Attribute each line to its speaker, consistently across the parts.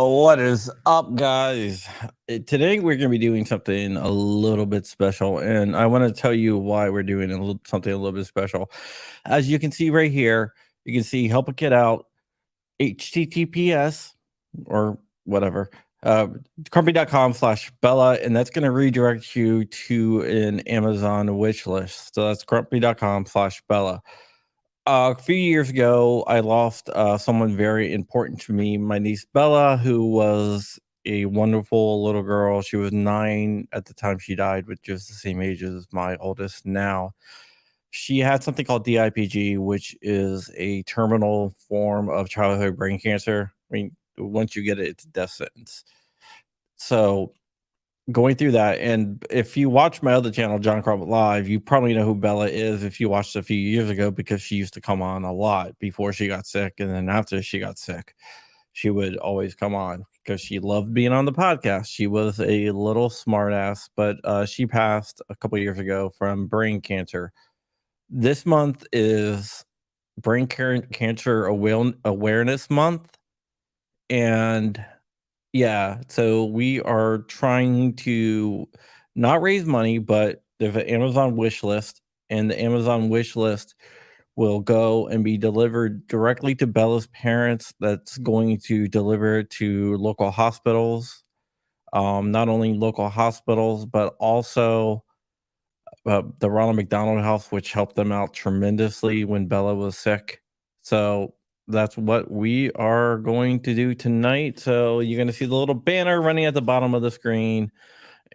Speaker 1: What is up, guys? Today we're going to be doing something a little bit special, and I want to tell you why we're doing something a little bit special. As you can see right here, you can see help a kid out, HTTPS or whatever, crumpy.com/Bella, and that's going to redirect you to an Amazon wish list. So that's crumpy.com/Bella. A few years ago, I lost someone very important to me, my niece Bella, who was a wonderful little girl. She was 9 at the time she died, which is the same age as my oldest now. She had something called DIPG, which is a terminal form of childhood brain cancer. I mean, once you get it, it's a death sentence. So going through that, and if you watch my other channel, John Crump Live, you probably know who Bella is if you watched a few years ago, because she used to come on a lot before she got sick, and then after she got sick she would always come on because she loved being on the podcast. She was a little smartass, but she passed a couple years ago from brain cancer. This month is brain cancer awareness month, and yeah, so we are trying to not raise money, but there's an Amazon wish list, and the Amazon wish list will go and be delivered directly to Bella's parents. That's going to deliver to local hospitals, not only local hospitals, but also the Ronald McDonald House, which helped them out tremendously when Bella was sick. So that's what we are going to do tonight. So you're going to see the little banner running at the bottom of the screen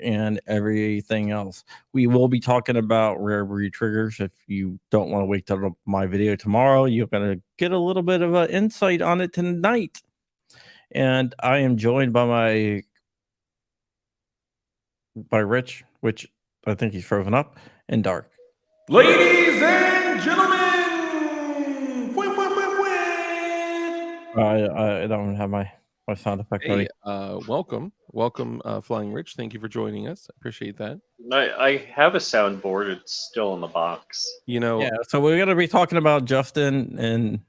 Speaker 1: and everything else. We will be talking about rare breed triggers. If you don't want to wait till my video tomorrow, you're going to get a little bit of an insight on it tonight. And I am joined by Rich, which I think he's frozen up, and Dark.
Speaker 2: Ladies and gentlemen,
Speaker 1: I don't have my sound effect ready.
Speaker 3: Welcome, Flying Rich. Thank you for joining us. I appreciate that.
Speaker 4: I have a soundboard. It's still in the box.
Speaker 1: Yeah. So we're gonna be talking about Justin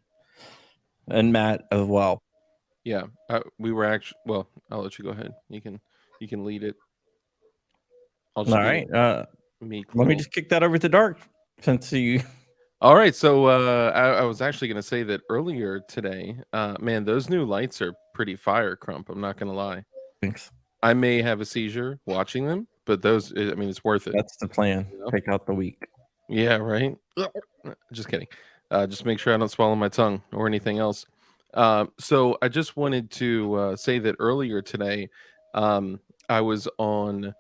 Speaker 1: and Matt as well.
Speaker 3: Yeah, we were actually. Well, I'll let you go ahead. You can lead it.
Speaker 1: All right. Let me just kick that over to Dark, since you.
Speaker 3: All right, so I was actually going to say that earlier today. Man, those new lights are pretty fire, Crump. I'm not going to lie.
Speaker 1: Thanks.
Speaker 3: I may have a seizure watching them, but those, I mean, it's worth it.
Speaker 1: That's the plan. Take out the week.
Speaker 3: Yeah, right? Just kidding. Just make sure I don't swallow my tongue or anything else. So I just wanted to say that earlier today, I was on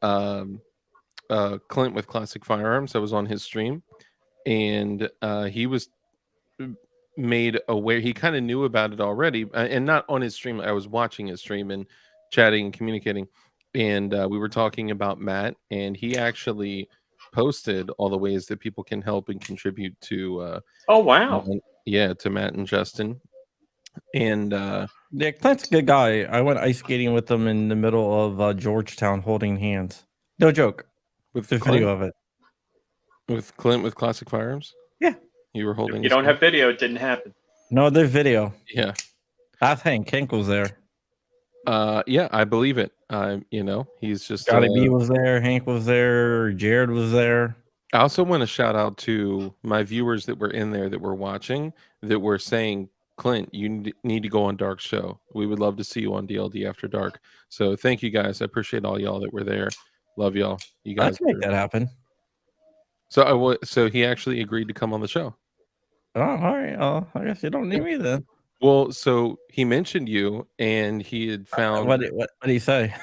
Speaker 3: Clint with Classic Firearms. I was on his stream. And he was made aware. He kind of knew about it already, and not on his stream. I was watching his stream and chatting and communicating, and we were talking about Matt, and he actually posted all the ways that people can help and contribute to.
Speaker 4: Oh wow!
Speaker 3: To Matt and Justin, and
Speaker 1: yeah, Clint's a good guy. I went ice skating with him in the middle of Georgetown, holding hands. No joke.
Speaker 3: With
Speaker 1: the video of it.
Speaker 3: With Clint with Classic Firearms?
Speaker 1: Yeah.
Speaker 3: You were holding.
Speaker 4: If you don't have video, it didn't happen.
Speaker 1: No, there's video.
Speaker 3: Yeah.
Speaker 1: That's Hank. Hank was there.
Speaker 3: Yeah, I believe it. He's just
Speaker 1: Scotty B was there, Hank was there, Jared was there.
Speaker 3: I also want to shout out to my viewers that were in there that were watching, that were saying, Clint, you need to go on Dark's show. We would love to see you on DLD After Dark. So thank you guys. I appreciate all y'all that were there. Love y'all. You guys.
Speaker 1: I can make that happen.
Speaker 3: So he actually agreed to come on the show.
Speaker 1: Oh, all right. I guess you don't need me then.
Speaker 3: Well, so he mentioned you, and he had found
Speaker 1: what did he say?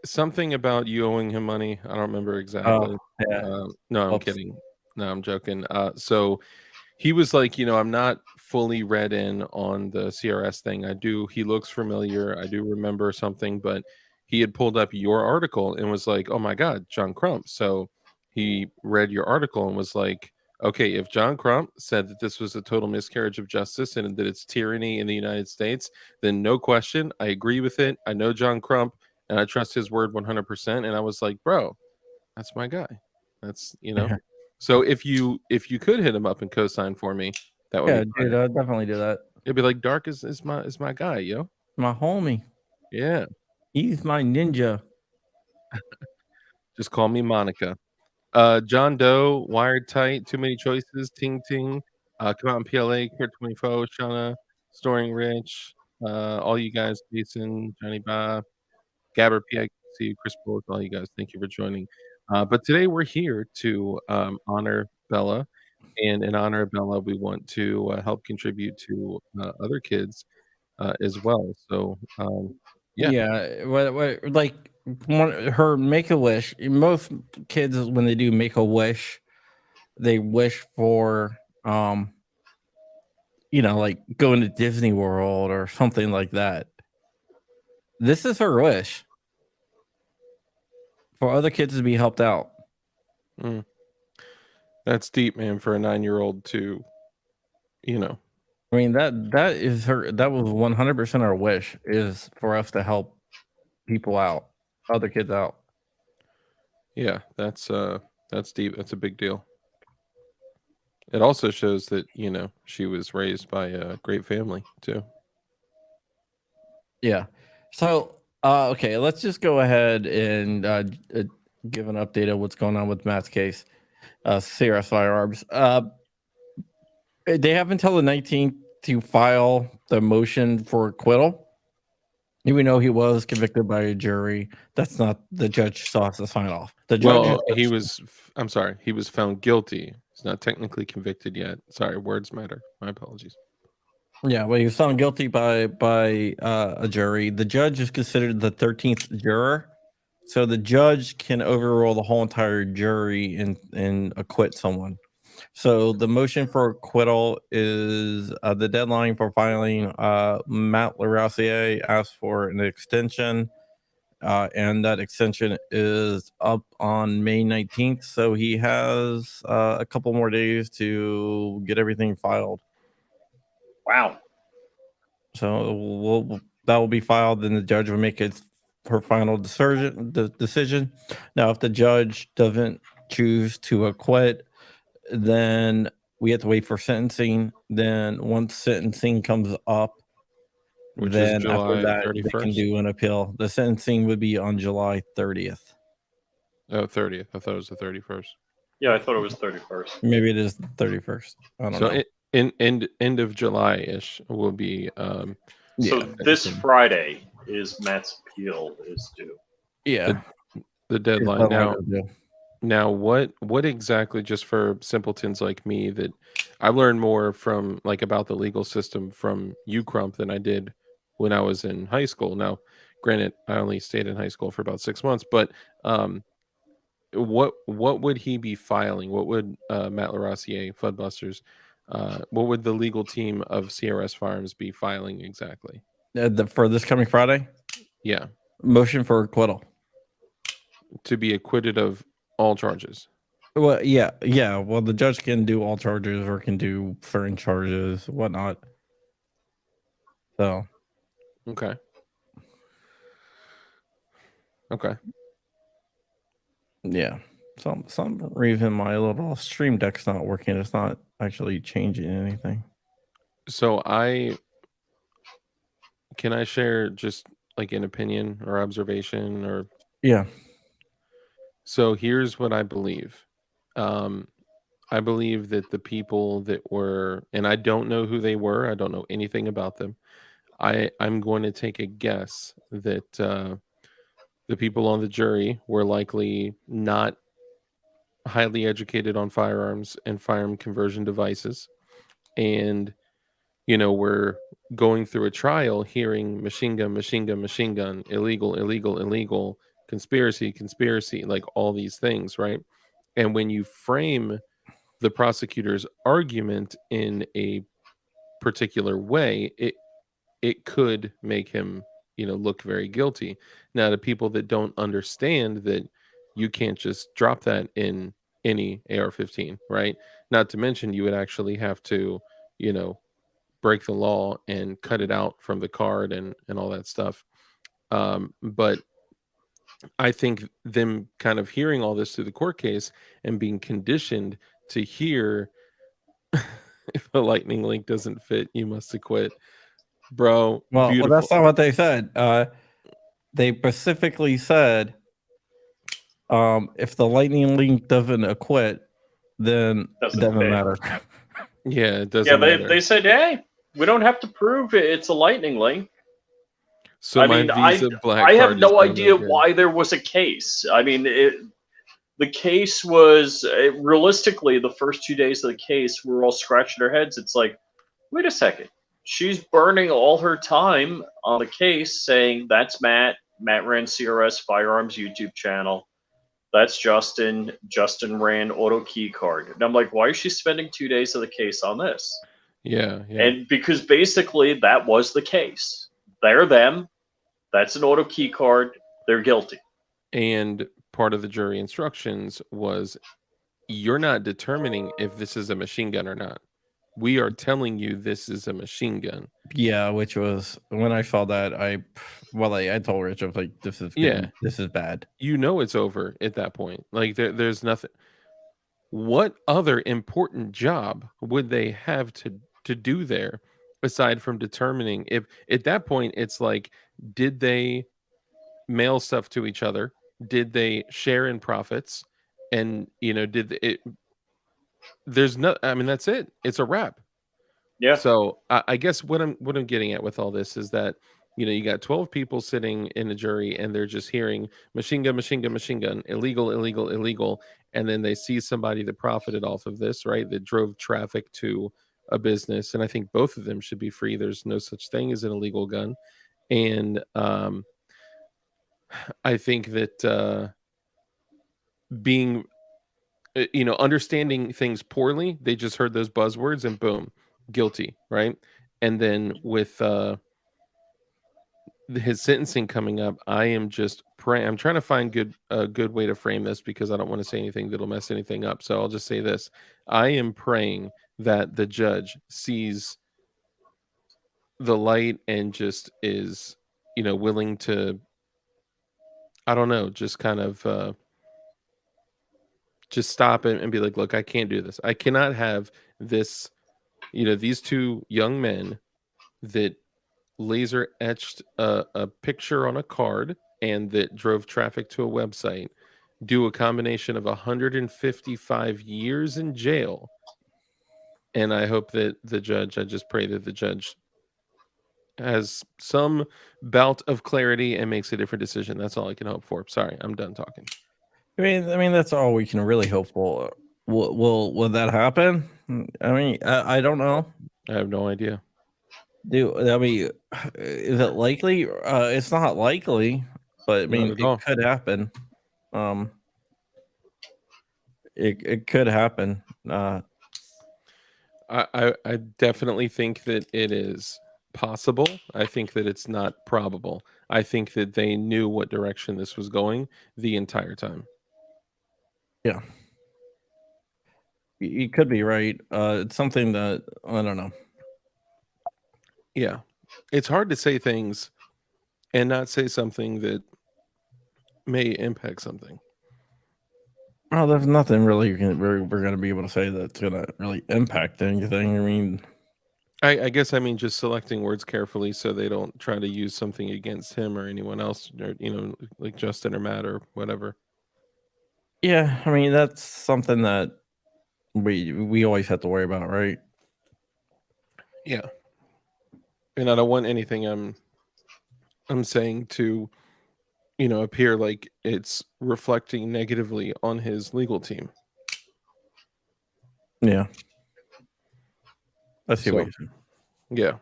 Speaker 3: Something about you owing him money. I don't remember exactly.
Speaker 1: Yeah.
Speaker 3: No, I'm kidding. No, I'm joking. So he was like, I'm not fully read in on the CRS thing. He looks familiar. I do remember something, but he had pulled up your article and was like, oh my God, John Crump. So he read your article and was like, okay, if John Crump said that this was a total miscarriage of justice and that it's tyranny in the United States, then no question, I agree with it. I know John Crump and I trust his word 100%. And I was like, bro, that's my guy. That's, So if you could hit him up and co-sign for me, that would be
Speaker 1: dude, I'll definitely do that.
Speaker 3: It'd be like Dark is my guy, yo.
Speaker 1: My homie.
Speaker 3: Yeah,
Speaker 1: He's my ninja.
Speaker 3: just call me Monica. John Doe, Wired Tight, Too Many Choices, Ting Ting, come out in PLA, Kurt 24, Shauna, Storing Rich, all you guys, Jason, Johnny Bob, Gabber PIC, Chris Bullock, all you guys, thank you for joining. But today we're here to honor Bella. And in honor of Bella, we want to help contribute to other kids as well. So, yeah.
Speaker 1: Yeah, what like her make a wish. Most kids when they do make a wish, they wish for like going to Disney World or something like that. This is her wish for other kids to be helped out.
Speaker 3: Mm. That's deep, man, for a 9-year-old to, you know.
Speaker 1: I mean that is her. That was 100% our wish is for us to help people out, other kids out.
Speaker 3: Yeah, that's deep. That's a big deal. It also shows that, she was raised by a great family too.
Speaker 1: Yeah. So okay, let's just go ahead and give an update of what's going on with Matt's case. CRS Firearms. They have until the 19th to file the motion for acquittal. Even though he was convicted by a jury, that's not the judge still has to sign off. The judge,
Speaker 3: I'm sorry, he was found guilty. He's not technically convicted yet. Sorry, words matter. My apologies.
Speaker 1: yeah, well, he was found guilty by a jury. The judge is considered the 13th juror, so the judge can overrule the whole entire jury and acquit someone. So the motion for acquittal is the deadline for filing. Matt Larassier asked for an extension, and that extension is up on May 19th. So he has a couple more days to get everything filed.
Speaker 4: Wow.
Speaker 1: So that will be filed, and the judge will make her final decision. Now, if the judge doesn't choose to acquit, then we have to wait for sentencing. Then once sentencing comes up,
Speaker 3: Which
Speaker 1: then
Speaker 3: is July
Speaker 1: after that they
Speaker 3: 31st.
Speaker 1: can do an appeal. The sentencing would be on July 30th.
Speaker 3: Oh, 30th. I thought it was the 31st.
Speaker 4: Yeah, I thought it was 31st.
Speaker 1: Maybe it is the 31st. I don't know.
Speaker 3: End of July-ish will be
Speaker 4: So this Friday is Matt's appeal is due.
Speaker 1: Yeah.
Speaker 3: The deadline. Now what exactly, just for simpletons like me, that I learned more from about the legal system from you, Crump, than I did when I was in high school. Now, granted, I only stayed in high school for about 6 months, but what would he be filing? What would Matt Larassier, Fudbusters, what would the legal team of CRS Firearms be filing exactly?
Speaker 1: For this coming Friday?
Speaker 3: Yeah.
Speaker 1: Motion for acquittal.
Speaker 3: To be acquitted of all charges.
Speaker 1: Well, yeah. Well, the judge can do all charges or can do certain charges, whatnot. So.
Speaker 3: Okay.
Speaker 1: Yeah. Some reason my little stream deck's not working. It's not actually changing anything.
Speaker 3: So can I share just an opinion or observation or?
Speaker 1: Yeah.
Speaker 3: So here's what I believe. I believe that the people that were, and I don't know who they were, I don't know anything about them. I'm going to take a guess that the people on the jury were likely not highly educated on firearms and firearm conversion devices. And, we're going through a trial hearing machine gun, illegal, conspiracy, like all these things, right? And when you frame the prosecutor's argument in a particular way, it could make him, look very guilty. Now, to people that don't understand that you can't just drop that in any AR-15, right? Not to mention you would actually have to, break the law and cut it out from the card and all that stuff. But I think them kind of hearing all this through the court case and being conditioned to hear if the lightning link doesn't fit, you must acquit. bro.
Speaker 1: Well,
Speaker 3: Beautiful.
Speaker 1: that's not what they said. They specifically said, if the lightning link doesn't acquit, then it doesn't
Speaker 4: fail.
Speaker 1: matter.
Speaker 3: Yeah, it doesn't matter.
Speaker 4: They said, hey, we don't have to prove it's a lightning link.
Speaker 3: So my Visa Black
Speaker 4: I
Speaker 3: card
Speaker 4: have no
Speaker 3: is
Speaker 4: idea why there was a case. I mean, the case was realistically the first 2 days of the case, we're all scratching our heads. It's like, wait a second, she's burning all her time on the case, saying that's Matt. Matt ran CRS Firearms YouTube channel. That's Justin. Justin ran Auto Key Card. And I'm like, why is she spending 2 days of the case on this?
Speaker 3: Yeah.
Speaker 4: And because basically that was the case. They're them. That's an Auto Key Card. They're guilty.
Speaker 3: And part of the jury instructions was, you're not determining if this is a machine gun or not. We are telling you this is a machine gun.
Speaker 1: Yeah, which was when I saw that, I told Rich, I was like, this is bad.
Speaker 3: You know it's over at that point. Like there's nothing. What other important job would they have to do there aside from determining if at that point it's like, did they mail stuff to each other? Did they share in profits? And there's no, I mean, that's it. It's a wrap.
Speaker 4: Yeah.
Speaker 3: So I guess what I'm getting at with all this is that, you got 12 people sitting in a jury and they're just hearing machine gun, machine gun, machine gun, illegal, illegal, illegal. And then they see somebody that profited off of this, right? That drove traffic to a business. And I think both of them should be free. There's no such thing as an illegal gun. And I think that being, understanding things poorly, they just heard those buzzwords and boom, guilty, right? And then with his sentencing coming up, I am just praying. I'm trying to find a good way to frame this because I don't want to say anything that'll mess anything up. So I'll just say this: I am praying that the judge sees the light and just is, willing to, I don't know, just kind of just stop it and be like, look, I can't do this. I cannot have this, these two young men that laser etched a picture on a card and that drove traffic to a website do a combination of 155 years in jail. And I hope that I just pray that the judge has some bout of clarity and makes a different decision. That's all I can hope for. Sorry, I'm done talking.
Speaker 1: I mean, that's all we can really hope for. Will that happen? I mean, I don't know.
Speaker 3: I have no idea.
Speaker 1: I mean, is it likely? It's not likely, but I mean, it could happen. It could happen.
Speaker 3: I definitely think that it is possible. I think that it's not probable. I think that they knew what direction this was going the entire time.
Speaker 1: Yeah. You could be right. It's something that I don't know.
Speaker 3: Yeah. It's hard to say things and not say something that may impact something.
Speaker 1: Well, there's nothing really we're going to be able to say that's going to really impact anything. I mean,
Speaker 3: I guess I mean just selecting words carefully so they don't try to use something against him or anyone else, or, like Justin or Matt or whatever.
Speaker 1: Yeah, I mean, that's something that we always have to worry about, right?
Speaker 3: Yeah. And I don't want anything I'm saying to, appear like it's reflecting negatively on his legal team.
Speaker 1: Yeah. I see what you're saying.
Speaker 3: Yeah.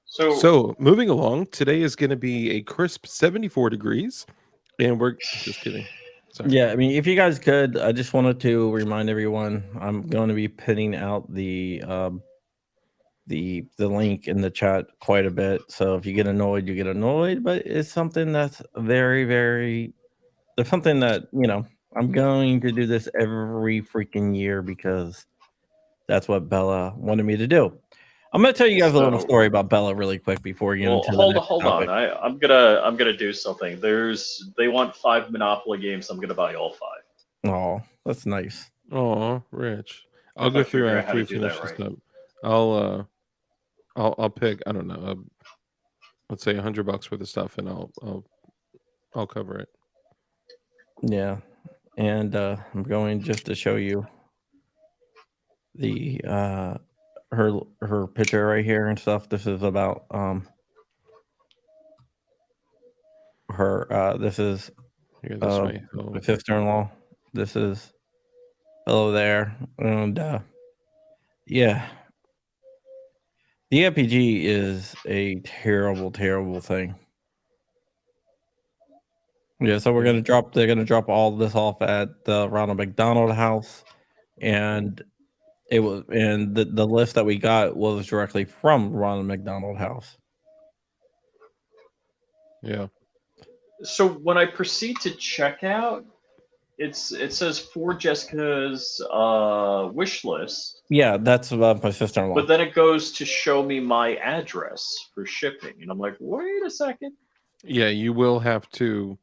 Speaker 3: So moving along, today is going to be a crisp 74 degrees, and we're just kidding. Sorry.
Speaker 1: Yeah, I mean, if you guys could, I just wanted to remind everyone I'm going to be putting out the link in the chat quite a bit. So if you get annoyed, you get annoyed. But it's something that's very, very. There's something that I'm going to do this every freaking year because that's what Bella wanted me to do. I'm going to tell you guys a little story about Bella really quick before we get into the next
Speaker 4: hold
Speaker 1: topic.
Speaker 4: on. I'm gonna do something. They want 5 Monopoly games. I'm gonna buy all 5.
Speaker 1: Oh, that's nice.
Speaker 3: Oh, Rich. I'll go through after we finish this up. I'll I'll pick, I don't know, let's say $100 worth of stuff, and I'll cover it.
Speaker 1: Yeah, and I'm going just to show you the her picture right here and stuff. This is about her. This is
Speaker 3: Here, this way.
Speaker 1: my sister-in-law. This is hello there, and yeah, the RPG is a terrible, terrible thing. Yeah, so we're gonna drop. They're gonna drop all this off at the Ronald McDonald House, and it was, and the list that we got was directly from Ronald McDonald House.
Speaker 3: Yeah.
Speaker 4: So when I proceed to check out, it says for Jessica's wish list,
Speaker 1: Yeah, that's my sister-in-law.
Speaker 4: but then it goes to show me my address for shipping, and I'm like, wait a second.
Speaker 3: Yeah, you will have to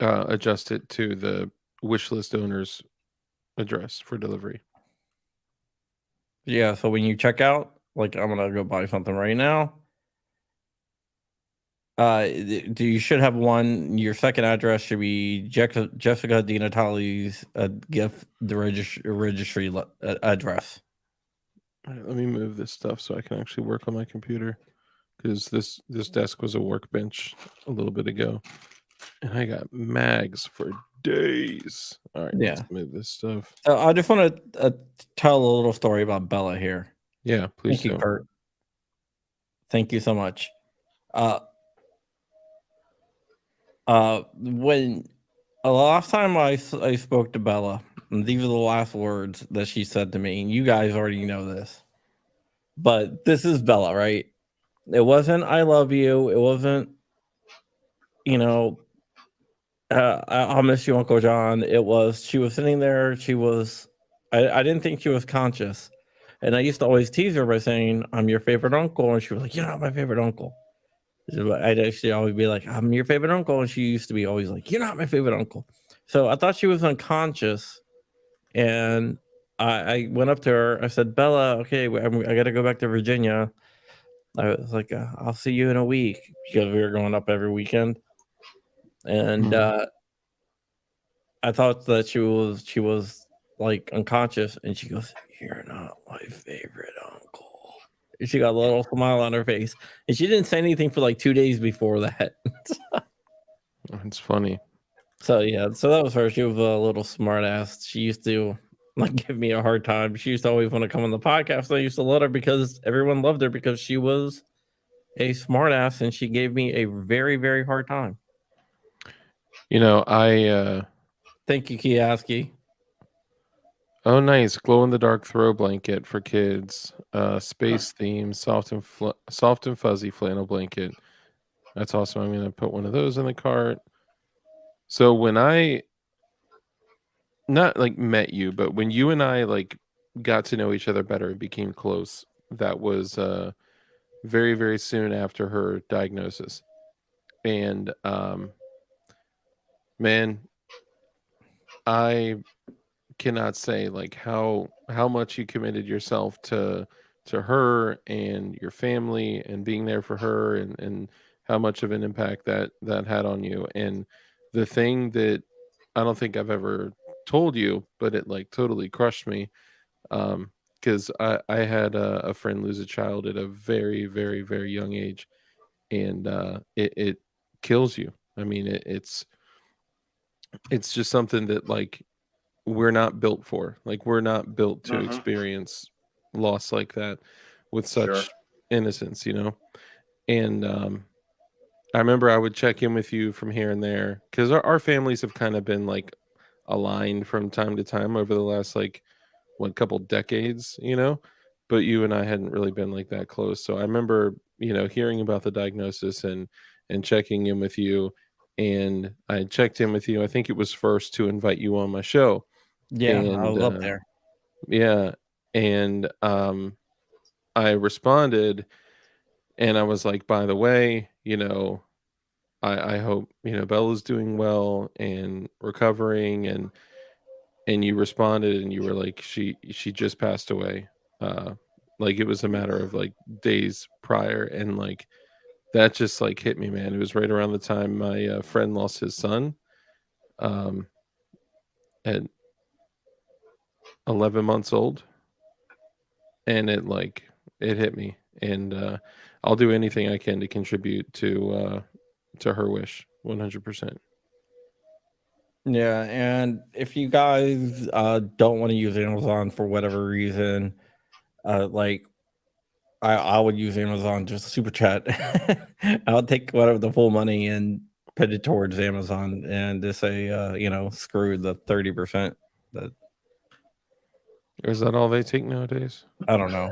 Speaker 3: adjust it to the wish list owner's address for delivery.
Speaker 1: Yeah, so when you check out, like I'm gonna go buy something right now. You should have one. Your second address should be Jessica Di Natale's gift the registry address.
Speaker 3: All right, let me move this stuff so I can actually work on my computer, because this desk was a workbench a little bit ago, and I got mags for days. All right,
Speaker 1: Yeah.
Speaker 3: let's move this stuff.
Speaker 1: So I just want to tell a little story about Bella here.
Speaker 3: Yeah, please
Speaker 1: Thank you,
Speaker 3: do.
Speaker 1: Kurt. Thank you so much. When the last time I spoke to Bella, and these are the last words that she said to me, and you guys already know this, but this is Bella, right? It wasn't "I love you." It wasn't, you know, I'll miss you, Uncle John. It was, she was sitting there. She was, I didn't think she was conscious, and I used to always tease her by saying, "I'm your favorite uncle," and she was like, "You're not my favorite uncle." I'd actually always be like, "I'm your favorite uncle," and she used to be always like, "You're not my favorite uncle." So I thought she was unconscious, and I went up to her. I said, "Bella, okay, I got to go back to Virginia." I was like, "I'll see you in a week," because we were going up every weekend, and I thought that she was like unconscious, and she goes, "You're not my favorite uncle." And she got a little smile on her face, and she didn't say anything for like 2 days before that.
Speaker 3: It's funny.
Speaker 1: So yeah, so that was her. She was a little smart ass. She used to like give me a hard time. She used to always want to come on the podcast. And I used to let her because everyone loved her because she was a smart ass, and she gave me a very, very hard time.
Speaker 3: You know, I
Speaker 1: Thank you, Kioski.
Speaker 3: oh, nice, glow in the dark throw blanket for kids. Space theme, soft and fuzzy flannel blanket. That's awesome. I'm gonna put one of those in the cart. So when I not like met you, but when you and I like got to know each other better and became close, that was very, very soon after her diagnosis. And man, I cannot say like how much you committed yourself to her and your family and being there for her, and how much of an impact that had on you. And the thing that I don't think I've ever told you, but it like totally crushed me, because I had a friend lose a child at a very, very, very young age, and it kills you. I mean, it's just something that like we're not built for. Like we're not built to experience loss like that with such innocence, you know. And I remember I would check in with you from here and there, because our families have kind of been like aligned from time to time over the last like what couple decades, you know. But you and I hadn't really been like that close. So I remember, hearing about the diagnosis and checking in with you. And I checked in with you. I think it was first to invite you on my show.
Speaker 1: Yeah, I was up there.
Speaker 3: Yeah. And I responded, and I was like, by the way, I hope, Bella's doing well and recovering. And you responded and you were like, she just passed away Like it was a matter of like days prior, and like that just like hit me, man. It was right around the time my friend lost his son, um, at 11 months old, and it hit me, and I'll do anything I can to contribute to her wish, 100%.
Speaker 1: Yeah, and if you guys don't want to use Amazon for whatever reason, like I would use Amazon just super chat. I'll take whatever the full money and put it towards Amazon and just say, screw the 30%. That
Speaker 3: Is that all they take nowadays?
Speaker 1: I don't know.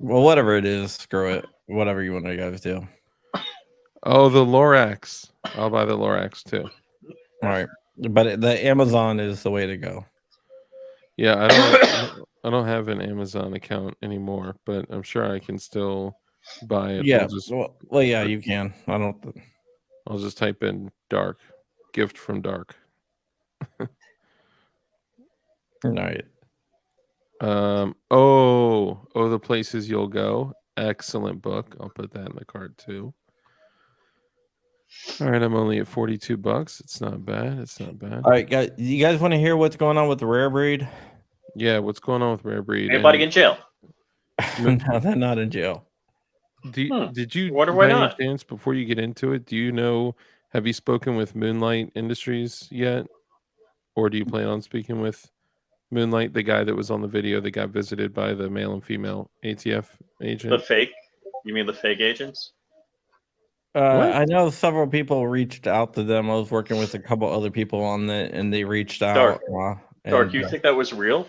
Speaker 1: Well, whatever it is, screw it. Whatever you want to guys do.
Speaker 3: Oh, the Lorax. I'll buy the Lorax too.
Speaker 1: All right, but the Amazon is the way to go.
Speaker 3: Yeah, I don't have an Amazon account anymore, but I'm sure I can still buy it.
Speaker 1: Yeah, well, yeah, you can.
Speaker 3: I'll just type in dark, gift from dark.
Speaker 1: All right.
Speaker 3: The Places You'll Go. Excellent book. I'll put that in the cart too. All right, I'm only at $42. It's not bad. It's not bad.
Speaker 1: All right, guys. You guys want to hear what's going on with the Rare Breed?
Speaker 3: Yeah, what's going on with Rare Breed?
Speaker 4: Anybody in jail?
Speaker 1: No, they're not in jail.
Speaker 3: Did you
Speaker 4: Wonder
Speaker 3: by
Speaker 4: why
Speaker 3: any
Speaker 4: not?
Speaker 3: chance, before you get into it, do you know, have you spoken with Moonlight Industries yet? Or do you plan on speaking with Moonlight, the guy that was on the video that got visited by the male and female ATF agent?
Speaker 4: The fake? You mean the fake agents?
Speaker 1: I know several people reached out to them. I was working with a couple other people on it, and they reached out.
Speaker 4: Dark, you think that was real?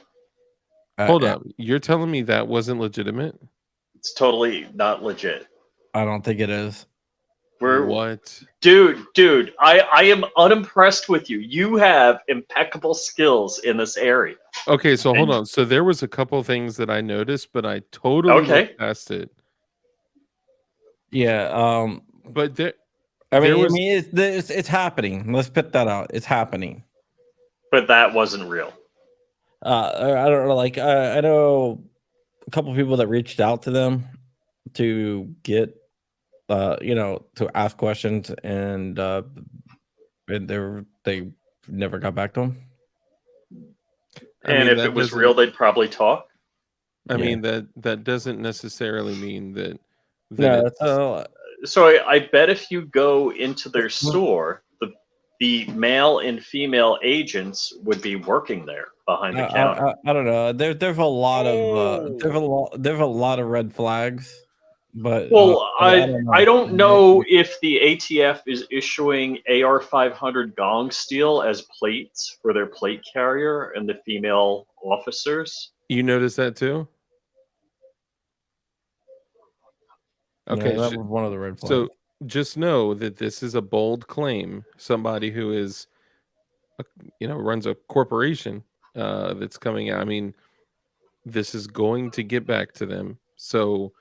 Speaker 3: Hold up. You're telling me that wasn't legitimate?
Speaker 4: It's totally not legit.
Speaker 1: I don't think it is.
Speaker 3: What?
Speaker 4: Dude, I am unimpressed with you. You have impeccable skills in this area.
Speaker 3: Okay, so hold on. So there was a couple things that I noticed, but I totally looked past it.
Speaker 1: Yeah.
Speaker 3: But
Speaker 1: it's happening. Let's put that out. It's happening.
Speaker 4: But that wasn't real.
Speaker 1: I don't know. Like I know a couple people that reached out to them to get, to ask questions, and they never got back to them.
Speaker 4: And if it was real, they'd probably talk.
Speaker 3: I mean, that doesn't necessarily mean that.
Speaker 4: So I bet if you go into their store, the male and female agents would be working there behind the counter.
Speaker 1: I don't know. There's a lot of there's a lot of red flags. But
Speaker 4: I don't know if the ATF is issuing AR-500 gong steel as plates for their plate carrier and the female officers.
Speaker 3: You noticed that too? Okay,
Speaker 1: that was one of the red flags.
Speaker 3: So just know that this is a bold claim. Somebody who is, runs a corporation that's coming out. I mean, this is going to get back to them. So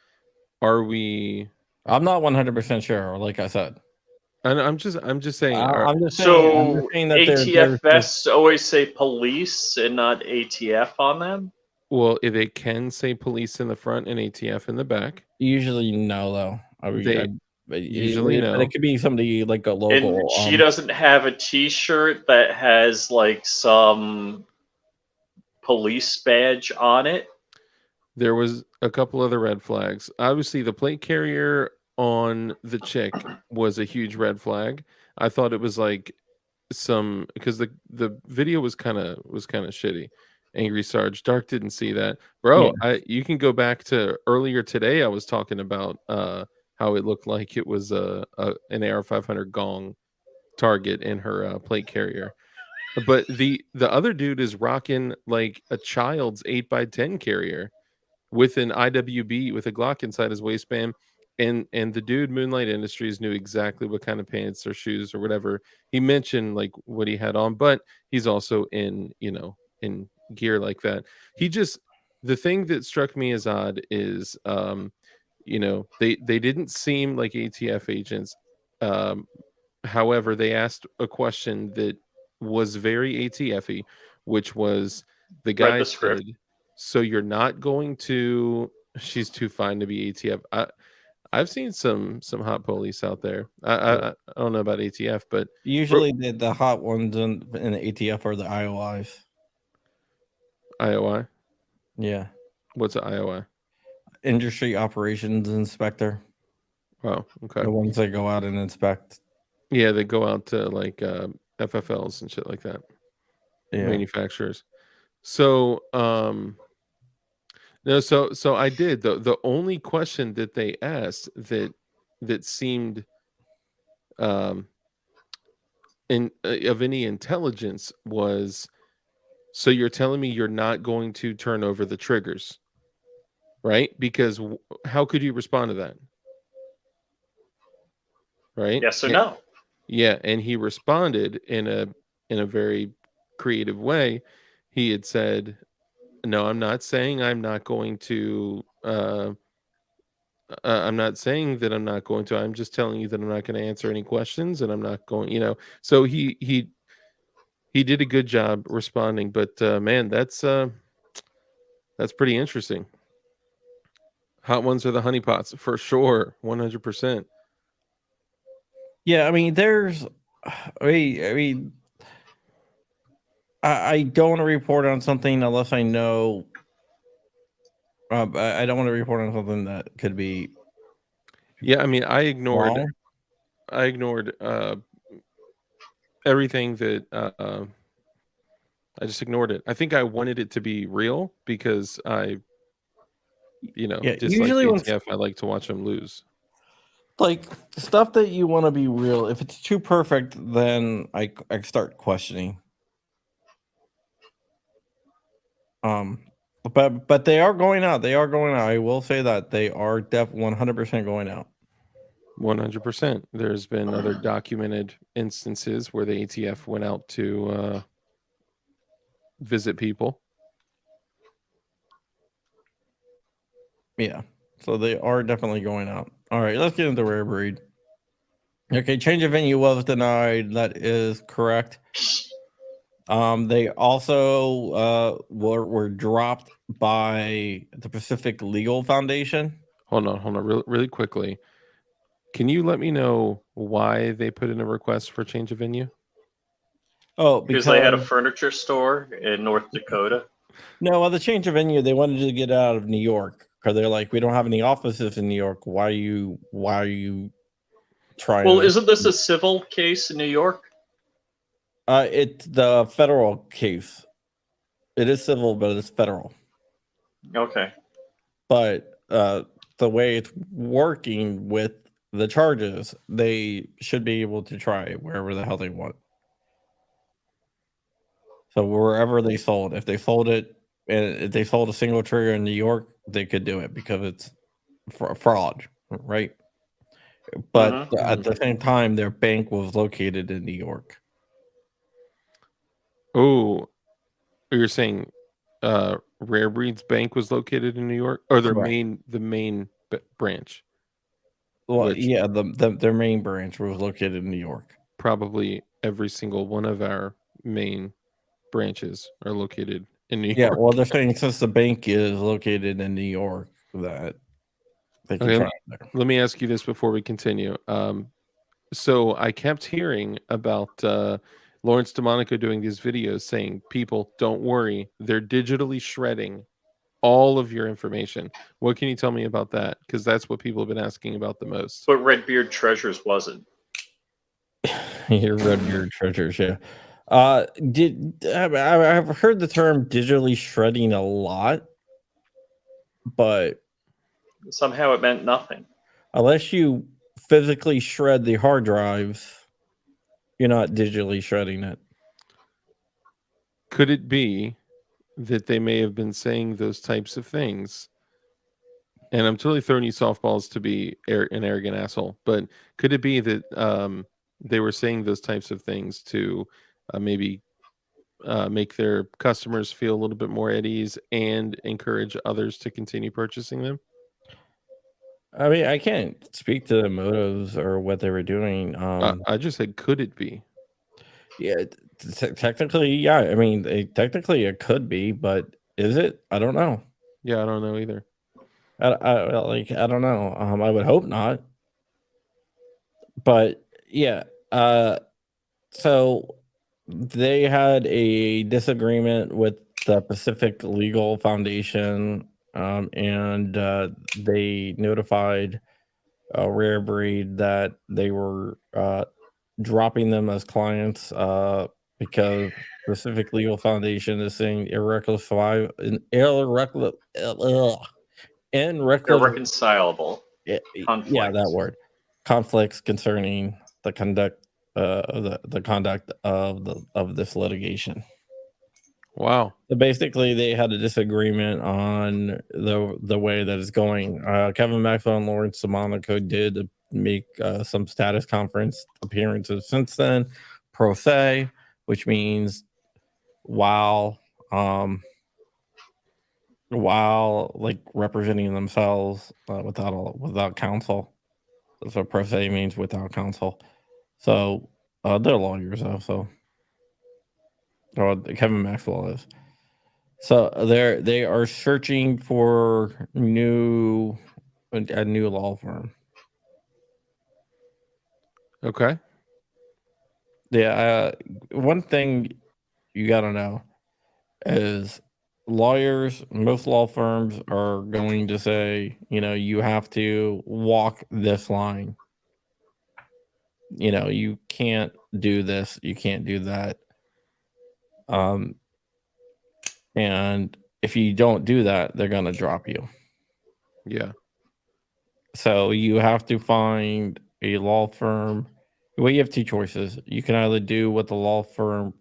Speaker 3: are we?
Speaker 1: I'm not 100% sure. Like I said,
Speaker 3: and I'm just saying.
Speaker 4: I'm just saying that ATF vests always say police and not ATF on them.
Speaker 3: Well, if they can say police in the front and ATF in the back.
Speaker 1: Usually no, though.
Speaker 3: Usually no.
Speaker 1: But it could be somebody like a local.
Speaker 4: And she doesn't have a T-shirt that has like some police badge on it.
Speaker 3: There was a couple other red flags. Obviously, the plate carrier on the chick was a huge red flag. I thought it was like because the video was kind of shitty. Angry Sarge Dark didn't see that, bro. Yeah. You can go back to earlier today. I was talking about how it looked like it was an AR-500 gong target in her plate carrier, but the other dude is rocking like a child's 8x10 carrier with an IWB with a Glock inside his waistband, and the dude Moonlight Industries knew exactly what kind of pants or shoes or whatever he mentioned, like what he had on, but he's also in gear like that. The thing that struck me as odd is they didn't seem like ATF agents. However, they asked a question that was very ATF-y, which was the guy said, So you're not going to. She's too fine to be ATF. I've seen some hot police out there. I don't know about ATF, but
Speaker 1: Usually the hot ones in the ATF are the IOIs.
Speaker 3: IOI.
Speaker 1: Yeah.
Speaker 3: What's an IOI?
Speaker 1: Industry Operations Inspector.
Speaker 3: Oh, okay.
Speaker 1: The ones that go out and inspect.
Speaker 3: Yeah, they go out to like FFLs and shit like that.
Speaker 1: Yeah.
Speaker 3: Manufacturers. So no, so I did. The only question that they asked that seemed of any intelligence was, so you're telling me you're not going to turn over the triggers, right? Because how could you respond to that? Right?
Speaker 4: Yes or no?
Speaker 3: Yeah, and he responded in a very creative way. He had said, "No, I'm not saying I'm not going to. I'm not saying that I'm not going to. I'm just telling you that I'm not going to answer any questions, and I'm not going. So he did a good job responding. But man, that's pretty interesting. Hot ones are the honeypots for sure, 100%.
Speaker 1: Yeah, I mean, there's, I mean, I don't want to report on something unless I know. I don't want to report on something that could be.
Speaker 3: Yeah, I mean, I ignored
Speaker 1: wrong.
Speaker 3: everything that I just ignored it. I think I wanted it to be real because
Speaker 1: Yeah,
Speaker 3: just like
Speaker 1: usually when
Speaker 3: ATF, I like to watch them lose.
Speaker 1: like stuff that you want to be real, if it's too perfect, then I start questioning. But they are going out. They are going out. I will say that they are 100% going out.
Speaker 3: 100%. There's been other documented instances where the ATF went out to visit people.
Speaker 1: Yeah, so they are definitely going out. All right, let's get into rare breed. Okay, change of venue was denied. That is correct. They also were dropped by the Pacific Legal Foundation.
Speaker 3: Hold on, really quickly. Can you let me know why they put in a request for change of venue?
Speaker 1: Oh,
Speaker 4: Because they had a furniture store in North Dakota.
Speaker 1: No, well, the change of venue, they wanted to get out of New York because they're like, we don't have any offices in New York. Why are you trying?
Speaker 4: Well, isn't this a civil case in New York?
Speaker 1: It's the federal case. It is civil, but it's federal.
Speaker 4: Okay.
Speaker 1: But the way it's working with the charges, they should be able to try wherever the hell they want. So wherever they sold, if they sold it, and if they sold a single trigger in New York, they could do it because it's fraud, right? But at the same time, their bank was located in New York.
Speaker 3: Oh, you're saying Rare Breed's bank was located in New York, or the main branch?
Speaker 1: Well, yeah, their main branch was located in New York.
Speaker 3: Probably every single one of our main branches are located in New York.
Speaker 1: Yeah, well, they're saying since the bank is located in New York, that they can try there.
Speaker 3: Let me ask you this before we continue. So I kept hearing about Lawrence DeMonico doing these videos saying, people, don't worry, they're digitally shredding all of your information. What can you tell me about that? Because that's what people have been asking about the most.
Speaker 4: But Redbeard Treasures wasn't.
Speaker 1: Your Redbeard Treasures, yeah. I've heard the term digitally shredding a lot, but
Speaker 4: somehow it meant nothing.
Speaker 1: Unless you physically shred the hard drives, you're not digitally shredding it.
Speaker 3: Could it be that they may have been saying those types of things? And I'm totally throwing you softballs to be an arrogant asshole, but could it be that they were saying those types of things to maybe make their customers feel a little bit more at ease and encourage others to continue purchasing them?
Speaker 1: I mean, I can't speak to the motives or what they were doing.
Speaker 3: I just said, could it be?
Speaker 1: Yeah, technically, yeah. I mean, technically it could be, but Is it? I don't know.
Speaker 3: Yeah, I don't know either.
Speaker 1: I don't know. I would hope not. But yeah, so they had a disagreement with the Pacific Legal Foundation, and they notified Rare Breed that they were dropping them as clients because Pacific Legal Foundation is saying irreconcilable,
Speaker 4: Irreconcilable
Speaker 1: yeah, that
Speaker 4: conflicts.
Speaker 1: word, conflicts concerning the conduct the conduct of this litigation.
Speaker 3: Wow.
Speaker 1: So basically, they had a disagreement on the way that it's going. Kevin Maxwell and Lawrence Monaco did make some status conference appearances since then, pro se, which means while like representing themselves without counsel. So pro se means without counsel. So they're lawyers though. So Kevin Maxwell is. So they are searching for a new law firm.
Speaker 3: Okay.
Speaker 1: Yeah, one thing you got to know is lawyers, most law firms are going to say, you have to walk this line. You can't do this, you can't do that. And if you don't do that, they're going to drop you.
Speaker 3: Yeah.
Speaker 1: So you have to find a law firm. Well, you have two choices. You can either do what the law firm.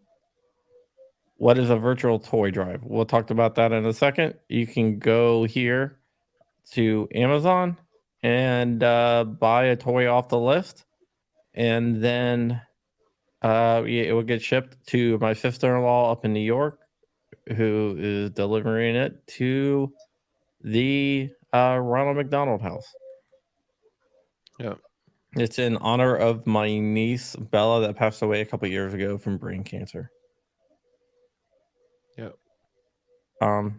Speaker 1: What is a virtual toy drive? We'll talk about that in a second. You can go here to Amazon and buy a toy off the list, and then it will get shipped to my sister-in-law up in New York, who is delivering it to the Ronald McDonald House.
Speaker 3: Yeah.
Speaker 1: It's in honor of my niece Bella that passed away a couple years ago from brain cancer.
Speaker 3: Yeah.
Speaker 1: I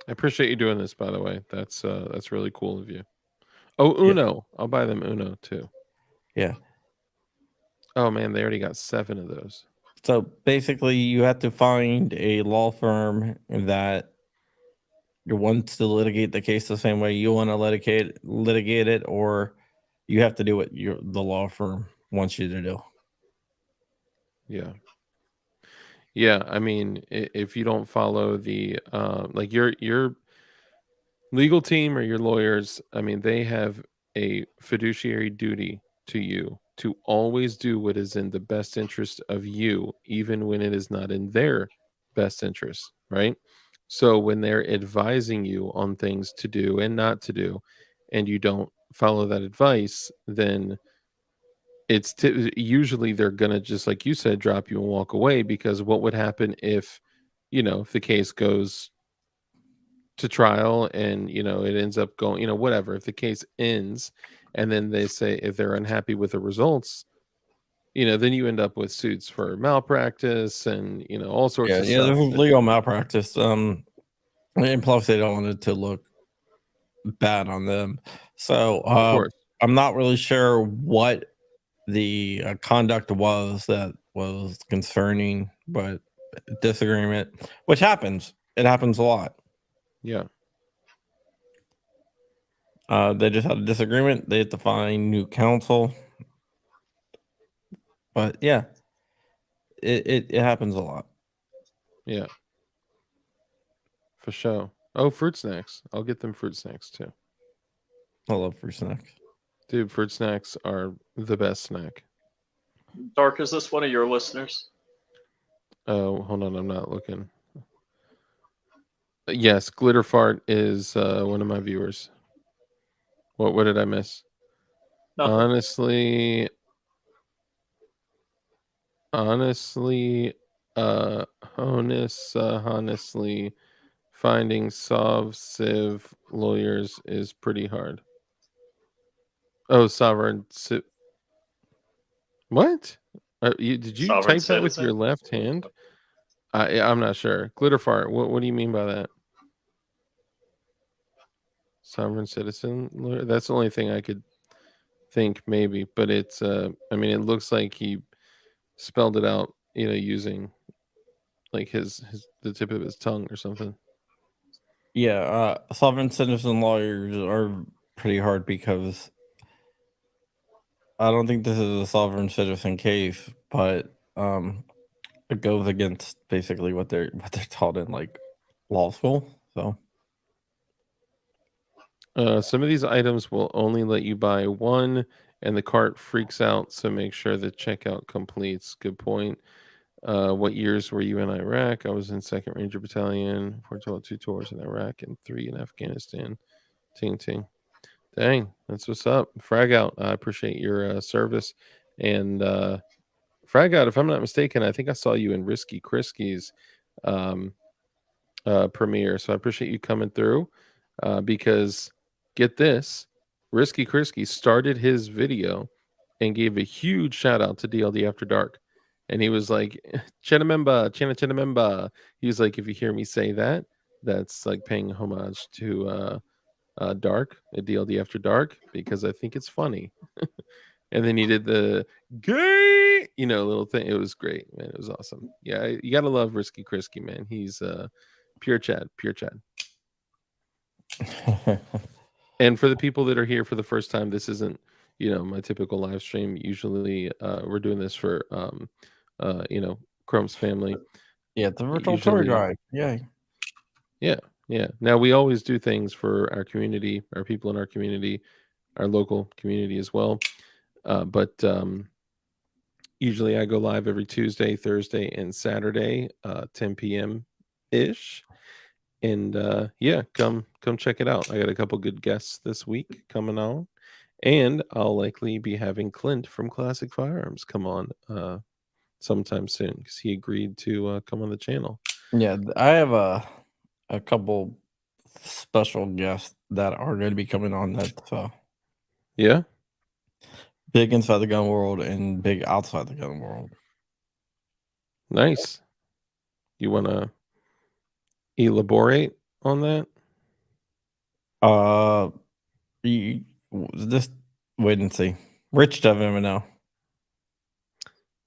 Speaker 3: appreciate you doing this, by the way. That's really cool of you. Oh, Uno. Yeah. I'll buy them Uno too.
Speaker 1: Yeah.
Speaker 3: Oh man, they already got 7 of those.
Speaker 1: So basically, you have to find a law firm that wants to litigate the case the same way you want to litigate it, or you have to do what the law firm wants you to do.
Speaker 3: Yeah. Yeah, I mean, if you don't follow the like your legal team or your lawyers, I mean, they have a fiduciary duty to you to always do what is in the best interest of you, even when it is not in their best interest, right? So when they're advising you on things to do and not to do, and you don't follow that advice, then it's usually they're gonna, just like you said, drop you and walk away, because what would happen if if the case goes to trial and it ends up going, whatever, if the case ends and then they say if they're unhappy with the results, then you end up with suits for malpractice and all sorts of stuff.
Speaker 1: This is legal malpractice. And plus they don't want it to look bad on them. So
Speaker 3: Of course.
Speaker 1: I'm not really sure what the conduct was that was concerning, but disagreement, which happens. It happens a lot.
Speaker 3: Yeah.
Speaker 1: They just had a disagreement. They had to find new counsel. But yeah, it happens a lot.
Speaker 3: Yeah. For sure. Oh, fruit snacks. I'll get them fruit snacks too.
Speaker 1: I love fruit snacks.
Speaker 3: Dude, fruit snacks are the best snack.
Speaker 4: Dark, is this one of your listeners?
Speaker 3: Oh, hold on. I'm not looking. Yes, Glitter Fart is one of my viewers. What did I miss?
Speaker 4: Nothing.
Speaker 3: Honestly, honestly, finding Civ lawyers is pretty hard. Oh, sovereign. What? Did you
Speaker 4: Sovereign
Speaker 3: type that with
Speaker 4: citizen?
Speaker 3: your left hand? I'm not sure. Glitter Fart. What do you mean by that? Sovereign citizen lawyer. That's the only thing I could think maybe, but it's I mean it looks like he spelled it out, using like his the tip of his tongue or something.
Speaker 1: Yeah, sovereign citizen lawyers are pretty hard because I don't think this is a sovereign citizen case, but it goes against basically what they're taught in like law school. So
Speaker 3: Some of these items will only let you buy one, and the cart freaks out. So make sure the checkout completes. Good point. What years were you in Iraq? I was in 2nd Ranger Battalion, 412, 2 tours in Iraq, and 3 in Afghanistan. Ting ting. Dang, that's what's up. Frag out. I appreciate your service. And Frag out, if I'm not mistaken, I think I saw you in Risky Kriski's um, premiere. So I appreciate you coming through because get this, Risky Krisky started his video and gave a huge shout out to DLD After Dark. And he was like, Chenamemba, Chenamemba. He was like, if you hear me say that, that's like paying homage to Dark, DLD After Dark, because I think it's funny. And then he did the gay, little thing. It was great, man. It was awesome. Yeah, you gotta love Risky Krisky, man. He's pure Chad, pure Chad. And for the people that are here for the first time, this isn't, my typical live stream. Usually, we're doing this for, Chrome's family.
Speaker 1: yeah, the virtual toy drive. Yeah.
Speaker 3: Yeah. Now we always do things for our community, our people in our community, our local community as well. But usually I go live every Tuesday, Thursday, and Saturday, 10 p.m. ish. And come check it out. I got a couple good guests this week coming on, and I'll likely be having Clint from Classic Firearms come on sometime soon because he agreed to come on the channel.
Speaker 1: Yeah, I have a couple special guests that are going to be coming on that.
Speaker 3: Yeah,
Speaker 1: big inside the gun world and big outside the gun world.
Speaker 3: Nice. You want to elaborate on that?
Speaker 1: Just wait and see. Rich doesn't even know.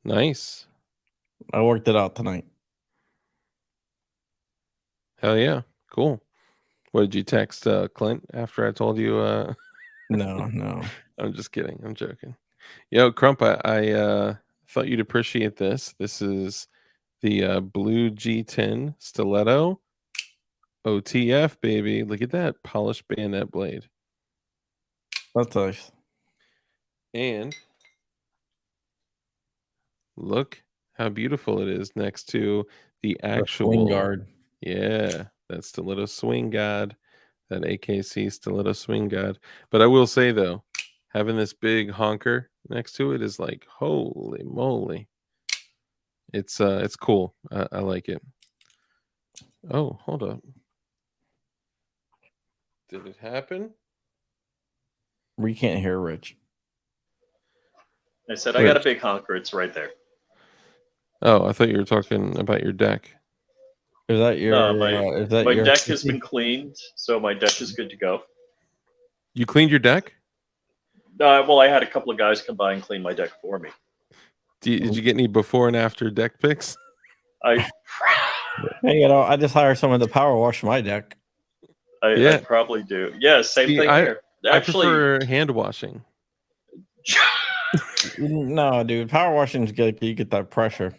Speaker 3: Nice.
Speaker 1: I worked it out tonight.
Speaker 3: Hell yeah. Cool. What did you text Clint after I told you?
Speaker 1: No.
Speaker 3: I'm just kidding. I'm joking. Yo, Crump, I thought you'd appreciate this. This is the blue G10 stiletto OTF, baby. Look at that polished bayonet blade.
Speaker 1: That's nice.
Speaker 3: And look how beautiful it is next to the actual
Speaker 1: swing guard.
Speaker 3: Yeah, that stiletto swing guard, that AKC stiletto swing guard. But I will say though, having this big honker next to it is like, holy moly. It's cool. I like it. Oh, hold up. Did it happen?
Speaker 1: We can't hear Rich.
Speaker 4: I said, I got a big honker. It's right there.
Speaker 3: Oh, I thought you were talking about your deck.
Speaker 1: Is that your?
Speaker 4: My deck has been cleaned, so my deck is good to go.
Speaker 3: You cleaned your deck?
Speaker 4: Well, I had a couple of guys come by and clean my deck for me.
Speaker 3: Did you get any before and after deck pics?
Speaker 1: Hey, I just hired someone to power wash my deck.
Speaker 4: I probably do. Yeah, same thing here. Actually,
Speaker 3: I prefer hand washing.
Speaker 1: No, dude, power washing is good. You get that pressure.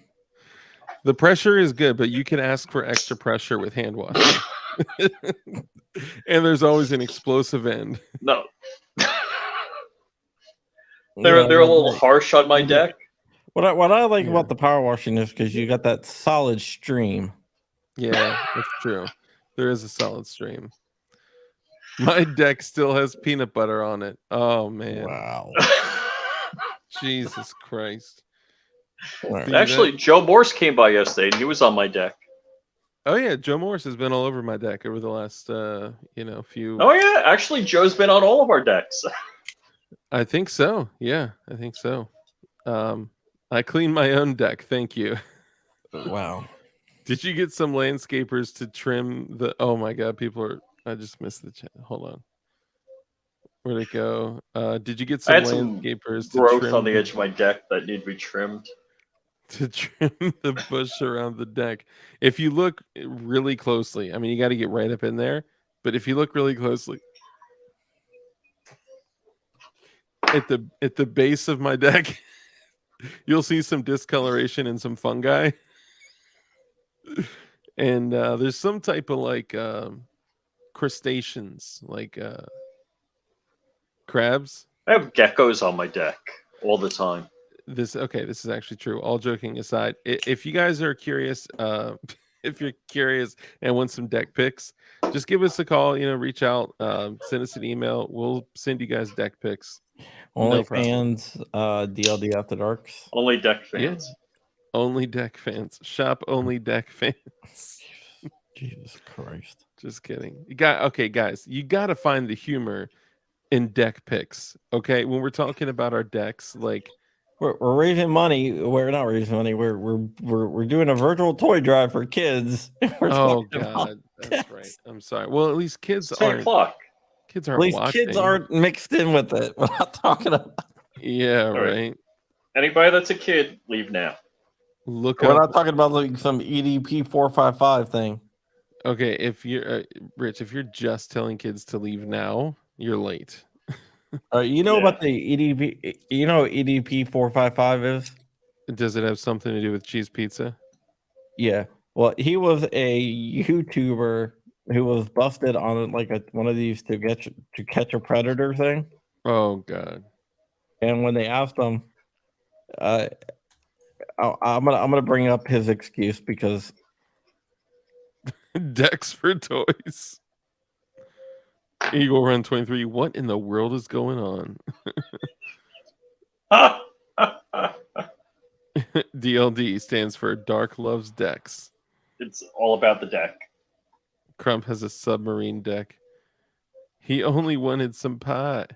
Speaker 3: The pressure is good, but you can ask for extra pressure with hand washing. And there's always an explosive end.
Speaker 4: No. They're a little harsh on my deck.
Speaker 1: What I like about the power washing is because you got that solid stream.
Speaker 3: Yeah, that's true. There is a solid stream. My deck still has peanut butter on it. Oh man.
Speaker 1: Wow.
Speaker 3: Jesus Christ.
Speaker 4: Actually, Joe Morse came by yesterday and he was on my deck.
Speaker 3: Oh yeah, Joe Morse has been all over my deck over the last few.
Speaker 4: Oh yeah, actually Joe's been on all of our decks.
Speaker 3: I think so. Yeah, I think so. I cleaned my own deck. Thank you.
Speaker 1: Wow.
Speaker 3: Did you get some landscapers to trim the? Oh my God, people are. I just missed the chat. Hold on. Where'd it go? Did you get
Speaker 4: I
Speaker 3: some
Speaker 4: had some
Speaker 3: landscapers to
Speaker 4: growth
Speaker 3: trim
Speaker 4: on the edge of my deck that need to be trimmed.
Speaker 3: to trim the bush around the deck? If you look really closely, I mean, you got to get right up in there. But if you look really closely at the base of my deck, you'll see some discoloration and some fungi. And there's some type of like crustaceans, like crabs.
Speaker 4: I have geckos on my deck all the time.
Speaker 3: This is actually true. All joking aside, if you guys are curious, if you're curious and want some deck pics, just give us a call. Reach out, send us an email. We'll send you guys deck pics.
Speaker 1: Only
Speaker 3: No problem.
Speaker 1: fans, DLD After Darks.
Speaker 4: Only deck
Speaker 3: Yeah.
Speaker 4: fans.
Speaker 3: Only deck fans. Shop only deck fans.
Speaker 1: Jesus Christ.
Speaker 3: Just kidding. Okay, guys, you got to find the humor in deck picks. Okay, when we're talking about our decks, like
Speaker 1: We're raising money. We're not raising money. We're doing a virtual toy drive for kids. We're
Speaker 3: oh
Speaker 1: talking about
Speaker 3: god, that's right. I'm sorry. Well, at least kids
Speaker 4: It's 10
Speaker 3: aren't
Speaker 4: o'clock.
Speaker 3: kids
Speaker 1: At
Speaker 3: aren't
Speaker 1: least
Speaker 3: watching.
Speaker 1: kids aren't mixed in with it. We're not talking about.
Speaker 3: Yeah,
Speaker 4: All right.
Speaker 3: right.
Speaker 4: Anybody that's a kid, leave now.
Speaker 3: Look
Speaker 1: We're
Speaker 3: up.
Speaker 1: not talking about like some EDP 455 thing.
Speaker 3: Okay, if you're Rich, if you're just telling kids to leave now, you're late.
Speaker 1: You know
Speaker 4: Yeah.
Speaker 1: about the EDP? You know what EDP 455 is?
Speaker 3: Does it have something to do with cheese pizza?
Speaker 1: Yeah. Well, he was a YouTuber who was busted on like one of these to catch a predator thing.
Speaker 3: Oh god.
Speaker 1: And when they asked him, I'm gonna bring up his excuse because
Speaker 3: Decks for toys. Eagle Run 23. What in the world is going on? DLD stands for Dark Loves Decks.
Speaker 4: It's all about the deck.
Speaker 3: Crump has a submarine deck. He only wanted some pie.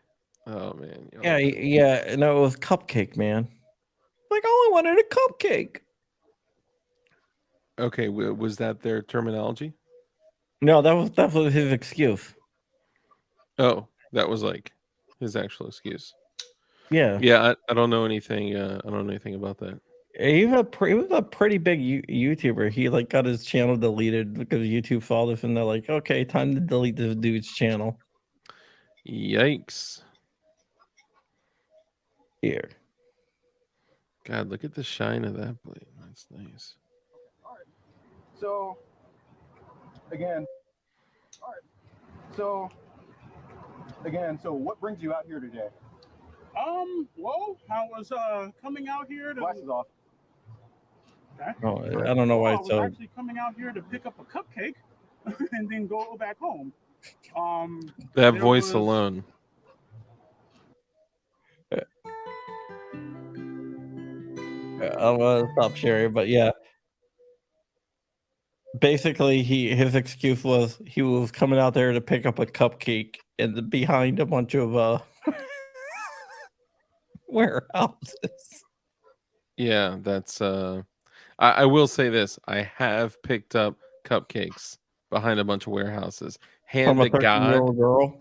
Speaker 3: Oh man.
Speaker 1: yeah, no, it was cupcake, man. Like I only wanted a cupcake.
Speaker 3: Okay, was that their terminology?
Speaker 1: No, that was his excuse.
Speaker 3: Oh, that was like his actual excuse.
Speaker 1: Yeah,
Speaker 3: Yeah, I don't know anything. I don't know anything about that.
Speaker 1: he was a pretty big YouTuber. He like got his channel deleted because YouTube saw this and they're like, okay, time to delete this dude's channel.
Speaker 3: Yikes!
Speaker 1: Here,
Speaker 3: God, look at the shine of that blade. That's nice.
Speaker 5: All right. So, again, so what brings you out here today?
Speaker 6: Well, I was coming out here to.
Speaker 5: Glasses off.
Speaker 6: Okay.
Speaker 1: oh, I don't know why
Speaker 6: I
Speaker 1: it's
Speaker 6: was
Speaker 1: so.
Speaker 6: actually coming out here to pick up a cupcake and then go back home.
Speaker 3: That
Speaker 6: there
Speaker 3: voice
Speaker 6: was-
Speaker 3: alone.
Speaker 1: I'm gonna stop sharing, but yeah. Basically, his excuse was he was coming out there to pick up a cupcake and behind a bunch of warehouses.
Speaker 3: Yeah, that's. I will say this: I have picked up cupcakes behind a bunch of warehouses. Hand
Speaker 1: From a
Speaker 3: to God,
Speaker 1: 13-year-old girl.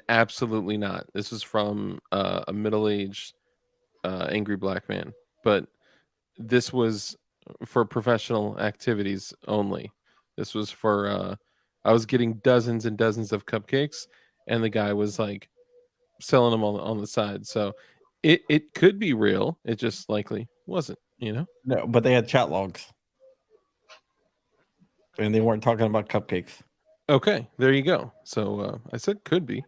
Speaker 3: absolutely not. This is from a middle-aged, angry black man. But this was for professional activities only. This was for. I was getting dozens and dozens of cupcakes, and the guy was like selling them on the side. So it could be real. It just likely wasn't.
Speaker 1: No, but they had chat logs. And they weren't talking about cupcakes.
Speaker 3: Okay, there you go. So I said could be.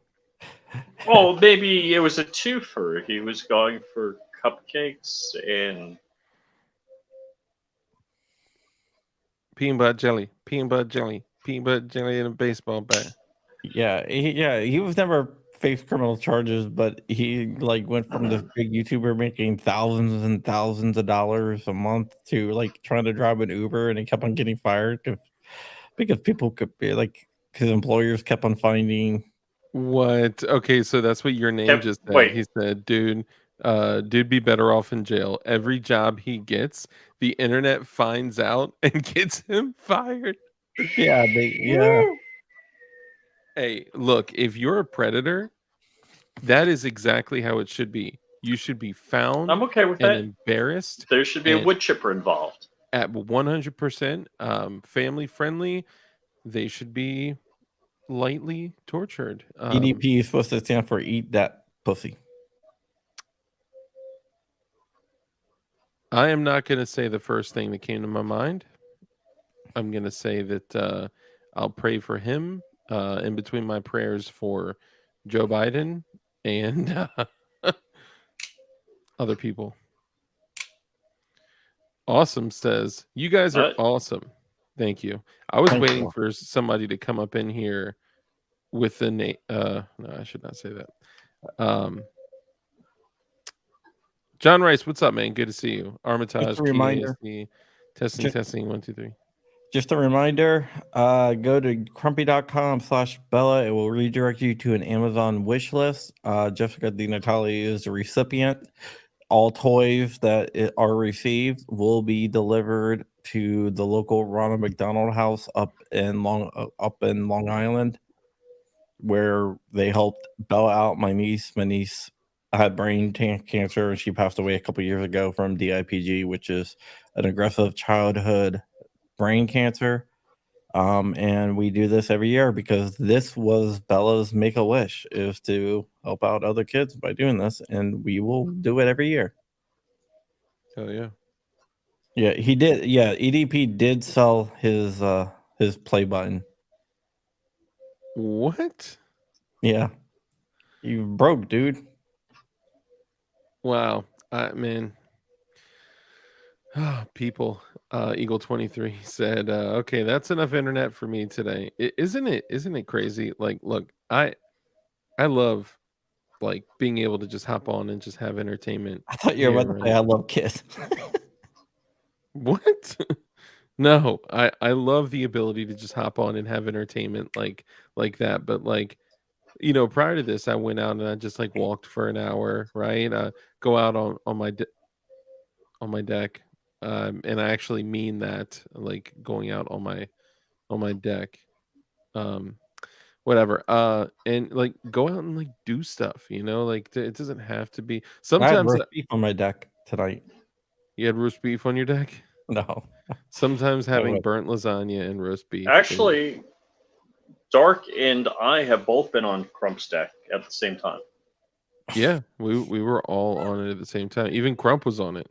Speaker 4: Well, maybe it was a twofer. He was going for cupcakes and
Speaker 3: Peanut butter jelly, peanut butter jelly, peanut butter jelly in a baseball bat.
Speaker 1: Yeah, he was never faced criminal charges, but he like went from this big YouTuber making thousands and thousands of dollars a month to like trying to drive an Uber, and he kept on getting fired because people could be like his employers kept on finding.
Speaker 3: What? Okay, so that's what your name just said.
Speaker 4: wait.
Speaker 3: He said, dude, be better off in jail. Every job he gets, the internet finds out and gets him fired.
Speaker 1: Yeah,
Speaker 3: Hey, look, if you're a predator, That is exactly how it should be. You should be found
Speaker 4: I'm okay with
Speaker 3: and
Speaker 4: that.
Speaker 3: embarrassed
Speaker 4: There should be a
Speaker 3: and
Speaker 4: wood chipper involved.
Speaker 3: at 100% family friendly. They should be lightly tortured.
Speaker 1: EDP is supposed to stand for eat that pussy.
Speaker 3: I am not going to say the first thing that came to my mind. I'm going to say that I'll pray for him in between my prayers for Joe Biden and other people. Awesome says, you guys are awesome. Thank you. I was waiting for somebody to come up in here with the name. No, I should not say that. John Rice, what's up, man? Good to see you. Armitage,
Speaker 1: Just a reminder.
Speaker 3: KASD, testing, 1, 2, 3.
Speaker 1: Just a reminder, go to crumpy.com/Bella. It will redirect you to an Amazon wish list. Jessica Di Natale is the recipient. All toys that are received will be delivered to the local Ronald McDonald House up in Long Island, where they helped Bella out. My niece had brain cancer, and she passed away a couple years ago from DIPG, which is an aggressive childhood brain cancer. And we do this every year because this was Bella's make-a-wish, is to help out other kids by doing this, and we will do it every year.
Speaker 3: Oh yeah.
Speaker 1: Yeah, he did. Yeah, EDP did sell his play button.
Speaker 3: What?
Speaker 1: Yeah. You broke, dude.
Speaker 3: Wow. Man. People. Eagle 23 said, okay, that's enough internet for me today. Isn't it crazy? Like, look, I love like being able to just hop on and just have entertainment.
Speaker 1: I thought you were about to say I love Kiss.
Speaker 3: What? No, I love the ability to just hop on and have entertainment like that. But like, you know, prior to this, I went out and I just like walked for an hour, right? Go out on my deck, and I actually mean that, like going out on my deck, whatever, and like go out and like do stuff, you know, like it doesn't have to be.
Speaker 1: I had
Speaker 3: Sometimes
Speaker 1: roast beef on my deck tonight.
Speaker 3: you had roast beef on your deck.
Speaker 1: No.
Speaker 3: Sometimes having burnt lasagna and roast beef.
Speaker 4: Actually, Dark and I have both been on Crump's deck at the same time.
Speaker 3: Yeah, we were all on it at the same time. Even Crump was on it.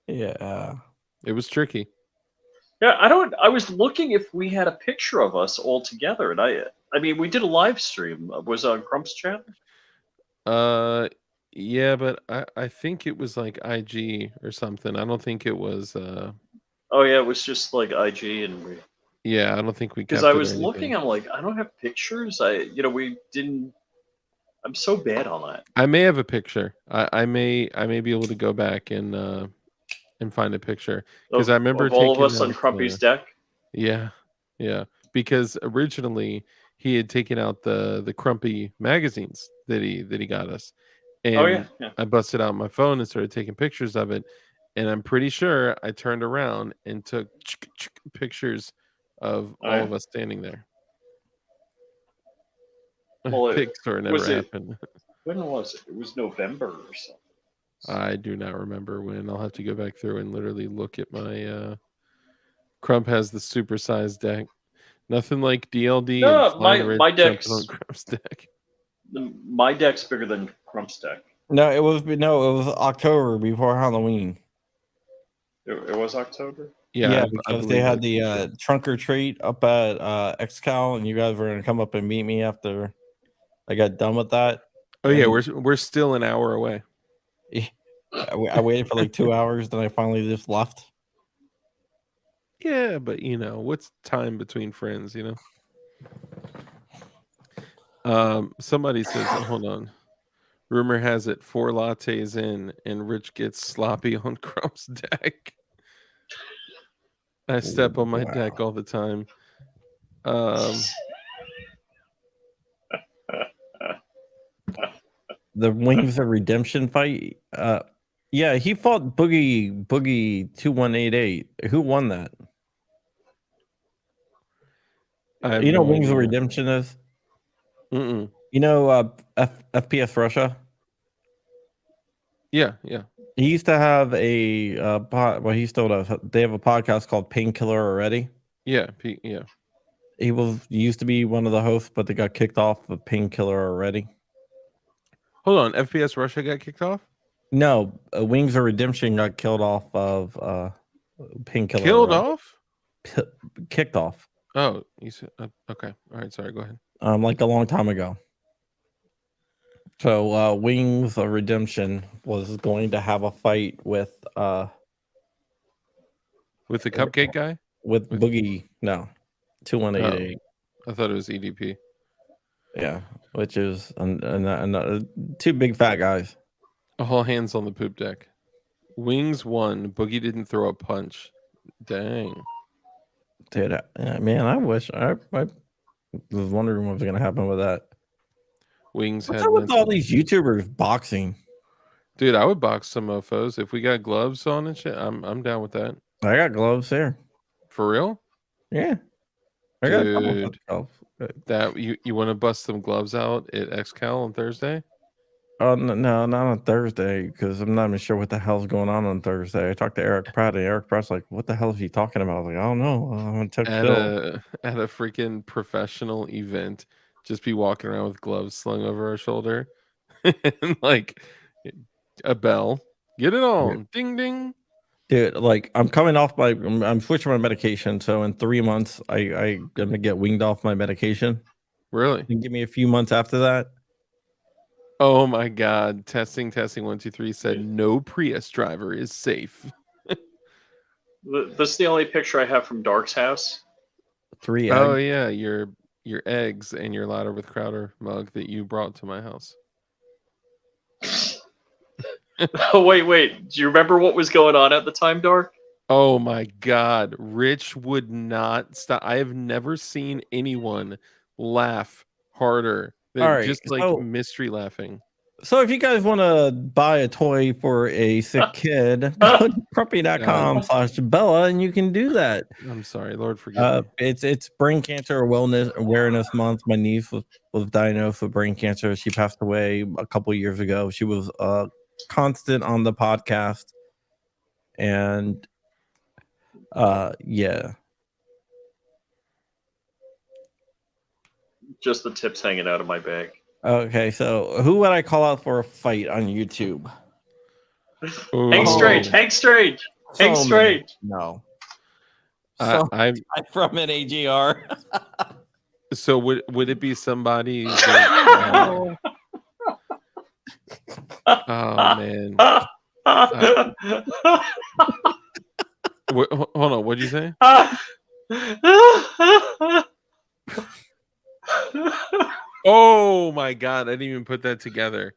Speaker 1: Yeah.
Speaker 3: It was tricky.
Speaker 4: Yeah, I was looking if we had a picture of us all together, and I mean, we did a live stream. Was it on Crump's channel?
Speaker 3: Yeah, but I think it was like IG or something. I don't think it was.
Speaker 4: Oh yeah, it was just like IG and.
Speaker 3: Yeah, I don't think we.
Speaker 4: Because I was looking, I'm like, I don't have pictures. We didn't. I'm so bad on that.
Speaker 3: I may have a picture. I may be able to go back and find a picture because I remember
Speaker 4: of all of us on Crumpy's deck.
Speaker 3: Yeah, because originally he had taken out the Crumpy magazines that he got us, and I busted out my phone and started taking pictures of it, and I'm pretty sure I turned around and took pictures of all of us standing there.
Speaker 4: Well,
Speaker 3: Pixar never happened.
Speaker 4: When was it? It was November or something.
Speaker 3: I do not remember when. I'll have to go back through and literally look at my. Crump has the supersized deck. Nothing like DLD.
Speaker 4: No,
Speaker 3: and
Speaker 4: my deck's
Speaker 3: on Crump's deck.
Speaker 4: My deck's bigger than Crump's deck.
Speaker 1: No, it was October before Halloween.
Speaker 4: It was October.
Speaker 1: Yeah, because they had the trunk or treat up at XCal, and you guys were gonna come up and meet me after I got done with that.
Speaker 3: Oh yeah, we're still an hour away.
Speaker 1: I waited for like 2 hours, then I finally just left.
Speaker 3: Yeah, but you know what's time between friends, you know. Somebody says, hold on. Rumor has it 4 lattes in, and Rich gets sloppy on Crump's deck. I step on my deck all the time.
Speaker 1: The Wings of Redemption fight. Yeah, he fought Boogie 2188. Who won that? You know Wings of Redemption is?
Speaker 3: Mm-mm.
Speaker 1: You know, FPS Russia.
Speaker 3: Yeah.
Speaker 1: He used to have a well, he still does. They have a podcast called Painkiller Already.
Speaker 3: Yeah.
Speaker 1: He used to be one of the hosts, but they got kicked off of Painkiller Already.
Speaker 3: Hold on, FPS Russia got kicked off?
Speaker 1: No, Wings of Redemption got killed off of Painkiller.
Speaker 3: Killed off?
Speaker 1: Kicked off.
Speaker 3: Oh, you said okay. All right, sorry, go ahead.
Speaker 1: Like a long time ago. So Wings of Redemption was going to have a fight with
Speaker 3: the cupcake guy?
Speaker 1: With Boogie. No. 2188.
Speaker 3: I thought it was EDP.
Speaker 1: Yeah, which is two big fat guys.
Speaker 3: All hands on the poop deck. Wings won. Boogie didn't throw a punch. Dang.
Speaker 1: Dude, man, I wish I was wondering what was going to happen with that.
Speaker 3: Wings
Speaker 1: What's
Speaker 3: had
Speaker 1: up with all these YouTubers boxing?
Speaker 3: Dude, I would box some mofos if we got gloves on and shit. I'm down with that.
Speaker 1: I got gloves there.
Speaker 3: For real?
Speaker 1: Yeah. I
Speaker 3: Dude,
Speaker 1: got
Speaker 3: that you want to bust some gloves out at XCal on Thursday?
Speaker 1: Oh no, not on Thursday, because I'm not even sure what the hell's going on Thursday. I talked to Eric Pratt, and Eric Pratt's like, "What the hell is he talking about?" I was like, "I don't know. I'm gonna text Phil."
Speaker 3: At a freaking professional event, just be walking around with gloves slung over our shoulder, and like a bell. Get it on, ding ding.
Speaker 1: Dude, like I'm switching my medication, so in 3 months I'm gonna get weaned off my medication.
Speaker 3: Really?
Speaker 1: And give me a few months after that.
Speaker 3: Oh my God! Testing 1 2 3 said no Prius driver is safe.
Speaker 4: This is the only picture I have from Dark's house.
Speaker 1: 3 eggs.
Speaker 3: Oh yeah, your eggs and your Louder with Crowder mug that you brought to my house.
Speaker 4: Oh wait. Do you remember what was going on at the time, Dark?
Speaker 3: Oh my God, Rich would not stop. I have never seen anyone laugh harder than
Speaker 1: All right,
Speaker 3: just like mystery laughing.
Speaker 1: So if you guys want to buy a toy for a sick kid, go to Crumpy.com/Bella and you can do that.
Speaker 3: I'm sorry, Lord forgive me.
Speaker 1: It's Brain Cancer Awareness Month. My niece was diagnosed with brain cancer. She passed away a couple years ago. She was constant on the podcast, and yeah.
Speaker 4: Just the tips hanging out of my bag.
Speaker 1: Okay, so who would I call out for a fight on YouTube?
Speaker 4: Hank Strange. Hank Strange. Hank Strange.
Speaker 1: No.
Speaker 3: I'm
Speaker 1: from an AGR.
Speaker 3: So would it be somebody? That, oh man. Hold on. What'd you say? Oh my God! I didn't even put that together.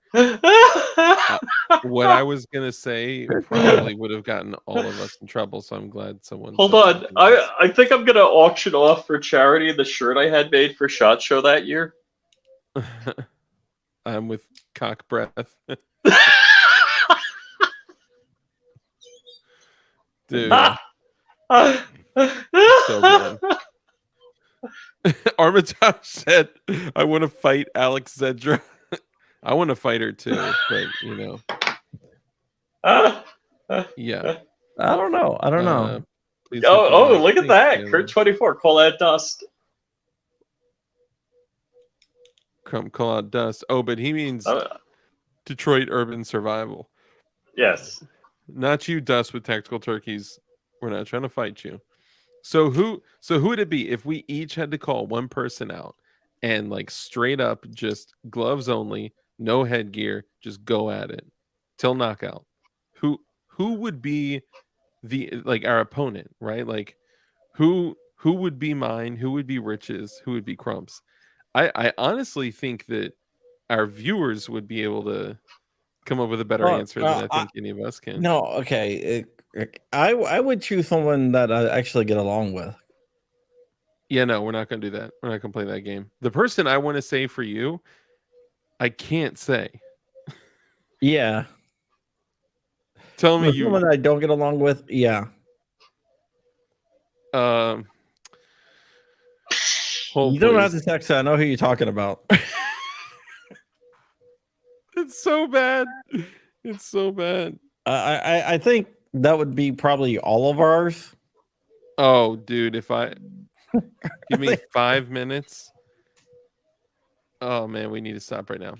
Speaker 3: What I was gonna say probably would have gotten all of us in trouble. So I'm glad someone.
Speaker 4: Hold on, I think I'm gonna auction off for charity the shirt I had made for SHOT Show that year.
Speaker 3: I'm with cock breath. Dude. So good. Armitage said, I want to fight Alex Zedra. I want to fight her too, but you know. Yeah.
Speaker 1: I don't know.
Speaker 3: Please
Speaker 4: look at that. Kurt24, call that dust.
Speaker 3: Call out dust. Oh, but he means Detroit Urban Survival.
Speaker 4: Yes.
Speaker 3: Not you, Dust, with tactical turkeys. We're not trying to fight you. So who would it be if we each had to call one person out and like straight up just gloves only, no headgear, just go at it till knockout? Who would be our opponent, right? Like who would be mine? Who would be Rich's? Who would be Crump's? I honestly think that our viewers would be able to come up with a better answer than I think any of us can.
Speaker 1: No, okay. I would choose someone that I actually get along with.
Speaker 3: Yeah, no, we're not going to do that. We're not going to play that game. The person I want to say for you, I can't say.
Speaker 1: Yeah.
Speaker 3: Tell me
Speaker 1: someone that I don't get along with. Yeah.
Speaker 3: Hold,
Speaker 1: you don't
Speaker 3: please.
Speaker 1: have to text. I know who you're talking about.
Speaker 3: It's so bad. It's so bad.
Speaker 1: I think that would be probably all of ours.
Speaker 3: Oh, dude, if I give me 5 minutes. Oh man, we need to stop right now.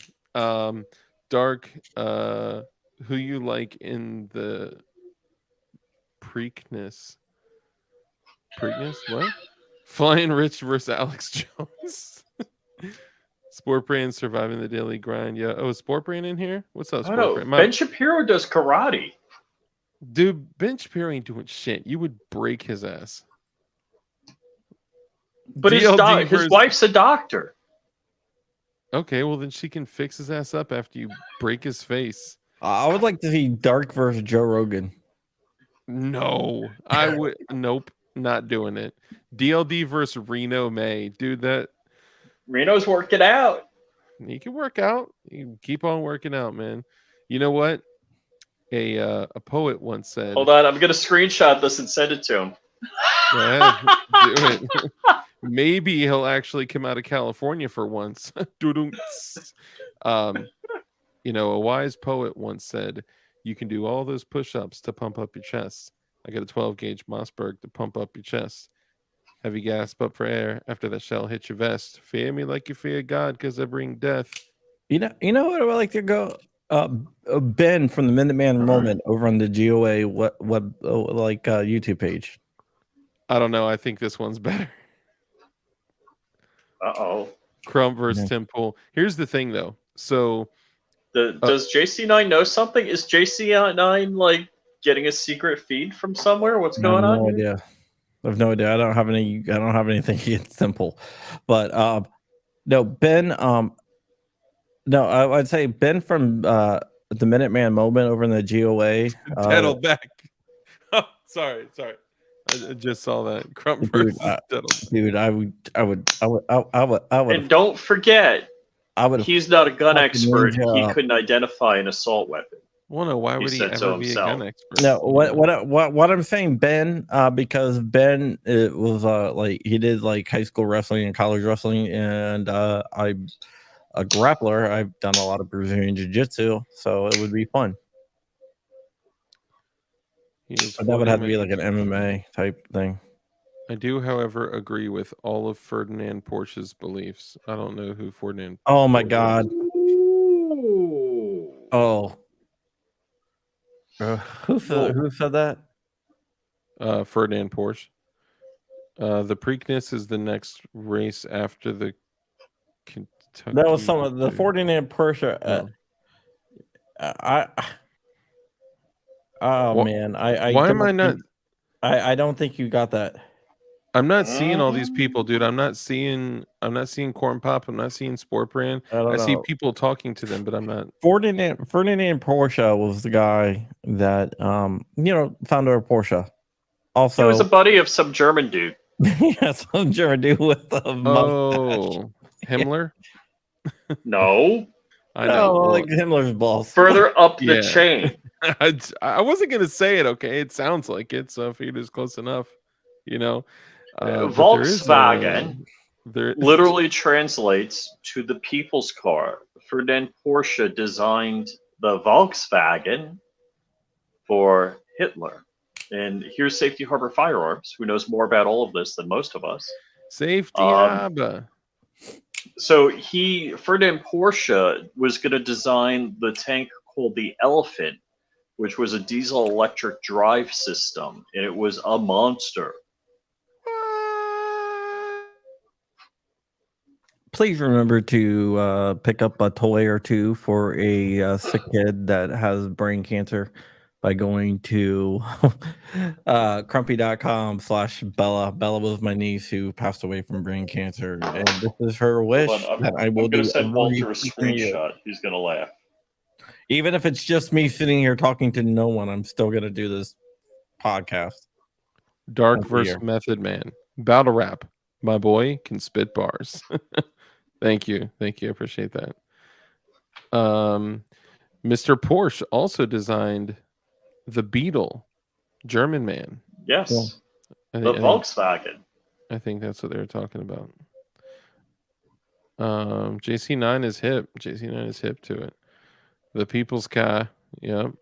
Speaker 3: Dark, who you like in the Preakness? Preakness? What? Flying Rich versus Alex Jones. Sport Brain surviving the daily grind. Yeah. Oh, is Sport Brain in here? What's up,
Speaker 4: I don't
Speaker 3: Sport
Speaker 4: know.
Speaker 3: Brain?
Speaker 4: Ben Shapiro does karate.
Speaker 3: Dude, Ben Shapiro ain't doing shit. You would break his ass.
Speaker 4: But his
Speaker 3: DLD
Speaker 4: his wife's a doctor.
Speaker 3: Okay, well then she can fix his ass up after you break his face.
Speaker 1: I would like to see Dark versus Joe Rogan.
Speaker 3: No, I would. Nope, not doing it. DLD versus Reno May, dude. That
Speaker 4: Reno's working out.
Speaker 3: he can work out. You can keep on working out, man. You know what? A poet once said.
Speaker 4: Hold on, I'm gonna screenshot this and send it to him.
Speaker 3: Go ahead, do it. Maybe he'll actually come out of California for once. You know, a wise poet once said, "You can do all those push-ups to pump up your chest. I got a 12-gauge Mossberg to pump up your chest. Have you gasp up for air after the shell hits your vest? Fear me like you fear God, because I bring death."
Speaker 1: You know what I would like to go? Ben from the Minuteman Moment over on the GOA YouTube page.
Speaker 3: I don't know. I think this one's better.
Speaker 4: Uh-oh.
Speaker 3: Crumb versus Tim Pool. Here's the thing, though. So,
Speaker 4: does JC9 know something? Is JC9 like getting a secret feed from somewhere? What's going on?
Speaker 1: No idea. I have no idea. I don't have anything against Simple, but no, Ben. No, I'd say Ben from the Minuteman Moment over in the GOA.
Speaker 3: Deadle back. Oh, sorry. I just saw that. Crumb versus Deadle.
Speaker 1: Dude, I would.
Speaker 4: And don't forget, he's not a gun expert. He
Speaker 1: Ninja.
Speaker 4: couldn't identify an assault weapon.
Speaker 3: Well, no, why would he
Speaker 4: said so
Speaker 3: ever be a gun expert?
Speaker 1: No, what I'm saying, Ben, because Ben was like he did like high school wrestling and college wrestling, and I'm a grappler. I've done a lot of Brazilian jiu-jitsu, so it would be fun. But that would have to be like an MMA type thing.
Speaker 3: I do, however, agree with all of Ferdinand Porsche's beliefs. I don't know who Ferdinand.
Speaker 1: Oh my God. Oh. Who said that?
Speaker 3: Ferdinand Porsche. The Preakness is the next race after the Kentucky.
Speaker 1: That was some of the Ferdinand Porsche. Man,
Speaker 3: why am I not?
Speaker 1: I don't think you got that.
Speaker 3: I'm not seeing all these people, dude. I'm not seeing Corn Pop. I'm not seeing Sport Brand. I see people talking to them, but I'm not.
Speaker 1: Ferdinand Porsche was the guy that founder of Porsche. Also,
Speaker 4: he was a buddy of some German dude.
Speaker 1: Yeah, some German dude with a mustache.
Speaker 3: Himmler.
Speaker 4: No.
Speaker 3: I know.
Speaker 1: Like Himmler's boss.
Speaker 4: Further up the chain.
Speaker 3: I wasn't gonna say it. Okay, it sounds like it. So if it is close enough,
Speaker 4: Volkswagen literally translates to the people's car. Ferdinand Porsche designed the Volkswagen for Hitler. And here's Safety Harbor Firearms, who knows more about all of this than most of us.
Speaker 3: Safety Harbor.
Speaker 4: So Ferdinand Porsche was going to design the tank called the Elephant, which was a diesel electric drive system, and it was a monster.
Speaker 1: Please remember to pick up a toy or two for a sick kid that has brain cancer by going to crumpy.com/Bella. Bella was my niece who passed away from brain cancer, and this is her wish that I will do.
Speaker 4: Send Walter a screenshot. He's going to laugh.
Speaker 1: Even if it's just me sitting here talking to no one, I'm still going to do this podcast.
Speaker 3: Dark versus Method Man. Battle rap. My boy can spit bars. Thank you. I appreciate that. Mr. Porsche also designed the Beetle, German man.
Speaker 4: Yes. The Volkswagen.
Speaker 3: I think that's what they were talking about. JC9 is hip. JC9 is hip to it. The People's Car. Yep.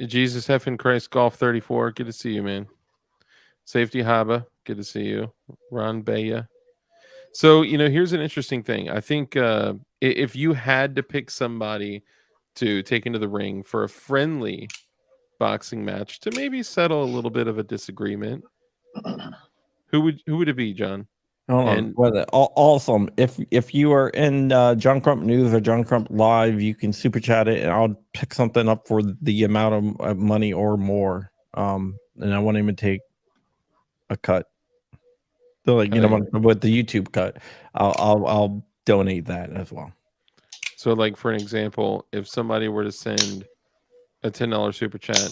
Speaker 3: Jesus F in Christ Golf 34. Good to see you, man. Safety Haba. Good to see you. Ron Baya. So, here's an interesting thing. I think if you had to pick somebody to take into the ring for a friendly boxing match to maybe settle a little bit of a disagreement, who would it be, John?
Speaker 1: Hold on.
Speaker 3: And
Speaker 1: Well, awesome. If you are in John Crump News or John Crump Live, you can super chat it, and I'll pick something up for the amount of money or more. And I won't even take a cut. So, like, with the YouTube cut, I'll donate that as well.
Speaker 3: So, like, for an example, if somebody were to send a $10 super chat,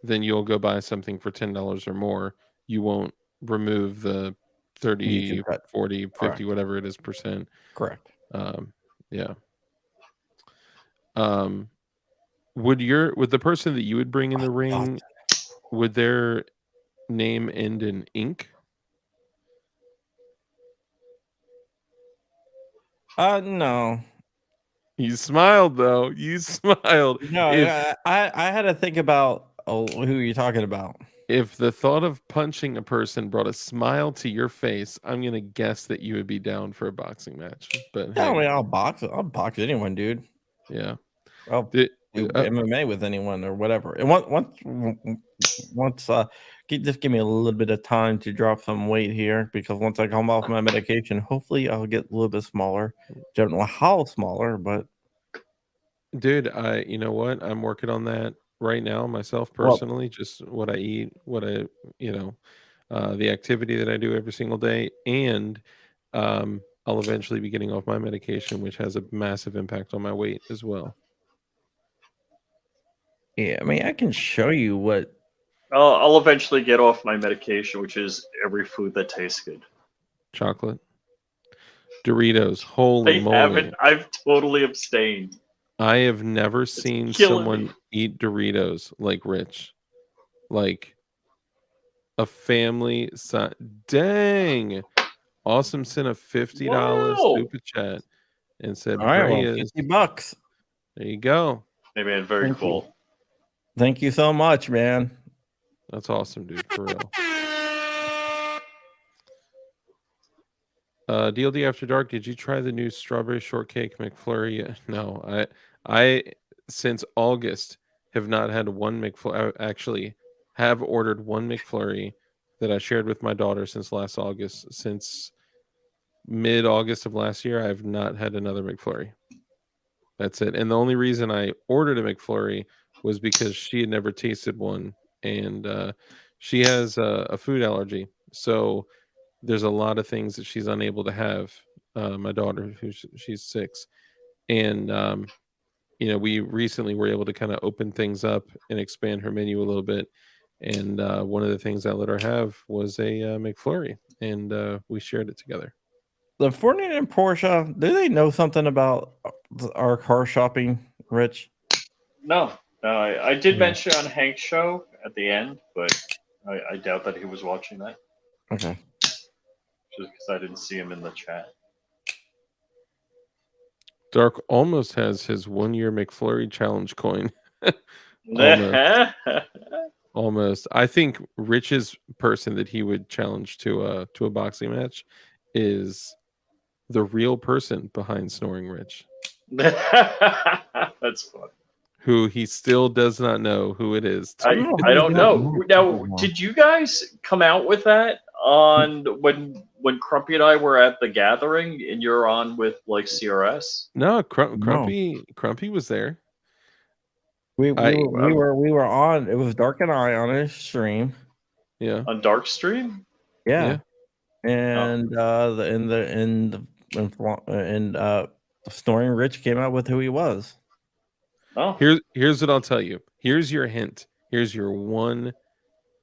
Speaker 3: then you'll go buy something for $10 or more. You won't remove the 30, 40, 50,
Speaker 1: Correct.
Speaker 3: whatever it is percent.
Speaker 1: Correct.
Speaker 3: Yeah. Would the person that you would bring in the ring, would their name end in ink?
Speaker 1: No.
Speaker 3: You smiled though. You smiled.
Speaker 1: No, I had to think about who you're talking about.
Speaker 3: If the thought of punching a person brought a smile to your face, I'm gonna guess that you would be down for a boxing match. But
Speaker 1: Yeah, I mean, I'll box anyone, dude.
Speaker 3: Yeah.
Speaker 1: I'll do MMA with anyone or whatever. And once just give me a little bit of time to drop some weight here, because once I come off my medication, hopefully I'll get a little bit smaller. Don't know how smaller, but
Speaker 3: dude, you know what? I'm working on that right now myself personally. Just what I eat, what I the activity that I do every single day, and I'll eventually be getting off my medication, which has a massive impact on my weight as well.
Speaker 1: Yeah, I mean, I can show you what.
Speaker 4: I'll eventually get off my medication, which is every food that tastes good.
Speaker 3: Chocolate, Doritos, holy moly!
Speaker 4: I've totally abstained.
Speaker 3: I have never seen someone eat Doritos like Rich, like a family. Dang, Awesome sent a $50 super chat and said,
Speaker 1: "All right, well, $50.
Speaker 3: There you go.
Speaker 4: Hey man, very cool.
Speaker 1: Thank you so much, man.
Speaker 3: That's awesome, dude. For real. DLD After Dark, did you try the new strawberry shortcake McFlurry? No, I since August have not had one McFlurry. I actually have ordered one McFlurry that I shared with my daughter since last August. Since mid-August of last year, I have not had another McFlurry. That's it. And the only reason I ordered a McFlurry was because she had never tasted one, and she has a food allergy. So there's a lot of things that she's unable to have. My daughter, she's 6, and we recently were able to kind of open things up and expand her menu a little bit. And one of the things I let her have was a McFlurry, and we shared it together.
Speaker 1: The Fortnite and Porsche, do they know something about our car shopping, Rich?
Speaker 4: No, I did mention on Hank's show at the end, but I doubt that he was watching that.
Speaker 1: Okay.
Speaker 3: Just because I didn't see him in the chat. Dark almost has his 1-year McFlurry challenge coin. Almost. I think Rich's person that he would challenge to a boxing match is the real person behind Snoring Rich.
Speaker 4: That's fun.
Speaker 3: Who he still does not know who it is.
Speaker 4: I don't know. Now, did you guys come out with that on when Crumpy and I were at the gathering and you're on with like CRS?
Speaker 3: No, Crumpy was there.
Speaker 1: We were on. It was Dark and I on his stream.
Speaker 3: Yeah.
Speaker 4: On Dark stream.
Speaker 1: Yeah. And Snoring Rich came out with who he was.
Speaker 4: Oh.
Speaker 3: Here's what I'll tell you. Here's your hint. Here's your one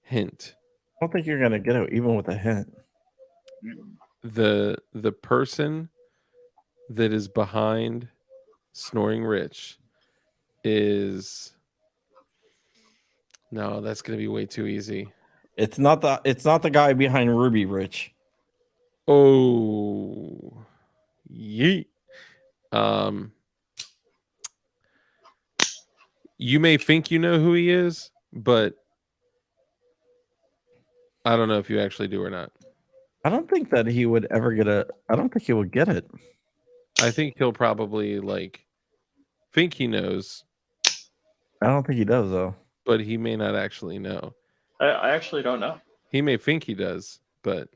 Speaker 3: hint.
Speaker 1: I don't think you're gonna get it even with a hint.
Speaker 3: The person that is behind Snoring Rich is no, that's gonna be way too easy.
Speaker 1: It's not the guy behind Ruby Rich.
Speaker 3: Oh, yeet. You may think you know who he is, but I don't know if you actually do or not.
Speaker 1: I don't think that he would ever get a. I don't think he would get it.
Speaker 3: I think he'll probably like think he knows,
Speaker 1: I don't think he does though.
Speaker 3: but he may not actually know.
Speaker 4: I actually don't know.
Speaker 3: He may think he does, but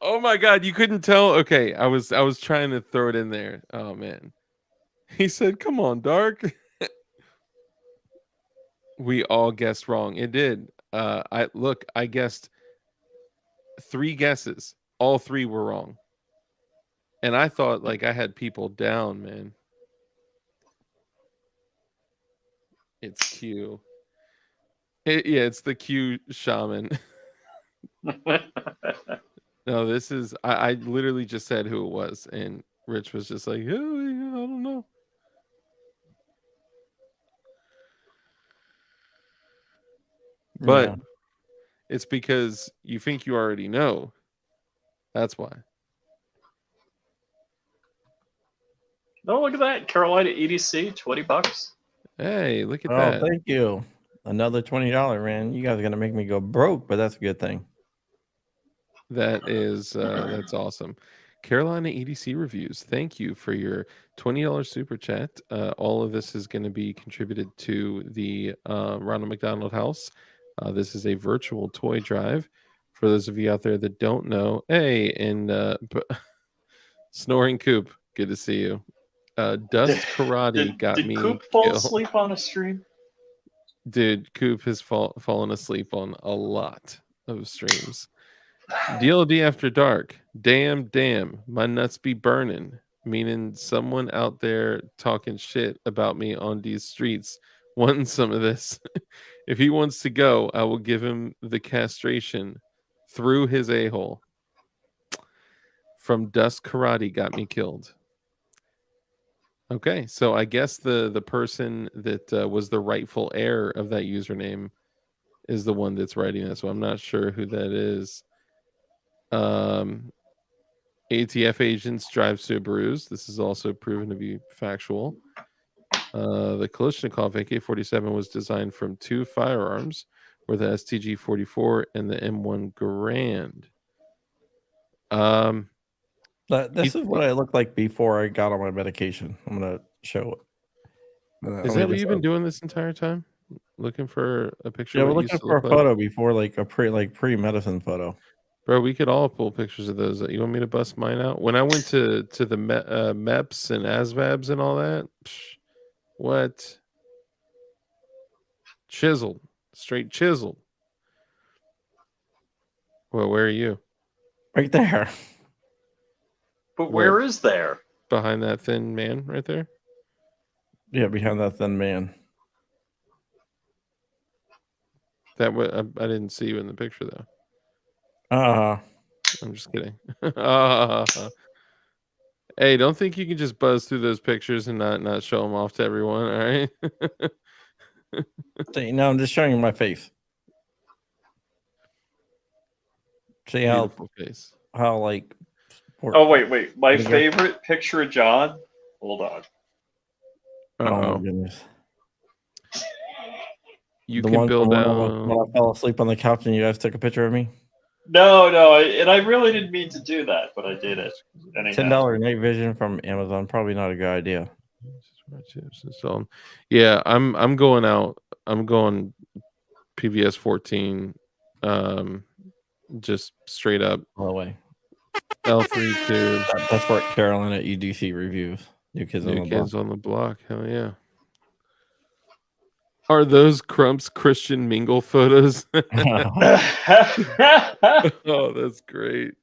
Speaker 3: oh my god, you couldn't tell. Okay, I was trying to throw it in there. Oh man. He said, "Come on, Dark." We all guessed wrong. It did. I guessed 3 guesses. All 3 were wrong. And I thought like I had people down, man. It's Q. Yeah, it's the Q shaman. No, this is I literally just said who it was, and Rich was just like, yeah, I don't know. But
Speaker 1: Yeah.
Speaker 3: it's because you think you already know. That's why.
Speaker 4: Oh, look at that. Carolina EDC, $20.
Speaker 3: Hey, look at
Speaker 1: Oh,
Speaker 3: that.
Speaker 1: thank you. Another $20, man. You guys are gonna make me go broke, but that's a good thing.
Speaker 3: That is that's awesome. Carolina EDC reviews. Thank you for your $20 super chat. All of this is going to be contributed to the Ronald McDonald House. This is a virtual toy drive. For those of you out there that don't know, hey, and Snoring Coop, good to see you. Dust Karate got
Speaker 4: did
Speaker 3: me
Speaker 4: Coop fall
Speaker 3: killed.
Speaker 4: asleep on a stream?
Speaker 3: Dude, Coop has fallen asleep on a lot of streams. DLD After Dark. Damn, my nuts be burning. Meaning someone out there talking shit about me on these streets wanting some of this. If he wants to go, I will give him the castration through his a-hole. From Dust Karate got me killed. Okay, so I guess the person that was the rightful heir of that username is the one that's writing this. So I'm not sure who that is. ATF agents drive Subarus. This is also proven to be factual. The Kalashnikov AK-47 was designed from 2 firearms, were the STG-44 and the M1 Garand.
Speaker 1: This is what I looked like before I got on my medication. I'm gonna show it.
Speaker 3: Is that what you've been doing this entire time? Looking for a picture?
Speaker 1: Yeah,
Speaker 3: of
Speaker 1: we're
Speaker 3: what
Speaker 1: looking
Speaker 3: used to
Speaker 1: for a
Speaker 3: look like?
Speaker 1: photo before, like a pre-medicine photo.
Speaker 3: Bro, we could all pull pictures of those. You want me to bust mine out? When I went to the MEPS and ASVABs and all that, what? Chiseled. Straight chiseled. Well, where are you?
Speaker 1: Right there.
Speaker 4: But where is there?
Speaker 3: Behind that thin man right there?
Speaker 1: Yeah, behind that thin man.
Speaker 3: That I didn't see you in the picture though. I'm just kidding. Hey, don't think you can just buzz through those pictures and not show them off to everyone, all right?
Speaker 1: See, no, I'm just showing you my face. See
Speaker 3: Beautiful face.
Speaker 1: how like.
Speaker 4: Oh, wait. My
Speaker 1: There you go.
Speaker 4: favorite picture of John? Hold on.
Speaker 1: Oh my
Speaker 3: Uh-oh.
Speaker 1: goodness.
Speaker 3: You
Speaker 1: The
Speaker 3: can
Speaker 1: one
Speaker 3: build
Speaker 1: when
Speaker 3: out.
Speaker 1: I fell asleep on the couch and you guys took a picture of me.
Speaker 4: No, and I really didn't mean to do that, but I did it. Anyhow.
Speaker 1: $10 night vision from Amazon. Probably not a good idea.
Speaker 3: Yeah, I'm going out. I'm going PVS 14. Just straight up
Speaker 1: All the way.
Speaker 3: L3 tubes.
Speaker 1: That's for Carolina EDC reviews. New kids on
Speaker 3: New
Speaker 1: the
Speaker 3: kids
Speaker 1: block.
Speaker 3: on the block. Hell yeah. Are those Crump's Christian Mingle photos? Oh, that's great.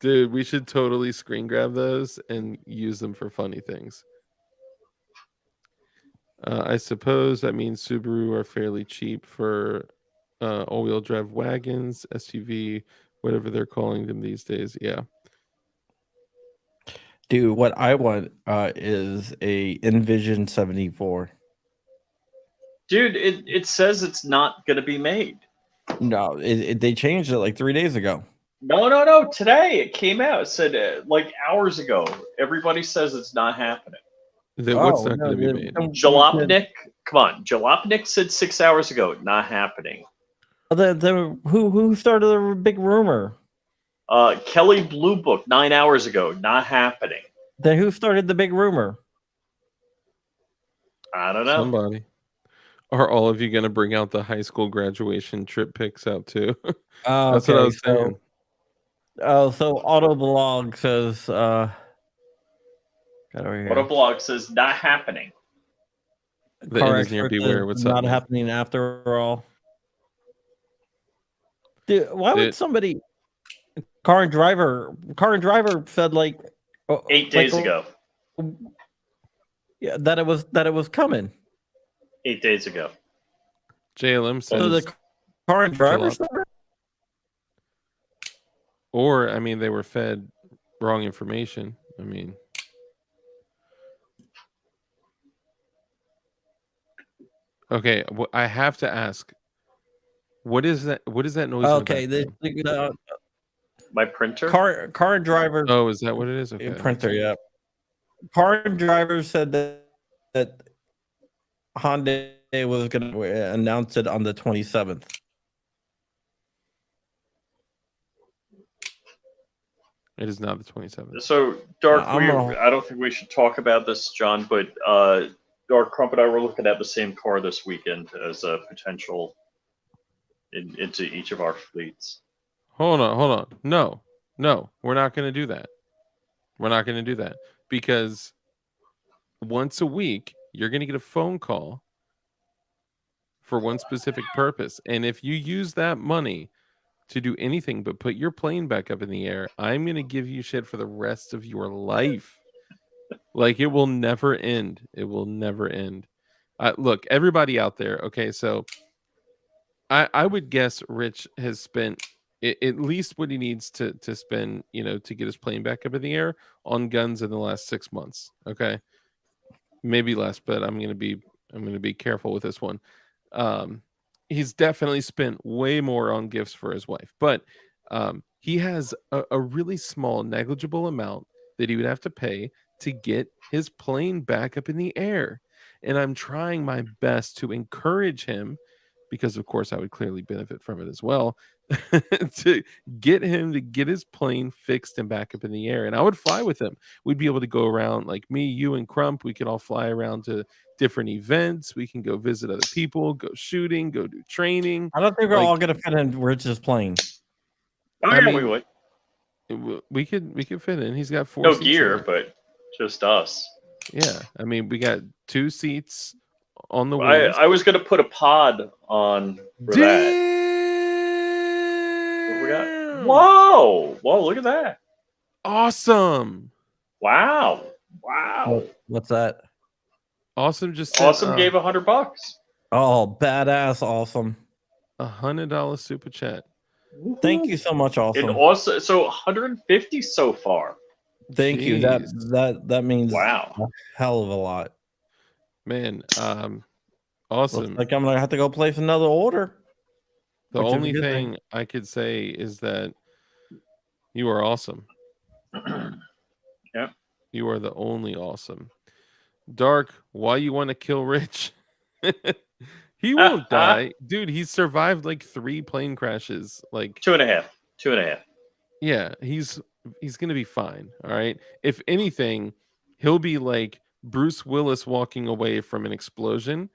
Speaker 3: Dude, we should totally screen grab those and use them for funny things. I suppose that means Subaru are fairly cheap for all-wheel drive wagons, SUV, whatever they're calling them these days. Yeah.
Speaker 1: Dude, what I want is a Envision 74.
Speaker 4: Dude, it says it's not going to be made.
Speaker 1: No, they changed it like 3 days ago.
Speaker 4: No. Today it came out. It said like hours ago. Everybody says it's not happening.
Speaker 3: What's
Speaker 1: Oh
Speaker 3: not
Speaker 1: no,
Speaker 3: going to be made?
Speaker 4: Jalopnik, come on. Jalopnik said 6 hours ago, not happening.
Speaker 1: Who started the big rumor?
Speaker 4: Kelly Blue Book 9 hours ago, not happening.
Speaker 1: Then who started the big rumor?
Speaker 4: I don't know.
Speaker 3: Somebody. Are all of you going to bring out the high school graduation trip pics out too?
Speaker 1: Oh,
Speaker 3: That's what I was saying.
Speaker 1: So Autoblog says got over here.
Speaker 4: Autoblog says not happening.
Speaker 3: The
Speaker 1: Car
Speaker 3: end is near
Speaker 1: expert
Speaker 3: beware.
Speaker 1: says
Speaker 3: What's up,
Speaker 1: not
Speaker 3: man?
Speaker 1: happening after all. Dude, why would somebody car and driver said like
Speaker 4: 8 days ago.
Speaker 1: Yeah, that it was coming.
Speaker 4: 8 days ago.
Speaker 3: JLM says
Speaker 1: So the car and driver said that?
Speaker 3: Or I mean they were fed wrong information. I mean okay, I have to ask. What is that noise in the background?
Speaker 4: My printer?
Speaker 1: Car and driver.
Speaker 3: Oh, is that what it is? Okay.
Speaker 1: Printer, yeah. Car and driver said that Hyundai was going to announce it on the 27th.
Speaker 3: It is not the 27th.
Speaker 4: So, Dark, I don't think we should talk about this, John, but Dark Crump and I were looking at the same car this weekend as a potential into each of our fleets.
Speaker 3: Hold on. No, we're not going to do that. We're not going to do that because once a week, you're going to get a phone call for one specific purpose. And if you use that money to do anything but put your plane back up in the air, I'm going to give you shit for the rest of your life. Like, it will never end. It will never end. Look, everybody out there. Okay, so I would guess Rich has spent at least what he needs to spend, to get his plane back up in the air on guns in the last 6 months. Okay, maybe less, but I'm gonna be careful with this one. He's definitely spent way more on gifts for his wife, but he has a really small, negligible amount that he would have to pay to get his plane back up in the air. And I'm trying my best to encourage him, because of course I would clearly benefit from it as well, to get him to get his plane fixed and back up in the air. And I would fly with him. We'd be able to go around, like me, you, and Crump. We could all fly around to different events. We can go visit other people, go shooting, go do training.
Speaker 1: I don't think we're all going to fit in Rich's plane.
Speaker 4: Oh, yeah, we would.
Speaker 3: We could fit in. He's got 4
Speaker 4: no
Speaker 3: seats
Speaker 4: gear, but just us.
Speaker 3: Yeah, I mean, we got 2 seats on the wings.
Speaker 4: I was going to put a pod on for that. What we got? Whoa! Look at that.
Speaker 3: Awesome.
Speaker 4: Wow.
Speaker 1: What's that?
Speaker 3: Awesome just
Speaker 4: Awesome gave $100.
Speaker 1: Oh, badass Awesome.
Speaker 3: $100 super chat.
Speaker 1: Thank you so much, Awesome.
Speaker 4: And also, so 150 so far.
Speaker 1: Thank you. That means
Speaker 4: wow,
Speaker 1: a hell of a lot.
Speaker 3: Man, awesome.
Speaker 1: Looks like I'm gonna have to go place another order.
Speaker 3: The only thing I could say is that you are awesome.
Speaker 4: Yep.
Speaker 3: You are the only awesome. Dark, why you want to kill Rich? He won't die. Dude, he's survived like 3 plane crashes. Like
Speaker 4: 2.5.
Speaker 3: Yeah, he's gonna be fine. All right. If anything, he'll be like Bruce Willis walking away from an explosion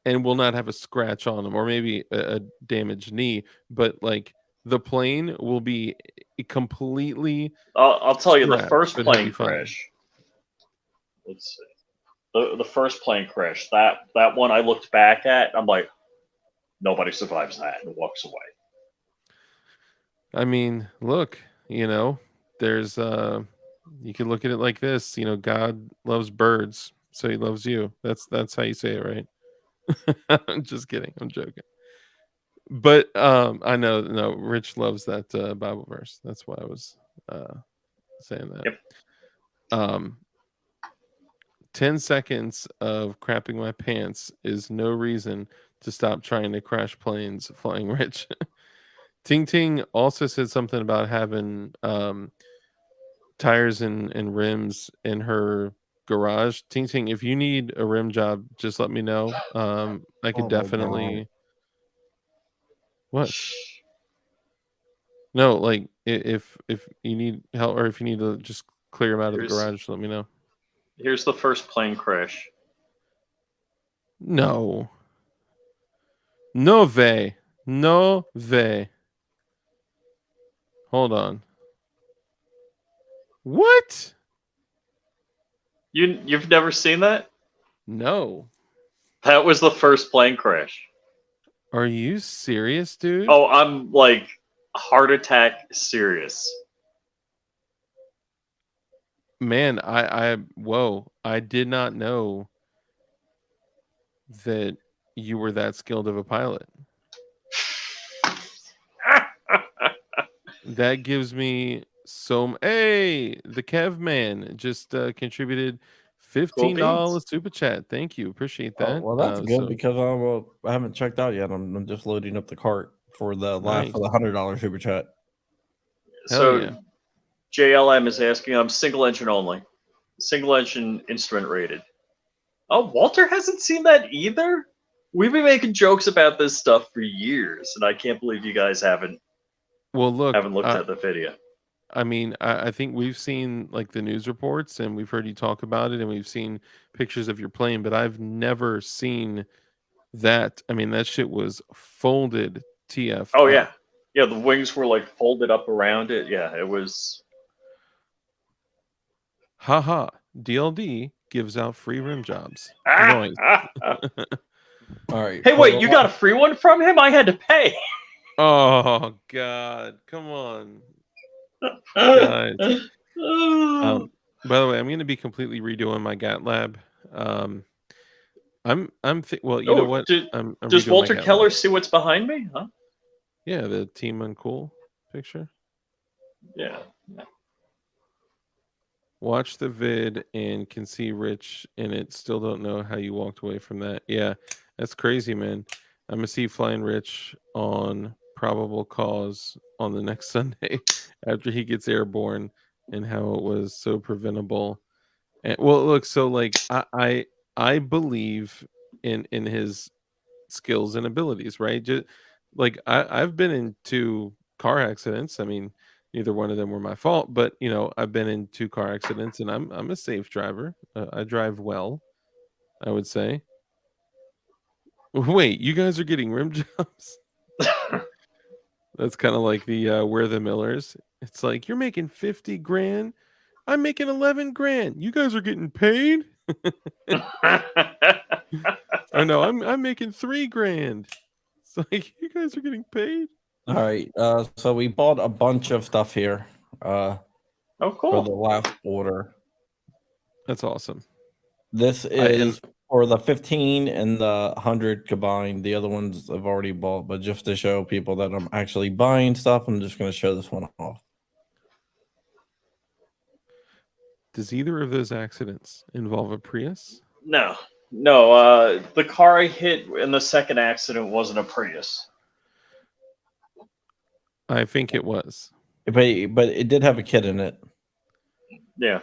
Speaker 3: and will not have a scratch on him, or maybe a damaged knee, but like the plane will be completely.
Speaker 4: I'll tell you, the first plane crash. Let's see. The first plane crash, that one I looked back at, I'm like, nobody survives that and walks away.
Speaker 3: I mean, look, there's you can look at it like this, God loves birds, so he loves you. That's how you say it, right? I'm just kidding. I'm joking. But I know, no, Rich loves that Bible verse. That's why I was saying that.
Speaker 4: Yep.
Speaker 3: 10 seconds of crapping my pants is no reason to stop trying to crash planes flying Rich. Ting Ting also said something about having tires and rims in her garage. Ting Ting, if you need a rim job, just let me know. I could
Speaker 1: Oh my
Speaker 3: definitely. What? No, like if you need help or if you need to just clear them out of the garage, let me know.
Speaker 4: Here's the first plane crash.
Speaker 3: No. No way. No way. Hold on. What?
Speaker 4: You've never seen that?
Speaker 3: No.
Speaker 4: That was the first plane crash.
Speaker 3: Are you serious, dude?
Speaker 4: Oh, I'm like heart attack serious.
Speaker 3: Man, whoa, I did not know that you were that skilled of a pilot. That gives me hey, the Kev man just contributed $15 super chat. Thank you, appreciate that.
Speaker 1: Well, that's good because I haven't checked out yet. I'm just loading up the cart for the last for the $100 super chat.
Speaker 4: So
Speaker 3: yeah.
Speaker 4: JLM is asking, I'm single engine only, single engine instrument rated. Oh, Walter hasn't seen that either. We've been making jokes about this stuff for years, and I can't believe you guys haven't.
Speaker 3: Well, look,
Speaker 4: haven't looked at the video.
Speaker 3: I mean, I think we've seen like the news reports and we've heard you talk about it and we've seen pictures of your plane, but I've never seen that. I mean, that shit was folded TF.
Speaker 4: Oh, yeah. Yeah, the wings were like folded up around it. Yeah, it was.
Speaker 3: Haha. DLD gives out free rim jobs.
Speaker 4: All
Speaker 1: right.
Speaker 4: Hey, wait, you got a free one from him? I had to pay.
Speaker 3: Oh, God. Come on. Guys. By the way, I'm going to be completely redoing my GAT lab. Well, you know what?
Speaker 4: Does Walter Keller see what's behind me? Huh?
Speaker 3: Yeah, the Team Uncool picture.
Speaker 4: Yeah.
Speaker 3: Watch the vid and can see Rich in it. Still don't know how you walked away from that. Yeah, that's crazy, man. I'm gonna see Flying Rich on Probable Cause on the next Sunday after he gets airborne and how it was so preventable. And well, look, so like I believe in his skills and abilities, right? Just like I've been in 2 car accidents. I mean, neither one of them were my fault, but you know, I've been in 2 car accidents, and I'm a safe driver. I drive well, I would say. Wait, you guys are getting rim jobs? That's kind of like the We're the Millers. It's like you're making 50 grand. I'm making 11 grand. You guys are getting paid? Oh no, I'm making 3 grand. It's like you guys are getting paid.
Speaker 1: All right. So we bought a bunch of stuff here.
Speaker 4: Oh, cool.
Speaker 1: For the last order.
Speaker 3: That's awesome.
Speaker 1: This is for the 15 and the 100 combined. The other ones I've already bought, but just to show people that I'm actually buying stuff, I'm just going to show this one off.
Speaker 3: Does either of those accidents involve a Prius?
Speaker 4: No. The car I hit in the second accident wasn't a Prius.
Speaker 3: I think it was.
Speaker 1: But it did have a kid in it.
Speaker 4: Yeah.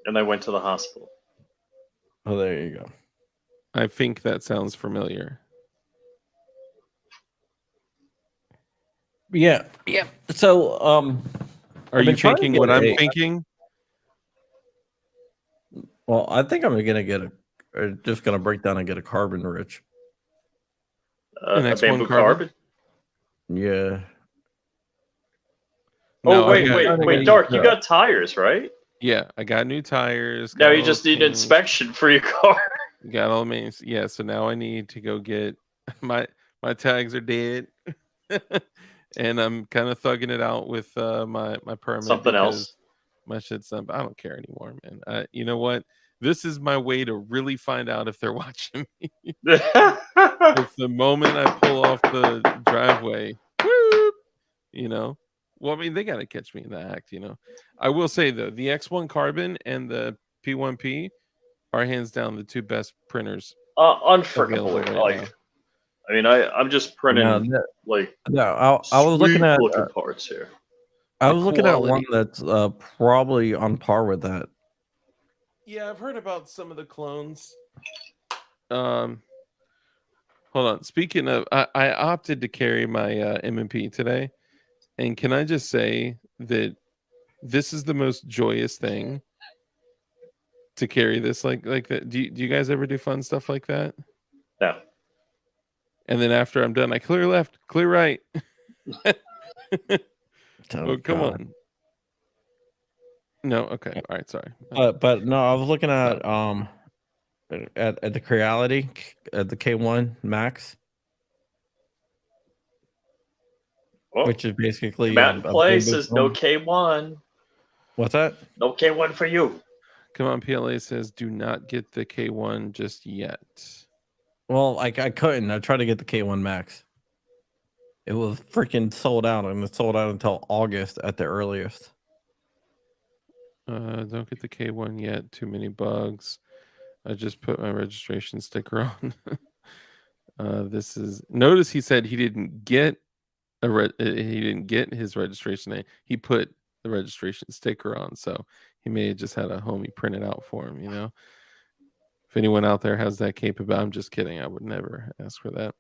Speaker 4: And I went to the hospital.
Speaker 1: Oh, there you go.
Speaker 3: I think that sounds familiar.
Speaker 1: Yeah. So,
Speaker 3: are you thinking what I'm thinking?
Speaker 1: Well, I think I'm just gonna break down and get a carbon, Rich.
Speaker 4: A bamboo carbon?
Speaker 1: Yeah.
Speaker 4: No, wait, Dark, you got tires, right?
Speaker 3: Yeah, I got new tires.
Speaker 4: Now you just need an inspection for your car.
Speaker 3: Got all means. Yeah, so now I need to go get my tags are dead. And I'm kind of thugging it out with my permit.
Speaker 4: Something else.
Speaker 3: My shit's done, but I don't care anymore, man. You know what? This is my way to really find out if they're watching me. If the moment I pull off the driveway, whoop, you know. Well, I mean, they got to catch me in the act, you know. I will say, though, the X1 Carbon and the P1P are hands down the 2 best printers.
Speaker 4: Unforgivable.
Speaker 3: Right now.
Speaker 4: I mean, I'm just printing
Speaker 1: No,
Speaker 4: like
Speaker 1: no, I was looking at
Speaker 4: looking parts here.
Speaker 1: I
Speaker 3: The
Speaker 1: was looking at one
Speaker 3: quality.
Speaker 1: that's probably on par with that.
Speaker 3: Yeah, I've heard about some of the clones. Hold on. Speaking of, I opted to carry my M&P today, and can I just say that this is the most joyous thing to carry this like that. Do you guys ever do fun stuff like that?
Speaker 4: No.
Speaker 3: And then after I'm done, I clear left, clear right.
Speaker 1: Oh,
Speaker 3: Come
Speaker 1: God.
Speaker 3: on. No, okay. All right, sorry.
Speaker 1: But no, I was looking at at the Creality at the K1 Max,
Speaker 4: Oh,
Speaker 1: which is basically
Speaker 4: Mountain
Speaker 1: a
Speaker 4: Play
Speaker 1: big
Speaker 4: says no
Speaker 1: phone.
Speaker 4: K1.
Speaker 1: What's that?
Speaker 4: No K1 for you.
Speaker 3: Come on, PLA says do not get the K1 just yet.
Speaker 1: Well, I couldn't. I tried to get the K1 Max. It was freaking sold out, and it sold out until August at the earliest.
Speaker 3: Don't get the K1 yet. Too many bugs. I just put my registration sticker on. This is notice he said he didn't get he didn't get his registration name. He put the registration sticker on, so he may have just had a homie print it out for him. If anyone out there has that capability, I'm just kidding. I would never ask for that.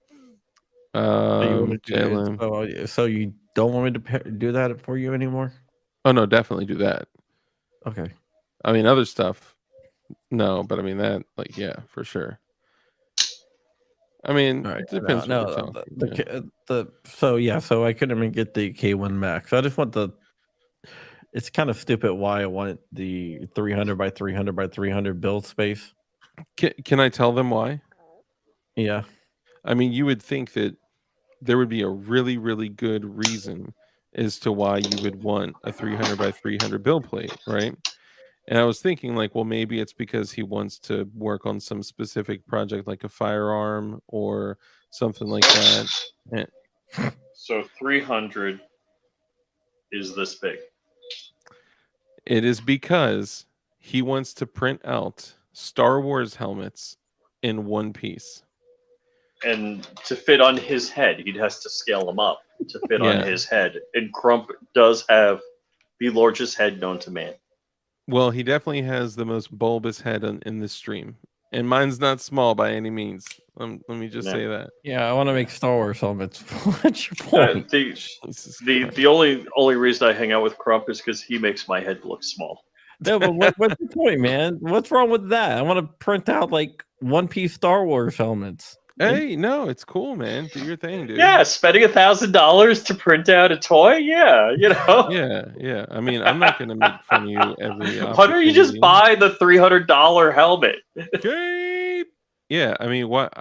Speaker 1: So you don't want me to do that for you anymore?
Speaker 3: Oh no, definitely do that.
Speaker 1: Okay.
Speaker 3: I mean, other stuff, no, but I mean that, like, yeah, for sure. I mean,
Speaker 1: All right.
Speaker 3: it depends what you're talking.
Speaker 1: So I couldn't even get the K1 Max. I just want the. It's kind of stupid why I want the 300 by 300 by 300 build space.
Speaker 3: Can I tell them why?
Speaker 1: Yeah.
Speaker 3: I mean, you would think that there would be a really, really good reason as to why you would want a 300 by 300 build plate, right? And I was thinking, like, well, maybe it's because he wants to work on some specific project, like a firearm or something like that.
Speaker 4: So 300 is this big.
Speaker 3: It is because he wants to print out Star Wars helmets in one piece.
Speaker 4: And to fit on his head, he has to scale them up to fit
Speaker 3: Yeah.
Speaker 4: on his head. And Crump does have the largest head known to man.
Speaker 3: Well, he definitely has the most bulbous head in this stream. And mine's not small by any means. Let me just say that.
Speaker 1: Yeah, I want to make Star Wars helmets. What's your point?
Speaker 4: The only reason I hang out with Crump is because he makes my head look small.
Speaker 1: No, but what's the point, man? What's wrong with that? I want to print out like one-piece Star Wars helmets.
Speaker 3: Hey, no, it's cool, man. Do your thing, dude.
Speaker 4: Yeah, spending $1,000 to print out a toy. Yeah,
Speaker 3: Yeah. I mean, I'm not gonna make fun of you every.
Speaker 4: Why don't you just buy the $300 helmet?
Speaker 3: Yeah, I mean, what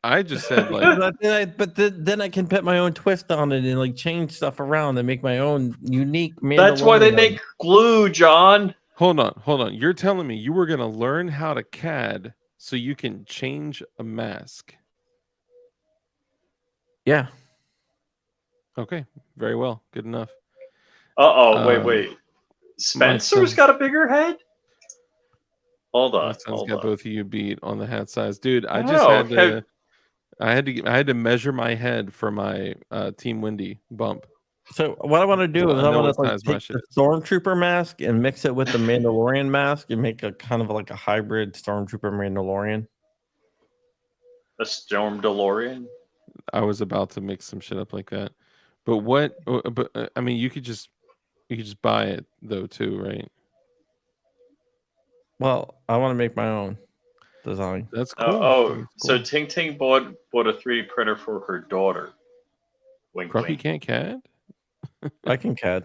Speaker 3: I just said, like,
Speaker 1: but then I can put my own twist on it and like change stuff around and make my own unique.
Speaker 4: That's why they make glue, John.
Speaker 3: Hold on. You're telling me you were gonna learn how to CAD so you can change a mask?
Speaker 1: Yeah.
Speaker 3: Okay. Very well. Good enough.
Speaker 4: Wait. Spencer's got a bigger head? Hold on.
Speaker 3: Got both of you beat on the hat size. Dude, I had to measure my head for my Team Windy bump.
Speaker 1: So what I want to do is I want to like take the Stormtrooper mask and mix it with the Mandalorian mask and make a kind of like a hybrid Stormtrooper Mandalorian.
Speaker 4: A Storm DeLorean?
Speaker 3: I was about to mix some shit up like that. But I mean, you could just buy it though too, right?
Speaker 1: Well, I want to make my own design.
Speaker 3: That's cool.
Speaker 4: So Ting Ting bought a 3D printer for her daughter. Wink,
Speaker 3: Grumpy
Speaker 4: wink.
Speaker 3: can't CAD?
Speaker 1: I can CAD.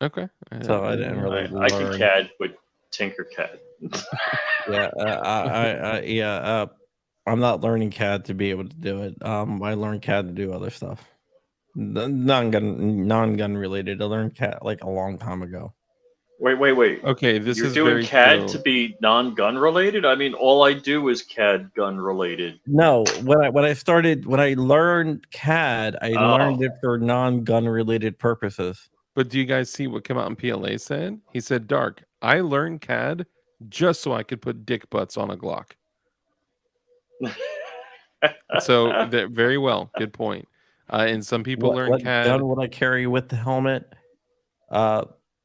Speaker 3: Okay.
Speaker 1: So I didn't really
Speaker 4: I can CAD with Tinkercad.
Speaker 1: I'm not learning CAD to be able to do it. I learned CAD to do other stuff. Non-gun related. I learned CAD like a long time ago.
Speaker 4: Wait.
Speaker 3: Okay,
Speaker 4: You're doing CAD to be non-gun related? I mean, all I do is CAD gun related.
Speaker 1: No, when I learned CAD, I learned it for non-gun related purposes.
Speaker 3: But do you guys see what came out in PLA said? He said, Dark, I learned CAD just so I could put dick butts on a Glock. So that very well, good point. And some people learn
Speaker 1: What
Speaker 3: CAD.
Speaker 1: gun would I carry with the helmet?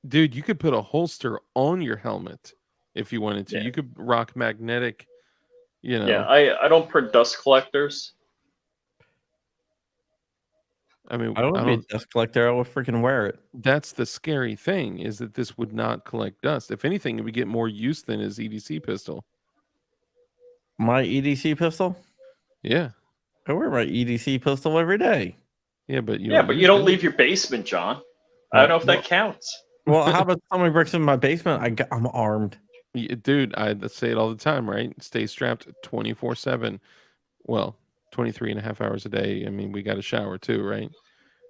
Speaker 3: Dude, you could put a holster on your helmet if you wanted to.
Speaker 4: Yeah.
Speaker 3: You could rock magnetic, you know.
Speaker 4: Yeah, I don't print dust collectors.
Speaker 3: I mean,
Speaker 1: I
Speaker 3: I
Speaker 1: would be a
Speaker 3: don't.
Speaker 1: dust collector. I would freaking wear it.
Speaker 3: That's the scary thing, is that this would not collect dust. If anything, it would get more use than his EDC pistol.
Speaker 1: My EDC pistol?
Speaker 3: Yeah,
Speaker 1: I wear my EDC pistol every day.
Speaker 3: yeah, but you
Speaker 4: Yeah,
Speaker 3: don't
Speaker 4: but you
Speaker 3: use
Speaker 4: don't
Speaker 3: it.
Speaker 4: leave your basement, John. I don't know if that counts.
Speaker 1: Well, how about somebody breaks in my basement? I'm armed.
Speaker 3: Dude, I say it all the time, right? Stay strapped 24/7. Well, 23 and a half hours a day. I mean, we got a shower too, right?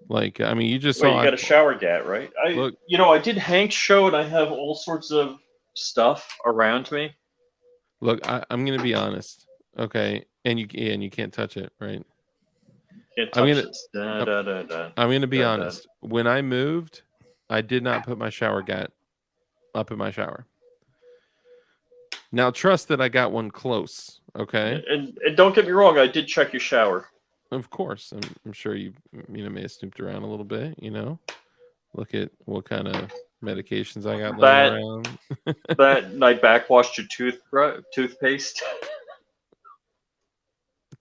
Speaker 3: Like, I mean, you just
Speaker 4: Wait,
Speaker 3: saw.
Speaker 4: you got a shower gat, right?
Speaker 3: Look.
Speaker 4: I did Hank's show, and I have all sorts of stuff around me.
Speaker 3: Look, I'm gonna be honest, okay? And you can't touch it, right?
Speaker 4: Can't
Speaker 3: I'm
Speaker 4: touch
Speaker 3: gonna-
Speaker 4: this. Da, da, da, da.
Speaker 3: I'm gonna be
Speaker 4: Da, da.
Speaker 3: honest. When I moved, I did not put my shower gat up in my shower. Now trust that I got one close, okay?
Speaker 4: And don't get me wrong, I did check your shower.
Speaker 3: Of course, I'm sure you may have snooped around a little bit, Look at what kind of medications I got laying around.
Speaker 4: That and I backwashed your toothpaste.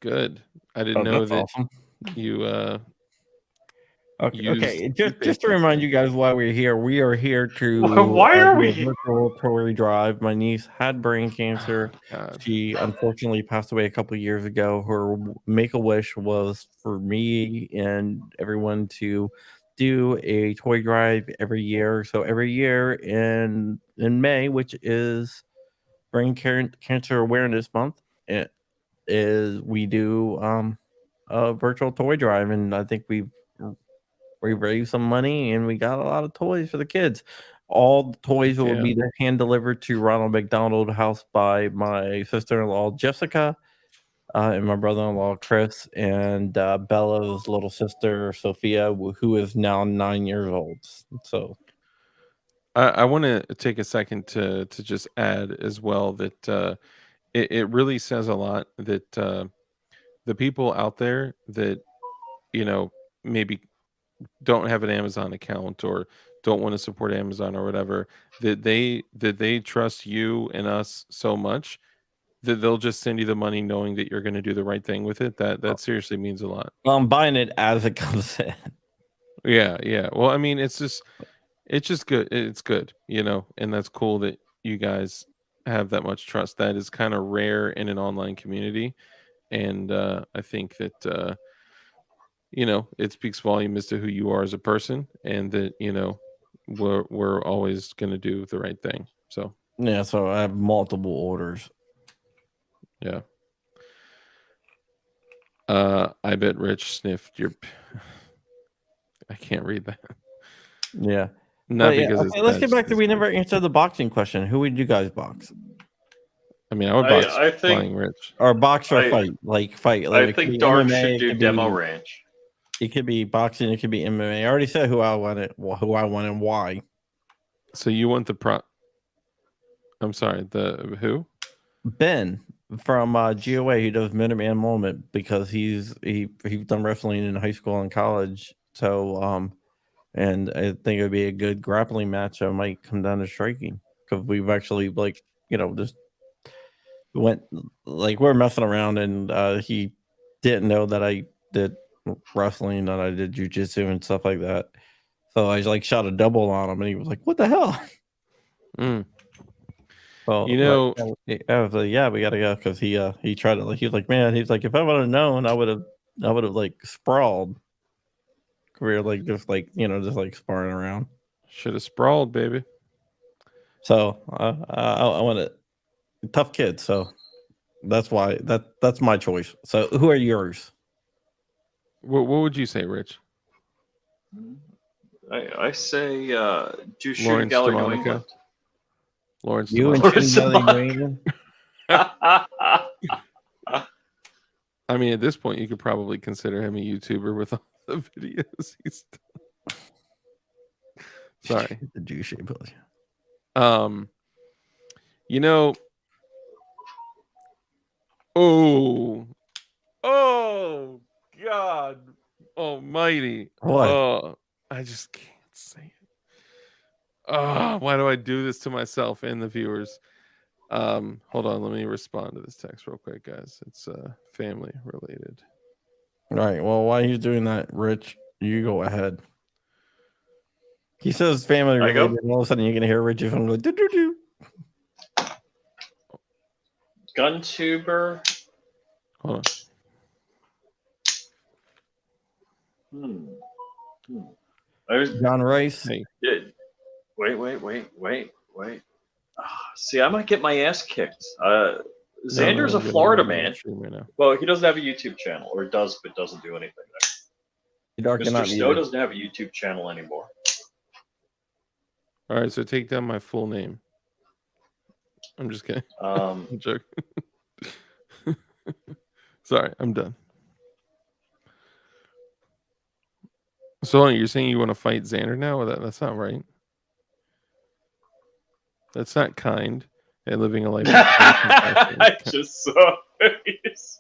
Speaker 3: Good. I didn't know that
Speaker 1: awesome.
Speaker 3: you
Speaker 1: Okay.
Speaker 3: used
Speaker 1: Just to remind you guys why we're here. We are here to
Speaker 4: Why are
Speaker 1: do
Speaker 4: we
Speaker 1: a
Speaker 4: here?
Speaker 1: virtual toy drive. My niece had brain cancer.
Speaker 3: God.
Speaker 1: She unfortunately passed away a couple of years ago. Her make-a-wish was for me and everyone to do a toy drive every year. So every year in May, which is Brain Cancer Awareness Month, we do a virtual toy drive, and I think we raised some money and we got a lot of toys for the kids. All the toys will
Speaker 3: Yeah.
Speaker 1: be hand delivered to Ronald McDonald House by my sister-in-law Jessica and my brother-in-law Chris and Bella's little sister Sophia, who is now 9 years old. So
Speaker 3: I want to take a second to just add as well that it really says a lot that the people out there that maybe don't have an Amazon account or don't want to support Amazon or whatever, that they trust you and us so much that they'll just send you the money knowing that you're going to do the right thing with it. That seriously means a lot.
Speaker 1: I'm buying it as it comes in.
Speaker 3: Yeah. Well, I mean, it's just good. It's good, and that's cool that you guys have that much trust. That is kind of rare in an online community, and I think that it speaks volume as to who you are as a person, and that we're always going to do the right thing. So
Speaker 1: Yeah, so I have multiple orders.
Speaker 3: yeah. I bet Rich sniffed your. I can't read that.
Speaker 1: Yeah.
Speaker 3: Not
Speaker 1: Yeah,
Speaker 3: because
Speaker 1: okay,
Speaker 3: it's
Speaker 1: let's
Speaker 3: bad,
Speaker 1: get back to
Speaker 3: just
Speaker 1: we never answered the boxing question. Who would you guys box?
Speaker 3: I mean, I would box
Speaker 4: I think-
Speaker 3: Flying Rich.
Speaker 1: Or box or
Speaker 4: I-
Speaker 1: fight? Like fight.
Speaker 4: I
Speaker 1: Like it could
Speaker 4: think
Speaker 1: be
Speaker 4: Dark
Speaker 1: MMA,
Speaker 4: should
Speaker 1: it
Speaker 4: do
Speaker 1: could
Speaker 4: Demo
Speaker 1: be-
Speaker 4: Ranch.
Speaker 1: It could be boxing, it could be MMA. I already said who I want and why.
Speaker 3: So you want the pro? I'm sorry, the who?
Speaker 1: Ben from GOA, he does Minuteman Moment because he's done wrestling in high school and college. So and I think it would be a good grappling match. I might come down to striking because we've actually just went we're messing around and he didn't know that I did wrestling, that I did jujitsu and stuff like that. So I shot a double on him and he was like, "What the hell?"
Speaker 3: Mm.
Speaker 1: Well, I was like, "Yeah, we gotta go," because he tried to he was like, "Man," he's like, "If I would have known, I would have sprawled." Career just sparring around.
Speaker 3: Should have sprawled, baby.
Speaker 1: So I want a tough kid. So that's why that's my choice. So who are yours?
Speaker 3: What would you say, Rich?
Speaker 4: I say do Shooting
Speaker 3: Lawrence
Speaker 4: Gallery New
Speaker 3: DeMonaco?
Speaker 4: England.
Speaker 3: Lawrence
Speaker 1: You and
Speaker 3: DeMonaco.
Speaker 1: Shooting Gallery New England?
Speaker 3: I mean, at this point, you could probably consider him a YouTuber with all the videos he's done. Sorry.
Speaker 1: The douche ability.
Speaker 3: Oh God Almighty!
Speaker 1: What?
Speaker 3: Oh, I just can't say it. Oh, why do I do this to myself and the viewers? Hold on, let me respond to this text real quick, guys. It's family related.
Speaker 1: All right. Well, while he's doing that, Rich, you go ahead. He says family
Speaker 4: I go?
Speaker 1: related, and all of a sudden you're gonna hear Rich's phone go do do do.
Speaker 4: Guntuber.
Speaker 3: Hold on.
Speaker 4: I was,
Speaker 1: John Rice.
Speaker 3: Hey,
Speaker 4: wait. See, I might get my ass kicked. Xander's
Speaker 3: no,
Speaker 4: a Florida man.
Speaker 3: Right now.
Speaker 4: Well, he doesn't have a YouTube channel, or does, but doesn't do anything there. Mr. Snow doesn't have a YouTube channel anymore.
Speaker 3: All right, so take down my full name. I'm just kidding. I'm joking. Sorry, I'm done. So you're saying you want to fight Xander now? Well, that's not right. That's not kind and living a life.
Speaker 4: I just saw face.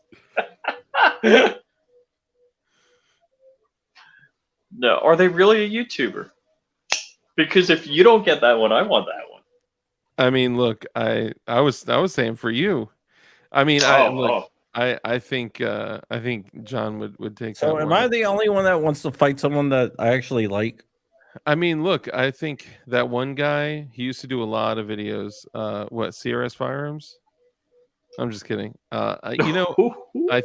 Speaker 4: No, are they really a YouTuber? Because if you don't get that one, I want that one.
Speaker 3: I mean, look, I was saying for you. I mean, I think John would take.
Speaker 1: So,
Speaker 3: that
Speaker 1: am
Speaker 3: one.
Speaker 1: I the only one that wants to fight someone that I actually like?
Speaker 3: I mean, look, I think that one guy, he used to do a lot of videos. What, CRS Firearms? I'm just kidding. I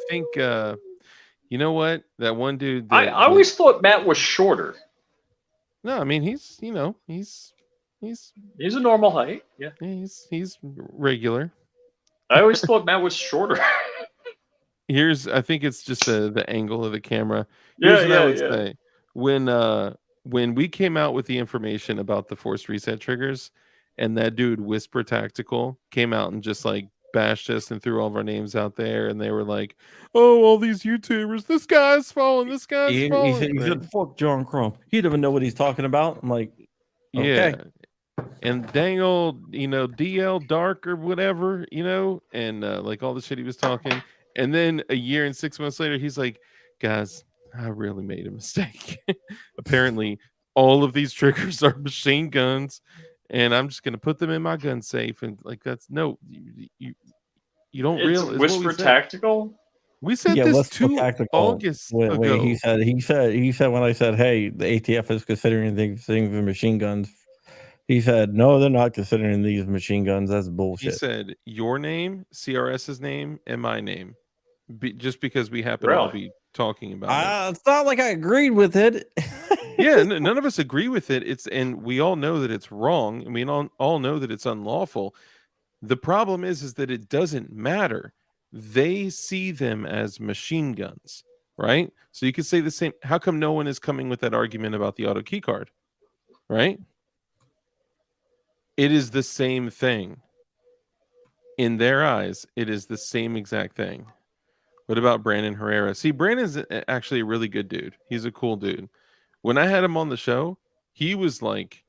Speaker 3: think you know what? That one dude.
Speaker 4: I always thought Matt was shorter.
Speaker 3: No, I mean he's
Speaker 4: a normal height. Yeah,
Speaker 3: he's regular.
Speaker 4: I always thought Matt was shorter.
Speaker 3: I think it's just the angle of the camera.
Speaker 4: Say.
Speaker 3: When we came out with the information about the forced reset triggers, and that dude Whisper Tactical came out and just like bashed us and threw all of our names out there, and they were like, "Oh, all these YouTubers, this guy's falling, this guy's falling."
Speaker 1: He said, "Fuck John Crump. He doesn't know what he's talking about." I'm like, okay.
Speaker 3: Yeah. And dang old, DL Dark or whatever, and like all the shit he was talking. And then a year and 6 months later, he's like, guys, I really made a mistake. Apparently, all of these triggers are machine guns, and I'm just gonna put them in my gun safe. And like, that's no, you don't realize.
Speaker 4: Whisper Tactical.
Speaker 3: We said this 2 August ago.
Speaker 1: Wait, he said when I said, hey, the ATF is considering things for machine guns. He said, no, they're not considering these machine guns. That's bullshit.
Speaker 3: He said your name, CRS's name, and my name, just because we happen to all be talking about it.
Speaker 1: It's not like I agreed with it.
Speaker 3: Yeah, none of us agree with it. And we all know that it's wrong, and we all know that it's unlawful. The problem is that it doesn't matter. They see them as machine guns, right? So you could say the same. How come no one is coming with that argument about the auto key card, right? It is the same thing. In their eyes, it is the same exact thing. What about Brandon Herrera? See, Brandon's actually a really good dude. He's a cool dude. When I had him on the show, he was like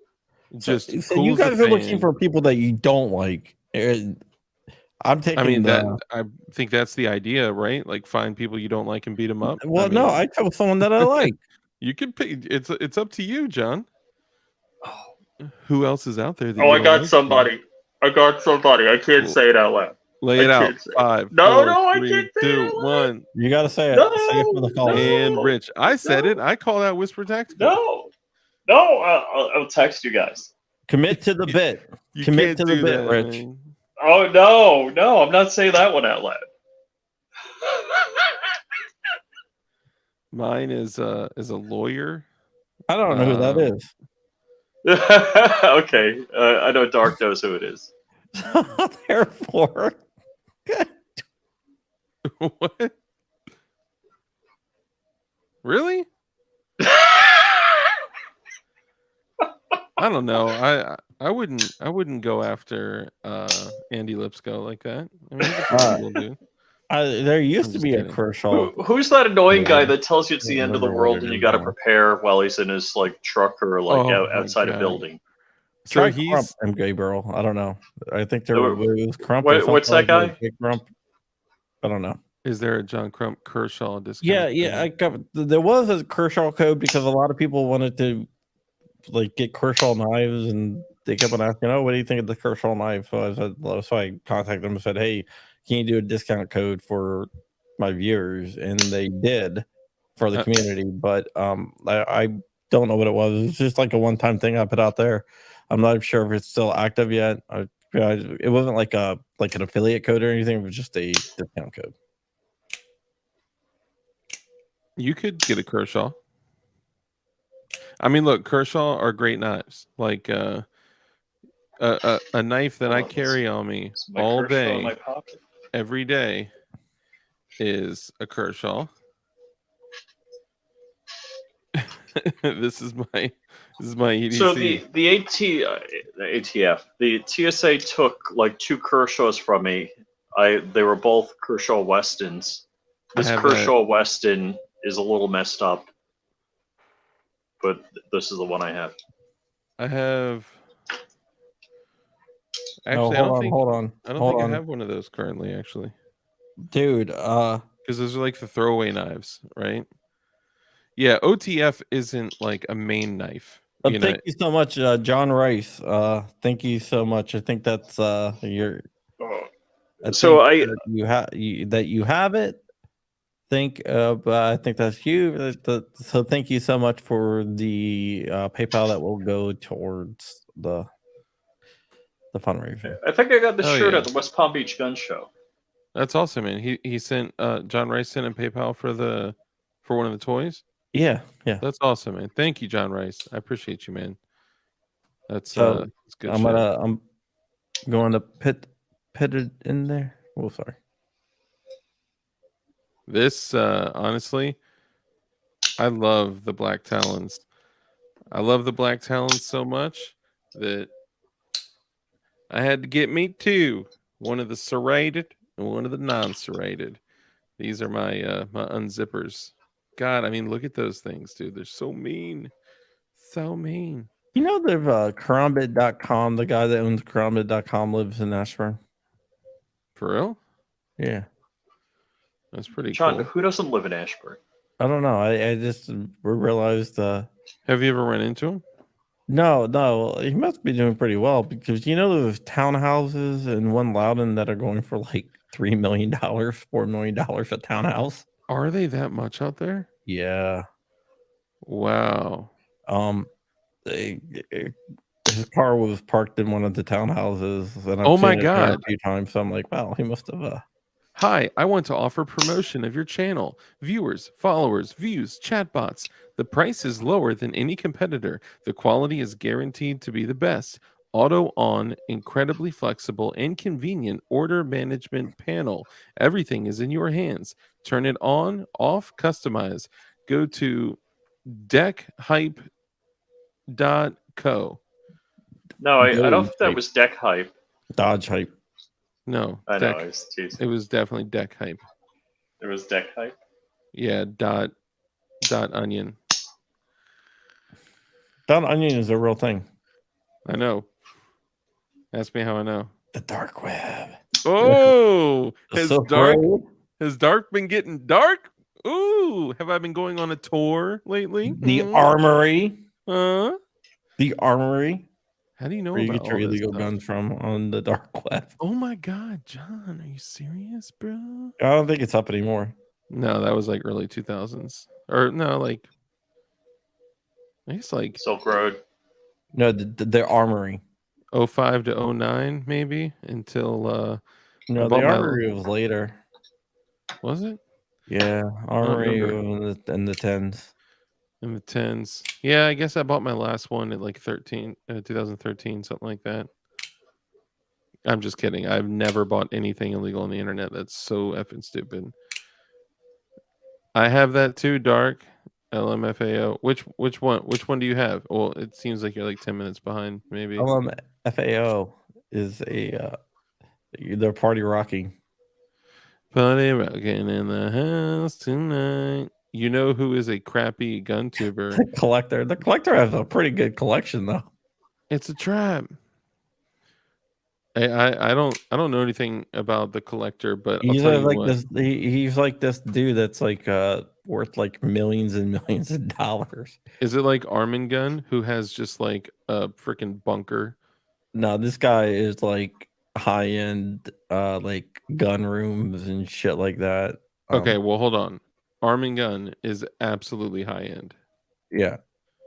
Speaker 3: just
Speaker 1: so
Speaker 3: cool.
Speaker 1: You guys are looking for people that you don't like. I'm taking.
Speaker 3: I mean, I think that's the idea, right? Like, find people you don't like and beat them up.
Speaker 1: Well, no, I chose someone that I like.
Speaker 3: You can pick. It's up to you, John. Who else is out there?
Speaker 4: I got somebody. I can't say it out loud.
Speaker 3: Lay it out. 5,
Speaker 4: No,
Speaker 3: 4,
Speaker 4: I
Speaker 3: 3,
Speaker 4: can't say
Speaker 3: 2,
Speaker 4: it.
Speaker 3: 1.
Speaker 1: You gotta say it.
Speaker 4: No,
Speaker 1: say it for the call.
Speaker 3: And Rich, I said it. I call that Whisper Tactical.
Speaker 4: No, I'll text you guys.
Speaker 1: Commit to the bit. Commit to the bit, Rich.
Speaker 3: Man.
Speaker 4: Oh no, I'm not saying that one out loud.
Speaker 3: Mine is a lawyer.
Speaker 1: I don't know who that is.
Speaker 4: Okay, I know Dark knows who it is.
Speaker 1: Therefore,
Speaker 3: What? Really? I don't know. I wouldn't go after Andy Lipscomb like that. I mean, he's a pretty cool dude.
Speaker 1: there used
Speaker 3: I'm
Speaker 1: to
Speaker 3: just
Speaker 1: be
Speaker 3: kidding.
Speaker 1: a Kershaw.
Speaker 4: Who's that annoying guy that tells you it's the
Speaker 1: I
Speaker 4: end of the
Speaker 1: remember what
Speaker 4: world
Speaker 1: it
Speaker 4: and you
Speaker 1: is
Speaker 4: got to
Speaker 1: now.
Speaker 4: prepare while he's in his like truck or like
Speaker 3: Oh, my
Speaker 4: outside a
Speaker 3: God.
Speaker 4: building?
Speaker 3: So
Speaker 1: Try
Speaker 3: he's
Speaker 1: Crump and Gabriel. I don't know. I think there
Speaker 4: So,
Speaker 1: was Crump. or
Speaker 4: what's
Speaker 1: something
Speaker 4: that
Speaker 1: like
Speaker 4: guy?
Speaker 1: Big Crump. I don't know.
Speaker 3: Is there a John Crump Kershaw
Speaker 1: Yeah,
Speaker 3: discount?
Speaker 1: yeah. There was a Kershaw code because a lot of people wanted to like get Kershaw knives, and they kept on asking, "Oh, what do you think of the Kershaw knife?" So I contacted them and said, "Hey, can you do a discount code for my viewers?" And they did for the community, but I don't know what it was. It's just like a one-time thing I put out there. I'm not sure if it's still active yet. It wasn't like an affiliate code or anything. It was just a discount code.
Speaker 3: You could get a Kershaw. I mean, look, Kershaw are great knives. Like a knife that I carry on me all
Speaker 4: Kershaw in my
Speaker 3: day,
Speaker 4: pocket.
Speaker 3: every day, is a Kershaw. This is my EDC.
Speaker 4: So the ATF, the TSA took like 2 Kershaws from me. They were both Kershaw Westons. This Kershaw Weston is a little messed up, but this is the one I have.
Speaker 3: I have.
Speaker 1: Actually, hold on.
Speaker 3: I don't think I have one of those currently, actually.
Speaker 1: Dude,
Speaker 3: because those are like the throwaway knives, right? Yeah, OTF isn't like a main knife.
Speaker 1: Thank you so much, John Rice. Thank you so much. I think that's your. You have it. I think that's you. So thank you so much for the PayPal that will go towards the fundraiser.
Speaker 4: I think I got this shirt at the West Palm Beach Gun Show.
Speaker 3: That's awesome, man. He sent John Rice sent a PayPal for one of the toys.
Speaker 1: Yeah.
Speaker 3: That's awesome, man. Thank you, John Rice. I appreciate you, man. That's
Speaker 1: good.
Speaker 3: I'm
Speaker 1: going to put it in there. Oh, sorry.
Speaker 3: This honestly, I love the Black Talons. I love the Black Talons so much that I had to get me two. One of the serrated and one of the non-serrated. These are my my unzippers. God, I mean, look at those things, dude. They're so mean. So mean.
Speaker 1: You know, there's Karambit.com. The guy that owns Karambit.com lives in Ashburn.
Speaker 3: For real?
Speaker 1: Yeah.
Speaker 3: That's pretty
Speaker 4: John,
Speaker 3: cool.
Speaker 4: who doesn't live in Ashburn?
Speaker 1: I don't know. I just realized.
Speaker 3: Have you ever run into him?
Speaker 1: No. He must be doing pretty well because you know those townhouses in One Loudon that are going for like $3 million, $4 million a townhouse.
Speaker 3: Are they that much out there?
Speaker 1: Yeah.
Speaker 3: Wow.
Speaker 1: His car was parked in one of the townhouses, and I've
Speaker 3: oh
Speaker 1: seen
Speaker 3: my
Speaker 1: it
Speaker 3: god
Speaker 1: a few times. So I'm like, wow, he must have.
Speaker 3: Hi, I want to offer promotion of your channel. Viewers, followers, views, chatbots. The price is lower than any competitor. The quality is guaranteed to be the best. Auto on, incredibly flexible and convenient order management panel. Everything is in your hands. Turn it on, off, customize. Go to deckhype.co.
Speaker 4: No, I don't think that was Deck Hype.
Speaker 1: Dodge Hype.
Speaker 3: No,
Speaker 4: I know. It
Speaker 3: was definitely Deck Hype.
Speaker 4: It was Deck Hype.
Speaker 3: Yeah, dot onion.
Speaker 1: Dot onion is a real thing.
Speaker 3: I know. Ask me how I know.
Speaker 1: The dark web.
Speaker 3: Oh, has
Speaker 1: so
Speaker 3: dark been getting dark? Ooh, have I been going on a tour lately?
Speaker 1: The Armory.
Speaker 3: Huh?
Speaker 1: The Armory.
Speaker 3: How do you know
Speaker 1: where you
Speaker 3: about
Speaker 1: get your
Speaker 3: all this
Speaker 1: illegal
Speaker 3: stuff?
Speaker 1: guns from on the dark web?
Speaker 3: Oh my god, John, are you serious, bro?
Speaker 1: I don't think it's up anymore.
Speaker 3: No, that was like early 2000s. Or no, like I guess like
Speaker 4: Silk Road.
Speaker 1: No, the Armory.
Speaker 3: 05 to 09 maybe until
Speaker 1: no, the Armory was later.
Speaker 3: Was it?
Speaker 1: Yeah, Armory in the 10s.
Speaker 3: In the 10s. Yeah, I guess I bought my last one at like 2013, something like that. I'm just kidding. I've never bought anything illegal on the internet. That's so effing stupid. I have that too, Dark. LMFAO. Which one? Which one do you have? Well, it seems like you're like 10 minutes behind, maybe.
Speaker 1: LMFAO is they're party rocking.
Speaker 3: Party rocking in the house tonight. You know who is a crappy gun tuber?
Speaker 1: The Collector. The Collector has a pretty good collection, though.
Speaker 3: It's a trap. I don't know anything about the collector, but I'll
Speaker 1: He's
Speaker 3: tell you
Speaker 1: like
Speaker 3: what.
Speaker 1: this. He's like this dude that's like worth like millions and millions of dollars.
Speaker 3: Is it like Armin who has just like a freaking bunker?
Speaker 1: No, this guy is like high end, like gun rooms and shit like that.
Speaker 3: Okay, well hold on. Armin is absolutely high end.
Speaker 1: Yeah.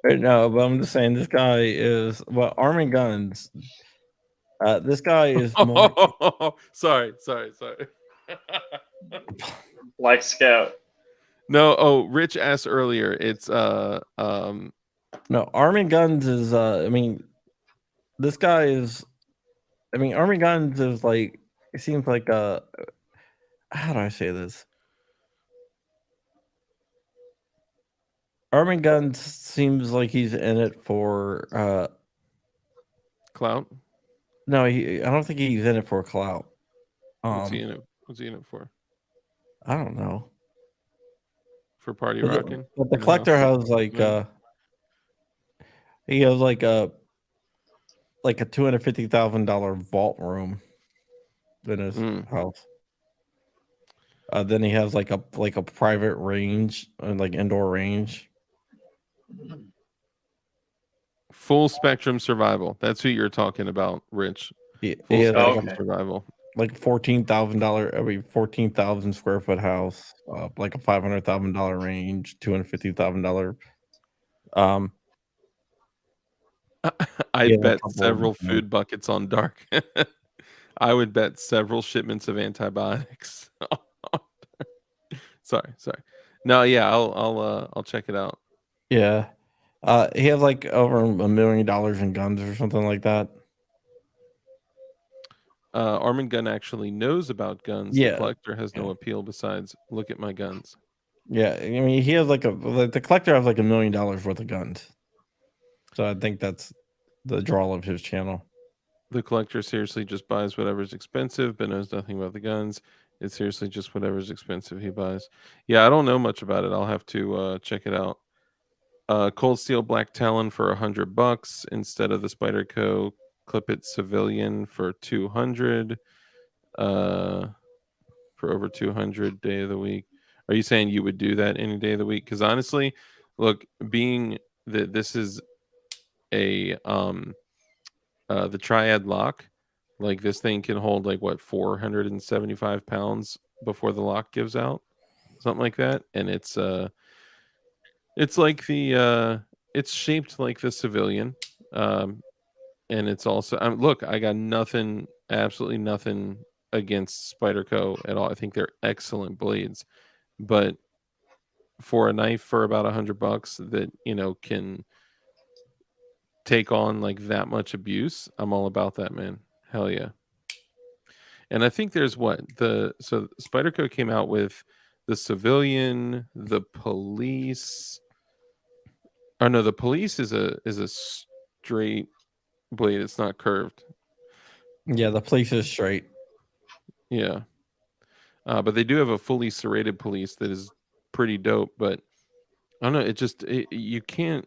Speaker 1: No, but I'm just saying this guy is Armin Guns. This guy is more.
Speaker 3: sorry.
Speaker 4: Black Scout.
Speaker 3: No, Rich asked earlier. It's
Speaker 1: No, Armin Guns is. I mean, this guy is. I mean, Armin Guns is like. It seems like how do I say this? Armin Guns seems like he's in it for.
Speaker 3: clout.
Speaker 1: No, I don't think he's in it for clout.
Speaker 3: What's he in it? What's he in it for?
Speaker 1: I don't know.
Speaker 3: For party
Speaker 1: But
Speaker 3: rocking?
Speaker 1: the collector has like he has like a $250,000 vault room in his house. Then he has like a private range and like indoor range.
Speaker 3: Full spectrum survival. That's who you're talking about, Rich.
Speaker 1: He
Speaker 3: Full
Speaker 1: has
Speaker 3: spectrum
Speaker 4: Okay.
Speaker 3: survival.
Speaker 1: like $14,000 every 14,000 square foot house, like a $500,000 range, $250,000.
Speaker 3: I'd
Speaker 1: Yeah, a
Speaker 3: bet
Speaker 1: couple of
Speaker 3: several
Speaker 1: them.
Speaker 3: food buckets on dark. I would bet several shipments of antibiotics. sorry. No, yeah, I'll check it out.
Speaker 1: Yeah. He has like over $1 million in guns or something like that.
Speaker 3: Armin Gun actually knows about guns.
Speaker 1: Yeah.
Speaker 3: The collector has no appeal besides look at my guns.
Speaker 1: Yeah, I mean, he has like the collector has like $1 million worth of guns. So I think that's the draw of his channel.
Speaker 3: The collector seriously just buys whatever's expensive, but knows nothing about the guns. It's seriously just whatever's expensive he buys. Yeah, I don't know much about it. I'll have to check it out. Cold Steel Black Talon for $100 instead of the Spyderco Clip It Civilian for 200. For over 200 day of the week. Are you saying you would do that any day of the week? Because honestly, look, being that this is a the triad lock, like this thing can hold like what 475 pounds before the lock gives out, something like that, and it's like the it's shaped like the civilian, and it's also look, I got nothing, absolutely nothing against Spyderco at all. I think they're excellent blades, but for a knife for about $100 that can take on like that much abuse, I'm all about that, man. Hell yeah. And I think there's so Spyderco came out with the civilian, the police. Oh no, the police is a straight blade. It's not curved.
Speaker 1: Yeah, the police is straight.
Speaker 3: Yeah. But they do have a fully serrated police that is pretty dope. But I don't know. You can't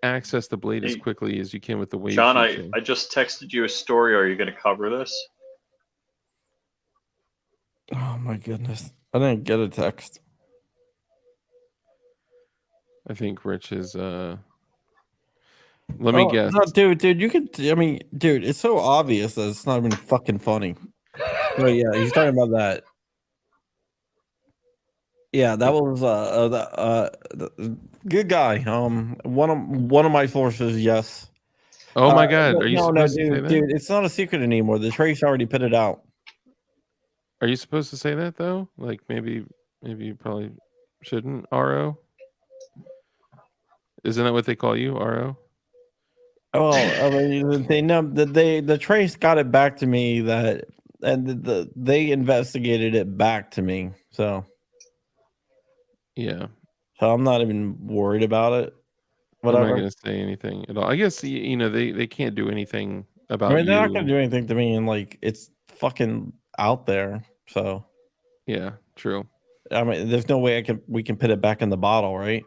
Speaker 3: access the blade as quickly as you can with the wave
Speaker 4: John,
Speaker 3: feature.
Speaker 4: I just texted you a story. Are you going to cover this?
Speaker 1: Oh my goodness, I didn't get a text.
Speaker 3: I think Rich is. Let me guess.
Speaker 1: No, dude, you could. I mean, dude, it's so obvious that it's not even fucking funny. So yeah, he's talking about that. Yeah, that was good guy. One of my sources, yes.
Speaker 3: Oh my god, are you
Speaker 1: no,
Speaker 3: supposed to say that?
Speaker 1: dude, it's not a secret anymore. The trace already put it out.
Speaker 3: Are you supposed to say that though? Like maybe you probably shouldn't. RO. Isn't that what they call you, RO?
Speaker 1: Well, I mean, they know that the trace got it back to me they investigated it back to me. So
Speaker 3: yeah.
Speaker 1: So I'm not even worried about it. Whatever.
Speaker 3: I'm not going to say anything at all. I guess they can't do anything about
Speaker 1: I mean, they're not
Speaker 3: you.
Speaker 1: going to do anything to me, and like it's fucking out there. So
Speaker 3: yeah, true.
Speaker 1: I mean, there's no way we can put it back in the bottle, right?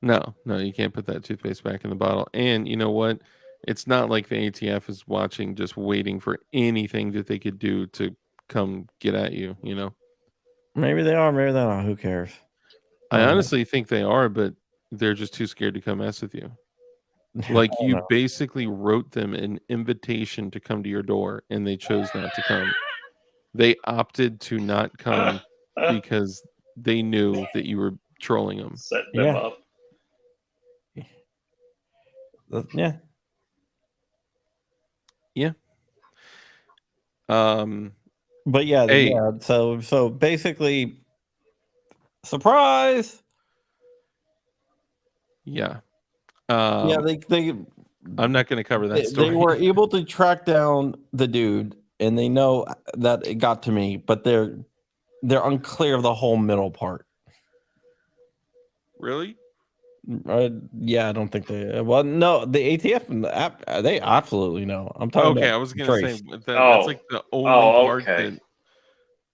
Speaker 3: No, you can't put that toothpaste back in the bottle. And you know what? It's not like the ATF is watching, just waiting for anything that they could do to come get at you, you know?
Speaker 1: Maybe they are, maybe they're not. Who cares?
Speaker 3: I honestly think they are, but they're just too scared to come mess with you. Like,
Speaker 1: I
Speaker 3: you
Speaker 1: don't know.
Speaker 3: basically wrote them an invitation to come to your door, and they chose not to come. They opted to not come because they knew that you were trolling them.
Speaker 4: Set them
Speaker 1: Yeah.
Speaker 4: up.
Speaker 1: Yeah.
Speaker 3: Yeah.
Speaker 1: But yeah,
Speaker 3: Hey.
Speaker 1: yeah. So basically, surprise.
Speaker 3: Yeah.
Speaker 1: Yeah, they
Speaker 3: I'm not going to cover that story.
Speaker 1: They were able to track down the dude, and they know that it got to me, but they're unclear of the whole middle part.
Speaker 3: Really?
Speaker 1: Yeah, I don't think they. Well, no, the ATF and the app, they absolutely know. I'm talking
Speaker 3: Okay,
Speaker 1: about
Speaker 3: I was going to say
Speaker 1: Trace.
Speaker 3: that's like the only part
Speaker 4: okay.
Speaker 3: that.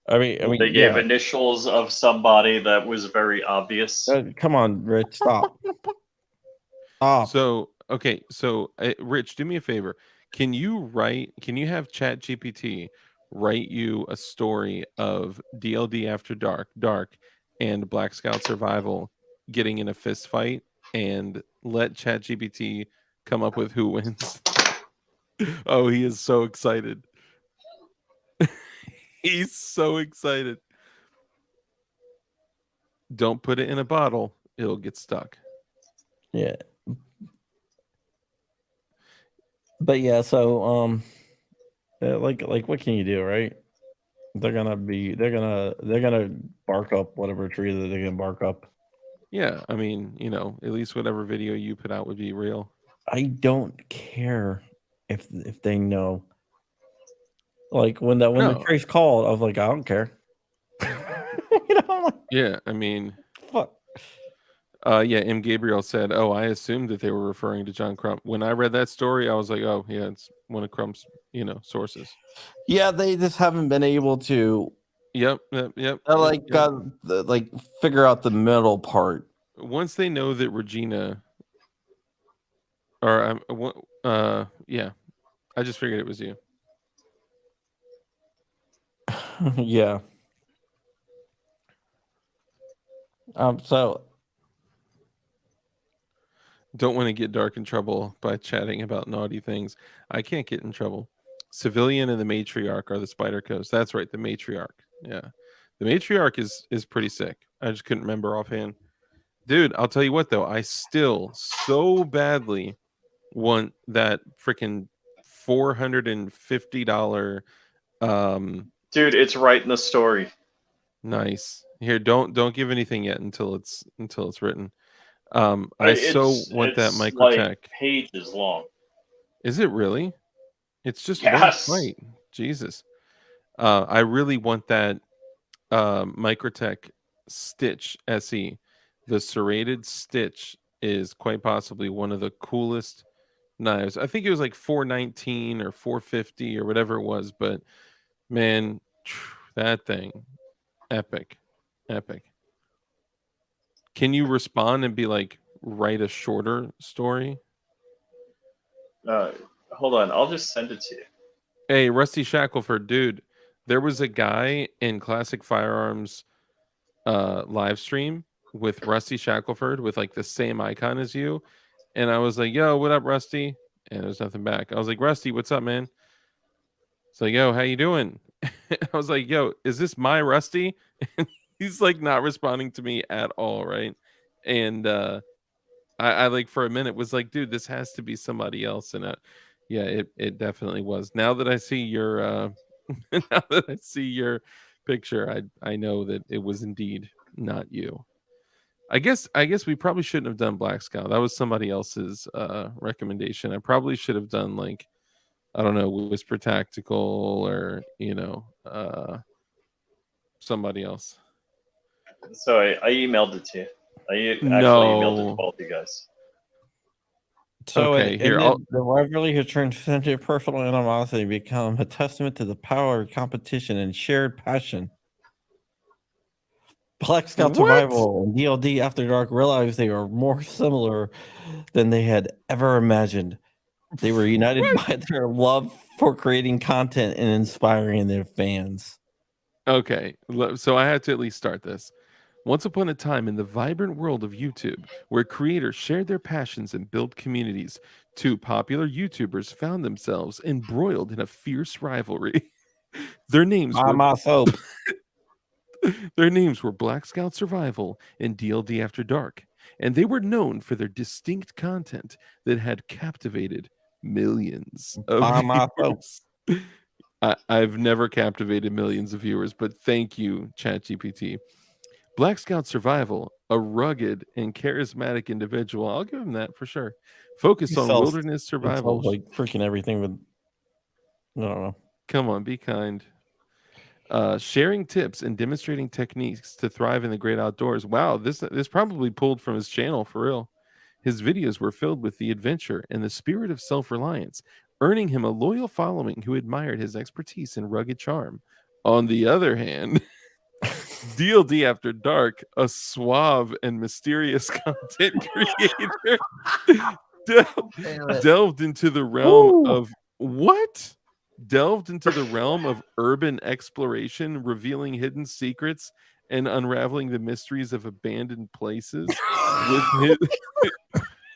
Speaker 1: I mean,
Speaker 4: They gave
Speaker 1: yeah.
Speaker 4: initials of somebody that was very obvious.
Speaker 1: Come on, Rich, stop. Stop.
Speaker 3: So okay, so Rich, do me a favor. Can you have ChatGPT write you a story of DLD After Dark, and Black Scout Survival getting in a fist fight, and let ChatGPT come up with who wins? Oh, he is so excited. He's so excited. Don't put it in a bottle, it'll get stuck.
Speaker 1: Yeah. But yeah, so like what can you do, right? They're gonna bark up whatever tree that they can bark up.
Speaker 3: Yeah, I mean, at least whatever video you put out would be real.
Speaker 1: I don't care if they know. Like when the trace called, I was like, I don't care. I'm like,
Speaker 3: yeah, I mean,
Speaker 1: fuck.
Speaker 3: Yeah, M. Gabriel said, "Oh, I assumed that they were referring to John Crump." When I read that story, I was like, "Oh, yeah, it's one of Crump's, sources."
Speaker 1: Yeah, they just haven't been able to.
Speaker 3: Yep.
Speaker 1: Figure out the middle part.
Speaker 3: Once they know that Regina, or yeah, I just figured it was you.
Speaker 1: Yeah. So
Speaker 3: don't want to get Dark in trouble by chatting about naughty things. I can't get in trouble. Civilian and the Matriarch are the Spider Coast. That's right, the Matriarch. Yeah, the Matriarch is pretty sick. I just couldn't remember offhand. Dude, I'll tell you what though, I still so badly want that freaking $450.
Speaker 4: Dude, it's right in the story.
Speaker 3: Nice. Here, don't give anything yet until it's written. I so want that Microtech.
Speaker 4: Like pages long.
Speaker 3: Is it really? It's just
Speaker 4: Yes.
Speaker 3: one fight. Jesus. I really want that Microtech Stitch SE. The serrated Stitch is quite possibly one of the coolest knives. I think it was like $419 or $450 or whatever it was, but man, that thing, epic. Can you respond and be like, write a shorter story?
Speaker 4: Hold on, I'll just send it to you.
Speaker 3: Hey, Rusty Shackelford, dude, there was a guy in Classic Firearms live stream with Rusty Shackelford with like the same icon as you, and I was like, yo, what up, Rusty? And there's nothing back. I was like, Rusty, what's up, man? It's like, yo, how you doing? I was like, yo, is this my Rusty? And he's like not responding to me at all, right? And I like for a minute was like, dude, this has to be somebody else. And yeah, it definitely was. Now that I see your picture, I know that it was indeed not you. I guess we probably shouldn't have done Black Scout. That was somebody else's recommendation. I probably should have done like, I don't know, Whisper Tactical or somebody else.
Speaker 4: So I emailed it to you. I actually emailed it to both you guys.
Speaker 1: So
Speaker 3: okay, here
Speaker 1: the rivalry has turned into personal animosity, become a testament to the power of competition and shared passion. Black Scout Survival and DLD After Dark realized they were more similar than they had ever imagined. They were united by their love for creating content and inspiring their fans.
Speaker 3: Okay, so I had to at least start this. Once upon a time in the vibrant world of YouTube, where creators shared their passions and built communities, two popular YouTubers found themselves embroiled in a fierce rivalry. Their names
Speaker 1: Buy
Speaker 3: were
Speaker 1: my soap.
Speaker 3: Their names were Black Scout Survival and DLD After Dark, and they were known for their distinct content that had captivated millions of
Speaker 1: Buy my soap.
Speaker 3: viewers. I've never captivated millions of viewers, but thank you, ChatGPT. Black Scout Survival, a rugged and charismatic individual, I'll give him that for sure. Focused
Speaker 1: He
Speaker 3: on
Speaker 1: sells-
Speaker 3: wilderness
Speaker 1: He
Speaker 3: survival.
Speaker 1: sells like freaking everything with. I don't know.
Speaker 3: Come on, be kind. Sharing tips and demonstrating techniques to thrive in the great outdoors. Wow, this probably pulled from his channel for real. His videos were filled with the adventure and the spirit of self-reliance, earning him a loyal following who admired his expertise and rugged charm. On the other hand, DLD After Dark, a suave and mysterious content creator, delved into the realm
Speaker 1: Woo!
Speaker 3: of what? Delved into the realm of urban exploration, revealing hidden secrets and unraveling the mysteries of abandoned places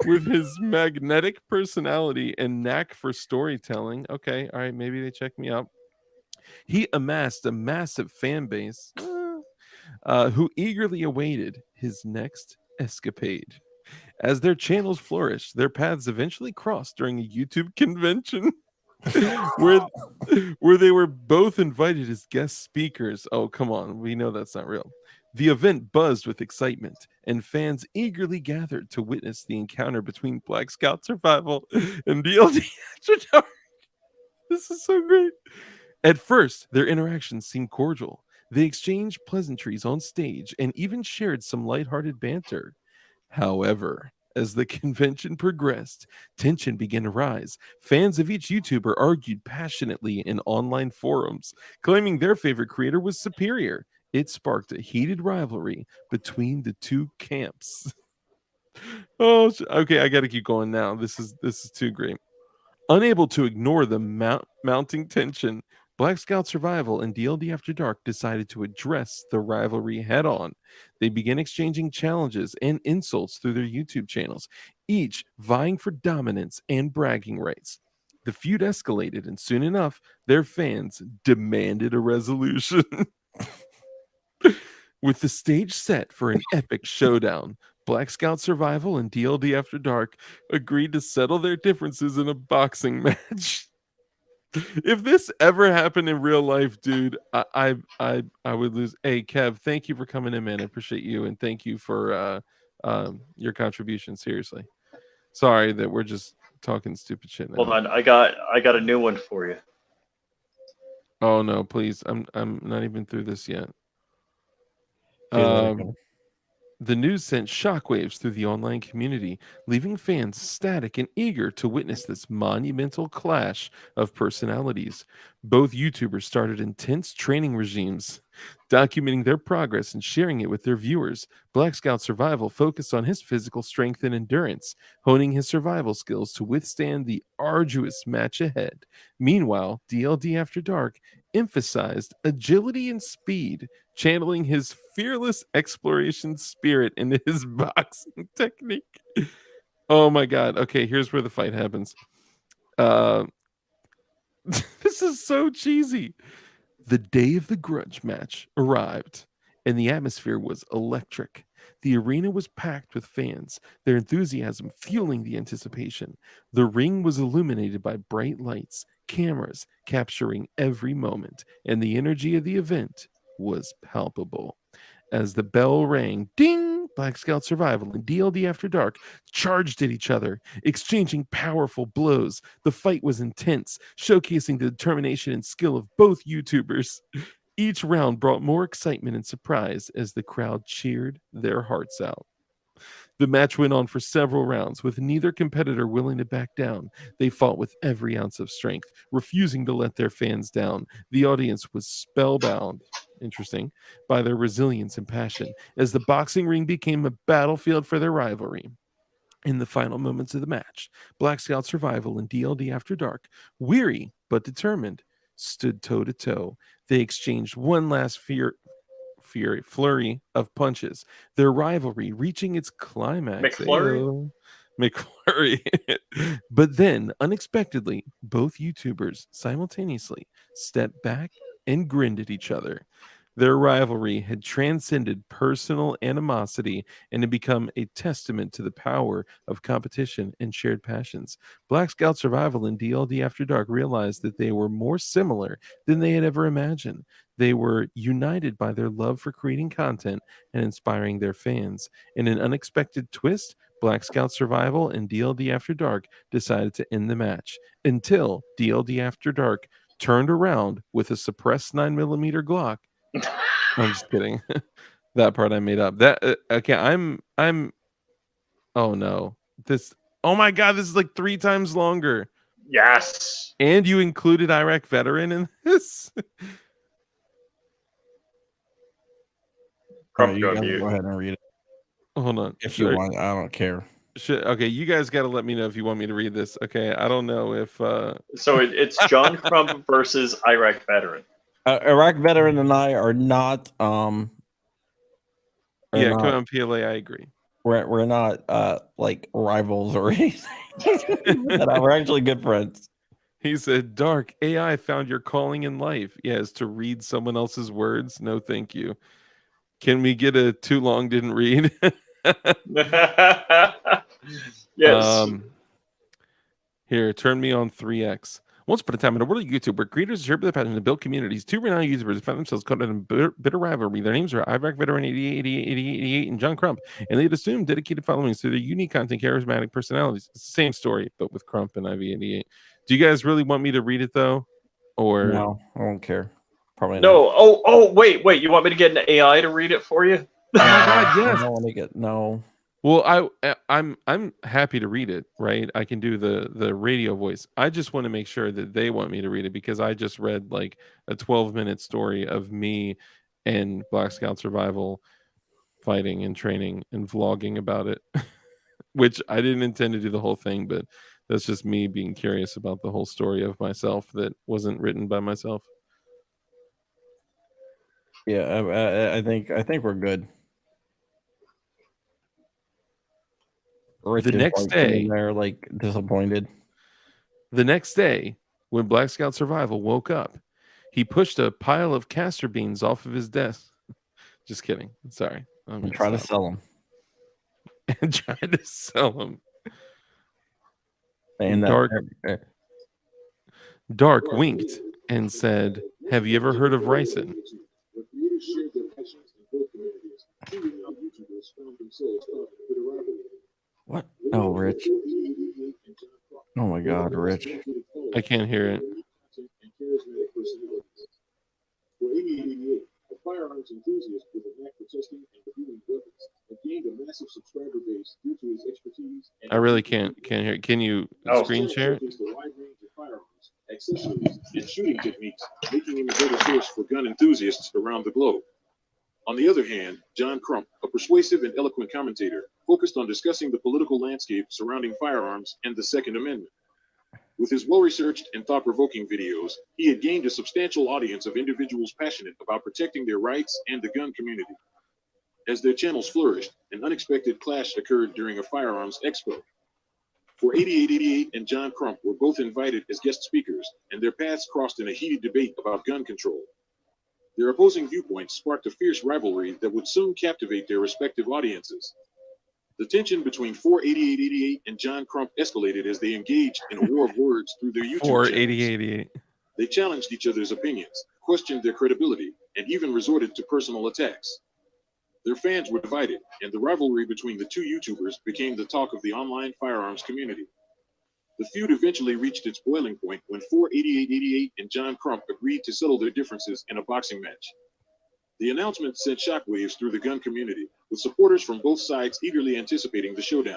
Speaker 3: with his magnetic personality and knack for storytelling. Okay, all right, maybe they check me out. He amassed a massive fan base who eagerly awaited his next escapade. As their channels flourished, their paths eventually crossed during a YouTube convention where they were both invited as guest speakers. Oh, come on. We know that's not real. The event buzzed with excitement, and fans eagerly gathered to witness the encounter between Black Scout Survival and DLD After Dark. This is so great. At first, their interactions seemed cordial. They exchanged pleasantries on stage and even shared some lighthearted banter. However, as the convention progressed, tension began to rise. Fans of each YouTuber argued passionately in online forums, claiming their favorite creator was superior. It sparked a heated rivalry between the two camps. Oh, okay, I got to keep going now. This is too great. Unable to ignore the mounting tension, Black Scout Survival and DLD After Dark decided to address the rivalry head on. They began exchanging challenges and insults through their YouTube channels, each vying for dominance and bragging rights. The feud escalated, and soon enough, their fans demanded a resolution. With the stage set for an epic showdown, Black Scout Survival and DLD After Dark agreed to settle their differences in a boxing match. If this ever happened in real life, dude, I would lose. Hey, Kev, thank you for coming in, man. I appreciate you, and thank you for your contribution. Seriously, sorry that we're just talking stupid shit now.
Speaker 4: Hold on, I got a new one for you.
Speaker 3: Oh no, please! I'm not even through this yet.
Speaker 1: Okay,
Speaker 3: The news sent shockwaves through the online community, leaving fans ecstatic and eager to witness this monumental clash of personalities. Both YouTubers started intense training regimes, documenting their progress and sharing it with their viewers. Black Scout Survival focused on his physical strength and endurance, honing his survival skills to withstand the arduous match ahead. Meanwhile, DLD After Dark emphasized agility and speed, channeling his fearless exploration spirit into his boxing technique. Oh my god. Okay, here's where the fight happens. This is so cheesy. The day of the grudge match arrived, and the atmosphere was electric. The arena was packed with fans, their enthusiasm fueling the anticipation. The ring was illuminated by bright lights, cameras capturing every moment, and the energy of the event was palpable. As the bell rang, ding! Black Scout Survival and DLD After Dark charged at each other, exchanging powerful blows. The fight was intense, showcasing the determination and skill of both YouTubers. Each round brought more excitement and surprise as the crowd cheered their hearts out. The match went on for several rounds, with neither competitor willing to back down. They fought with every ounce of strength, refusing to let their fans down. The audience was spellbound, interesting, by their resilience and passion, as the boxing ring became a battlefield for their rivalry. In the final moments of the match, Black Scout Survival and DLD After Dark, weary but determined, stood toe to toe. They exchanged one last flurry of punches, their rivalry reaching its climax.
Speaker 4: McFlurry?
Speaker 3: Ayo. McFlurry. But then, unexpectedly, both YouTubers simultaneously stepped back and grinned at each other. Their rivalry had transcended personal animosity and had become a testament to the power of competition and shared passions. Black Scout Survival and DLD After Dark realized that they were more similar than they had ever imagined. They were united by their love for creating content and inspiring their fans. In an unexpected twist, Black Scout Survival and DLD After Dark decided to end the match until DLD After Dark turned around with a suppressed 9mm Glock. I'm just kidding. That part I made up. That okay, I'm oh no. Oh my god, this is like 3 times longer.
Speaker 4: Yes.
Speaker 3: And you included Iraq veteran in this?
Speaker 4: Crump,
Speaker 1: you
Speaker 4: go
Speaker 1: gotta
Speaker 4: mute.
Speaker 1: go ahead and read it
Speaker 3: Hold on.
Speaker 1: if you want. I don't care.
Speaker 3: Okay, you guys got to let me know if you want me to read this. Okay, I don't know if
Speaker 4: So it's John Crump versus Iraq veteran.
Speaker 1: Iraq veteran and I are not.
Speaker 3: yeah, come on, PLA. I agree.
Speaker 1: We're not like rivals or anything. We're actually good friends.
Speaker 3: He said, "Dark AI found your calling in life. Yes, to read someone else's words. No, thank you. Can we get a too long didn't read?"
Speaker 4: Yes.
Speaker 3: Here, turn me on 3x. Once upon a time in a world of YouTube where creators shared the passion to build communities, 2 renowned YouTubers found themselves caught in a bitter rivalry. Their names are Iraq Veteran 88, 88, 88, 88, and John Crump, and they had assumed dedicated followings through their unique content, charismatic personalities. It's the same story, but with Crump and IV88. Do you guys really want me to read it though? Or
Speaker 1: no, I don't care. Probably
Speaker 4: no.
Speaker 1: not.
Speaker 4: Oh, wait. You want me to get an AI to read it for you?
Speaker 3: Oh my god, yes.
Speaker 1: I don't want to get no.
Speaker 3: Well, I'm happy to read it, right? I can do the radio voice. I just want to make sure that they want me to read it because I just read like a 12-minute story of me and Black Scout Survival fighting and training and vlogging about it, which I didn't intend to do the whole thing, but that's just me being curious about the whole story of myself that wasn't written by myself.
Speaker 1: Yeah, I think we're good. Rich
Speaker 3: The next day,
Speaker 1: they're like disappointed.
Speaker 3: The next day, when Black Scout Survival woke up, he pushed a pile of castor beans off of his desk. Just kidding. Sorry.
Speaker 1: And try to sell them.
Speaker 3: And tried to sell them.
Speaker 1: And
Speaker 3: Dark winked and said, "Have you ever heard of ricin?"
Speaker 1: What? Oh, Rich. Oh my God, Rich.
Speaker 3: I can't hear it.
Speaker 7: A firearms enthusiast with a knack for testing and reviewing weapons, and gained a massive subscriber base due to his expertise.
Speaker 3: I really can't hear it. Can you screen share it?
Speaker 7: The wide range of firearms, accessories, and shooting techniques, making him a better source for gun enthusiasts around the globe. On the other hand, John Crump, a persuasive and eloquent commentator, focused on discussing the political landscape surrounding firearms and the Second Amendment. With his well-researched and thought-provoking videos, he had gained a substantial audience of individuals passionate about protecting their rights and the gun community. As their channels flourished, an unexpected clash occurred during a firearms expo. For 8888 and John Crump were both invited as guest speakers, and their paths crossed in a heated debate about gun control. Their opposing viewpoints sparked a fierce rivalry that would soon captivate their respective audiences. The tension between 48888 and John Crump escalated as they engaged in a war of words through their YouTube channels.
Speaker 3: 48888.
Speaker 7: They challenged each other's opinions, questioned their credibility, and even resorted to personal attacks. Their fans were divided, and the rivalry between the two YouTubers became the talk of the online firearms community. The feud eventually reached its boiling point when 48888 and John Crump agreed to settle their differences in a boxing match. The announcement sent shockwaves through the gun community, with supporters from both sides eagerly anticipating the showdown.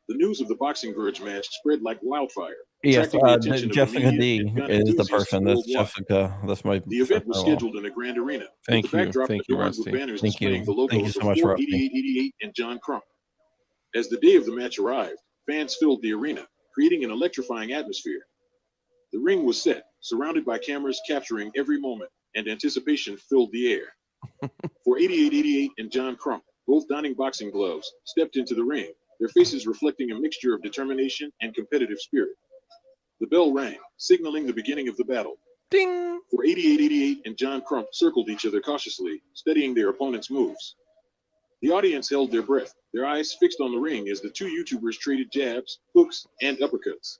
Speaker 7: The news of the boxing grudge match spread like wildfire.
Speaker 1: Yes,
Speaker 7: attracting the attention of
Speaker 1: Jessica
Speaker 7: the media
Speaker 1: D
Speaker 7: and gun
Speaker 1: is the
Speaker 7: enthusiasts
Speaker 1: person. That's
Speaker 7: worldwide.
Speaker 1: Jessica. That's my.
Speaker 7: The event was scheduled in a grand arena.
Speaker 3: Thank
Speaker 7: with the
Speaker 3: you.
Speaker 7: backdrop
Speaker 3: Thank you,
Speaker 7: adorned with
Speaker 3: Rusty.
Speaker 7: banners
Speaker 1: Thank you.
Speaker 7: displaying the
Speaker 1: Thank you
Speaker 7: logos
Speaker 1: so
Speaker 7: of
Speaker 1: much, Rusty.
Speaker 7: 48888 and John Crump. As the day of the match arrived, fans filled the arena, creating an electrifying atmosphere. The ring was set, surrounded by cameras capturing every moment, and anticipation filled the air. For 8888 and John Crump, both donning boxing gloves, stepped into the ring, their faces reflecting a mixture of determination and competitive spirit. The bell rang, signaling the beginning of the battle.
Speaker 3: Ding!
Speaker 7: For 8888 and John Crump circled each other cautiously, studying their opponent's moves. The audience held their breath, their eyes fixed on the ring as the two YouTubers traded jabs, hooks, and uppercuts.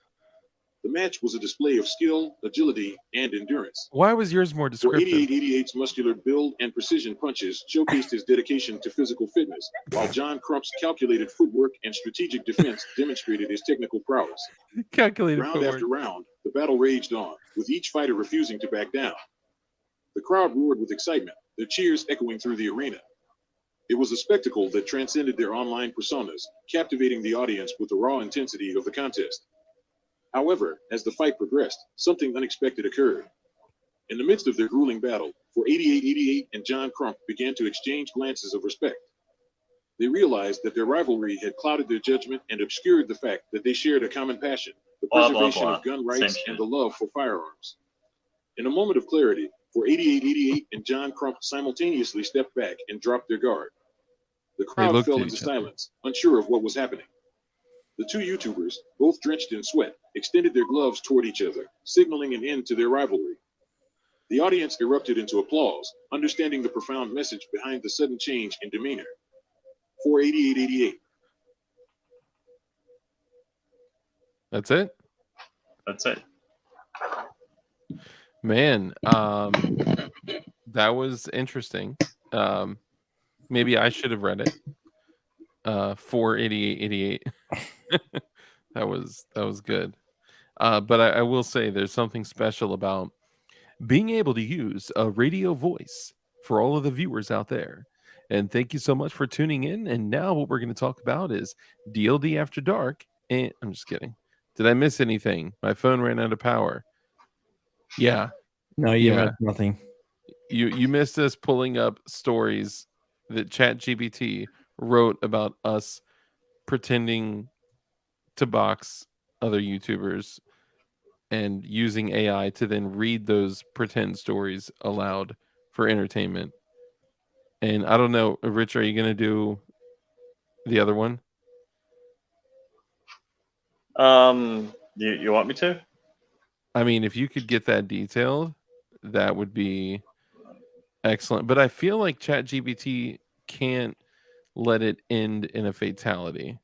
Speaker 7: The match was a display of skill, agility, and endurance.
Speaker 3: Why was yours more
Speaker 7: For
Speaker 3: descriptive?
Speaker 7: 8888's muscular build and precision punches showcased his dedication to physical fitness, while John Crump's calculated footwork and strategic defense demonstrated his technical prowess.
Speaker 3: Calculated
Speaker 7: Round
Speaker 3: footwork.
Speaker 7: after round, the battle raged on, with each fighter refusing to back down. The crowd roared with excitement, their cheers echoing through the arena. It was a spectacle that transcended their online personas, captivating the audience with the raw intensity of the contest. However, as the fight progressed, something unexpected occurred. In the midst of their grueling battle, for 8888 and John Crump began to exchange glances of respect. They realized that their rivalry had clouded their judgment and obscured the fact that they shared a common passion, the preservation of gun rights and the love for firearms. In a moment of clarity, for 8888 and John Crump simultaneously stepped back and dropped their guard. The crowd
Speaker 3: looked
Speaker 7: fell
Speaker 3: at
Speaker 7: into
Speaker 3: each other.
Speaker 7: silence, unsure of what was happening. The two YouTubers, both drenched in sweat, extended their gloves toward each other, signaling an end to their rivalry. The audience erupted into applause, understanding the profound message behind the sudden change in demeanor. For 8888.
Speaker 3: That's it?
Speaker 4: That's it.
Speaker 3: Man, that was interesting. Maybe I should have read it. 48888. that was good. But I will say there's something special about being able to use a radio voice for all of the viewers out there. And thank you so much for tuning in. And now what we're going to talk about is DLD After Dark. And I'm just kidding. Did I miss anything? My phone ran out of power. Yeah.
Speaker 1: No, you
Speaker 3: Yeah.
Speaker 1: missed nothing.
Speaker 3: You missed us pulling up stories that ChatGPT wrote about us pretending to box other YouTubers and using AI to then read those pretend stories aloud for entertainment. And I don't know, Rich, are you going to do the other one?
Speaker 4: You want me to?
Speaker 3: I mean, if you could get that detailed, that would be excellent. But I feel like ChatGPT can't let it end in a fatality.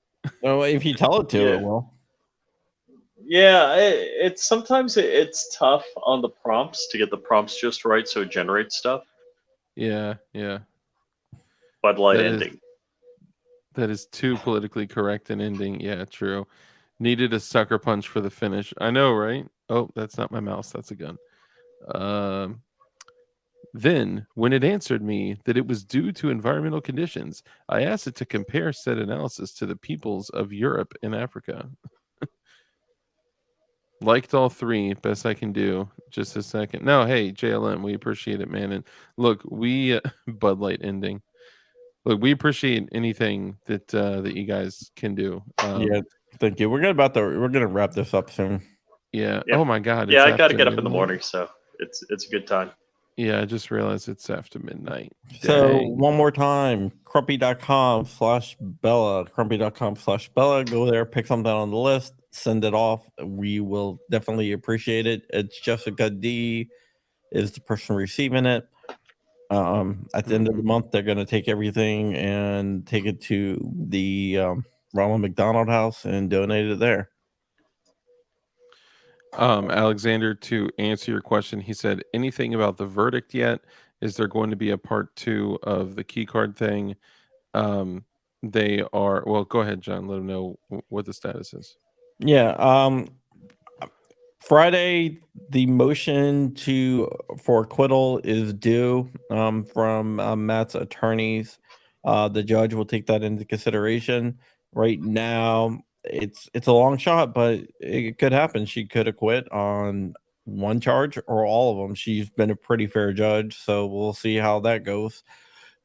Speaker 1: Oh, if you tell it to,
Speaker 4: Yeah.
Speaker 1: it will.
Speaker 4: Yeah, it's sometimes it's tough on the prompts to get the prompts just right, so it generates stuff.
Speaker 3: Yeah.
Speaker 4: Bud Light
Speaker 3: That is-
Speaker 4: ending.
Speaker 3: That is too politically correct an ending. Yeah, true. Needed a sucker punch for the finish. I know, right? Oh, that's not my mouse. That's a gun. Then, when it answered me that it was due to environmental conditions, I asked it to compare said analysis to the peoples of Europe and Africa. Liked all three. Best I can do. Just a second. No, hey, JLM, we appreciate it, man. And look, we Bud Light ending. Look, we appreciate anything that that you guys can do.
Speaker 1: Yeah, thank you. We're gonna wrap this up soon.
Speaker 3: Yeah.
Speaker 4: Yeah.
Speaker 3: Oh my God.
Speaker 4: Yeah,
Speaker 3: it's
Speaker 4: I got to
Speaker 3: after
Speaker 4: get up in the
Speaker 3: midnight.
Speaker 4: morning, so it's a good time.
Speaker 3: Yeah, I just realized it's after midnight.
Speaker 1: So
Speaker 3: Dang.
Speaker 1: one more time, crumpy.com/Bella, crumpy.com/Bella. Go there, pick something on the list, send it off. We will definitely appreciate it. It's Jessica D is the person receiving it. At the end of the month, they're going to take everything and take it to the Ronald McDonald House and donate it there.
Speaker 3: Alexander, to answer your question, he said, anything about the verdict yet? Is there going to be a part 2 of the key card thing? They are, well, go ahead, John. Let them know what the status is.
Speaker 1: Yeah. Friday, the motion for acquittal is due from Matt's attorneys. The judge will take that into consideration. Right now, it's a long shot, but it could happen. She could acquit on one charge or all of them. She's been a pretty fair judge, so we'll see how that goes.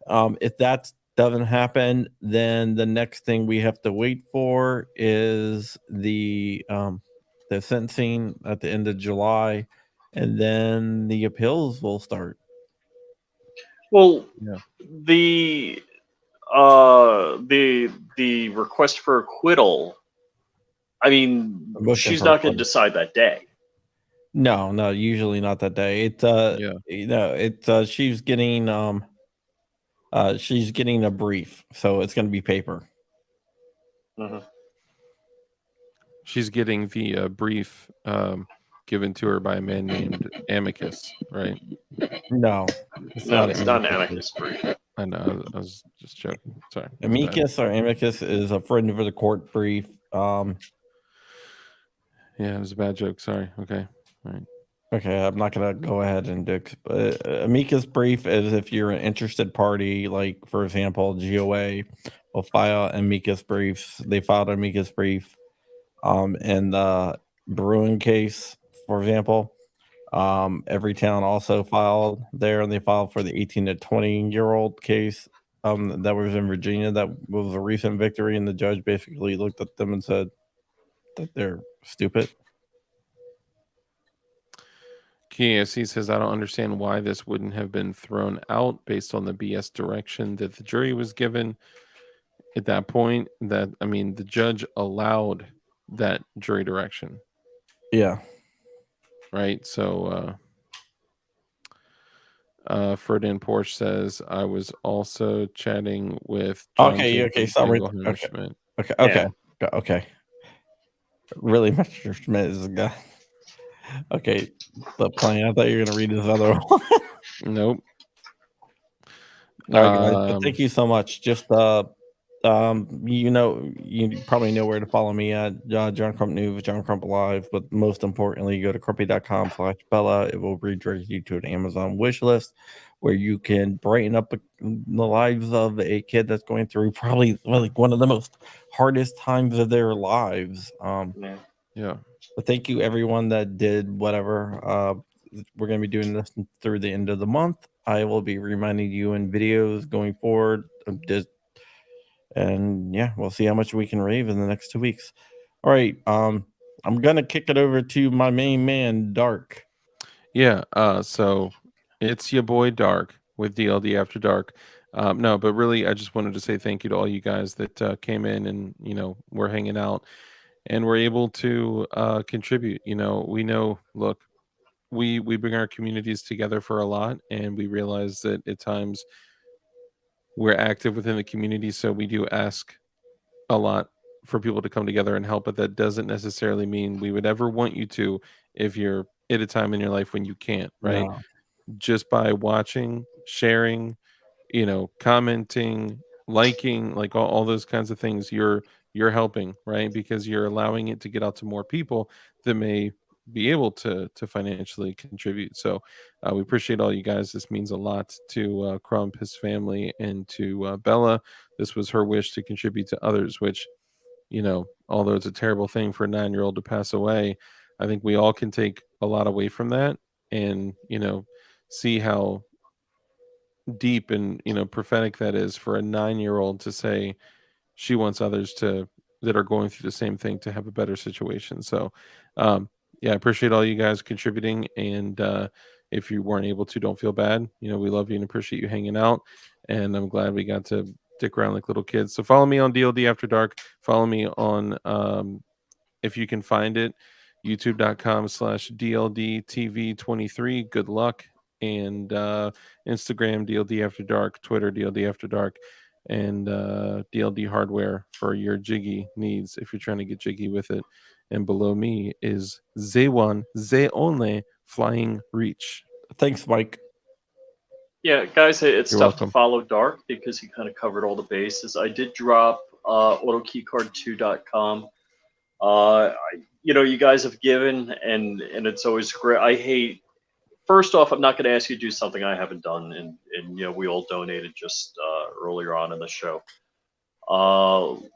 Speaker 1: If that's doesn't happen, then the next thing we have to wait for is the sentencing at the end of July, and then the appeals will start.
Speaker 4: Well,
Speaker 3: Yeah.
Speaker 4: the request for acquittal. I mean,
Speaker 1: Motion
Speaker 4: she's
Speaker 1: for
Speaker 4: not going to
Speaker 1: acquittal.
Speaker 4: decide that day.
Speaker 1: No, usually not that day. It's
Speaker 3: Yeah.
Speaker 1: she's getting a brief, so it's going to be paper.
Speaker 4: Mhm.
Speaker 3: She's getting the brief given to her by a man named Amicus, right?
Speaker 1: No, it's
Speaker 4: No,
Speaker 1: not
Speaker 4: it's
Speaker 1: an
Speaker 4: not an
Speaker 1: amicus.
Speaker 4: amicus brief.
Speaker 3: I know. I was just joking. Sorry. my bad.
Speaker 1: Amicus or amicus is a friend of the court brief.
Speaker 3: Yeah, it was a bad joke. Sorry. Okay. All right.
Speaker 1: Okay, I'm not gonna go ahead and do. But amicus brief is if you're an interested party, like for example, GOA will file amicus briefs. They filed an amicus brief, in the Bruin case, for example. Every town also filed there, and they filed for the 18 to 20-year-old case. That was in Virginia. That was a recent victory, and the judge basically looked at them and said that they're stupid.
Speaker 3: KSC says, I don't understand why this wouldn't have been thrown out based on the BS direction that the jury was given at that point. The judge allowed that jury direction,
Speaker 1: Yeah.
Speaker 3: right? So, Ferdinand Porsche says, I was also chatting with John
Speaker 1: Okay.
Speaker 3: Jenkins,
Speaker 1: Sorry.
Speaker 3: Engelheimer Schmidt.
Speaker 1: Okay. Really, Mr. Schmidt is a guy. Okay, the plan. I thought you were gonna read this other one.
Speaker 3: Nope.
Speaker 1: All right, guys. But thank you so much. Just you probably know where to follow me at John Crump News, John Crump Live. But most importantly, go to crumpy.com/Bella. It will redirect you to an Amazon wish list where you can brighten up the lives of a kid that's going through probably like one of the most hardest times of their lives.
Speaker 3: Yeah.
Speaker 1: But thank you everyone that did whatever. We're going to be doing this through the end of the month. I will be reminding you in videos going forward. And yeah, we'll see how much we can rave in the next 2 weeks. All right. I'm going to kick it over to my main man, Dark.
Speaker 3: Yeah. So it's your boy Dark with DLD After Dark. No, but really, I just wanted to say thank you to all you guys that came in and, we're hanging out and we're able to contribute. We know, look, we bring our communities together for a lot, and we realize that at times we're active within the community, so we do ask a lot for people to come together and help, but that doesn't necessarily mean we would ever want you to if you're at a time in your life when you can't, right?
Speaker 1: No.
Speaker 3: Just by watching, sharing, commenting, liking, like all those kinds of things, you're helping, right? Because you're allowing it to get out to more people that may be able to financially contribute. So we appreciate all you guys. This means a lot to Crump, his family, and to Bella. This was her wish to contribute to others, which, although it's a terrible thing for a 9-year-old to pass away, I think we all can take a lot away from that and, see how deep and prophetic that is for a 9-year-old to say she wants others that are going through the same thing to have a better situation. So yeah, I appreciate all you guys contributing, and if you weren't able to, don't feel bad. We love you and appreciate you hanging out, and I'm glad we got to dick around like little kids. So follow me on DLD After Dark. Follow me on if you can find it, youtube.com/DLDTV23. Good luck. And Instagram, DLD After Dark, Twitter, DLD After Dark, and DLD Hardware for your jiggy needs if you're trying to get jiggy with it. And below me is Z1, Z only Flying Reach.
Speaker 1: Thanks, Mike.
Speaker 4: Yeah, guys, it's
Speaker 3: You're
Speaker 4: tough
Speaker 3: welcome.
Speaker 4: to follow Dark because he kind of covered all the bases. I did drop AutoKeyCard2.com. You guys have given, and it's always great. First off, I'm not going to ask you to do something I haven't done, and we all donated just earlier on in the show.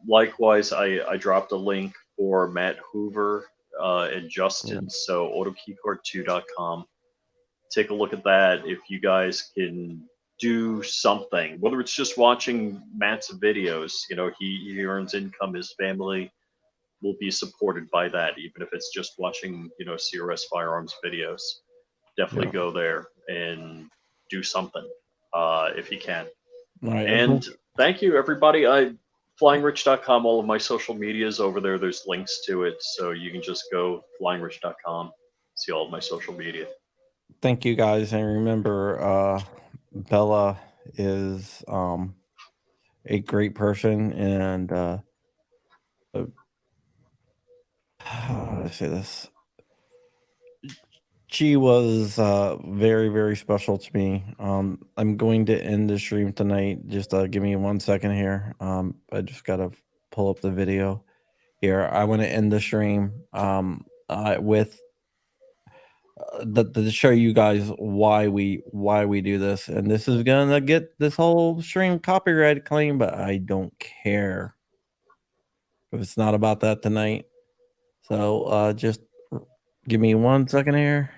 Speaker 4: Likewise, I dropped a link for Matt Hoover and Justin. So AutoKeyCard2.com. Take a look at that. If you guys can do something, whether it's just watching Matt's videos. He earns income. His family will be supported by that, even if it's just watching, CRS firearms videos. Definitely
Speaker 3: Yeah.
Speaker 4: go there and do something if you can.
Speaker 1: All right.
Speaker 4: And thank you, everybody. FlyingRich.com, all of my social media is over there. There's links to it. So you can just go FlyingRich.com, see all of my social media.
Speaker 1: Thank you guys. And remember, Bella is a great person, and how do I say this? She was very, very special to me. I'm going to end the stream tonight. Just give me 1 second here. I just gotta pull up the video here. I want to end the stream with to show you guys why we do this, and this is gonna get this whole stream copyright claim, but I don't care if it's not about that tonight. So just give me 1 second here.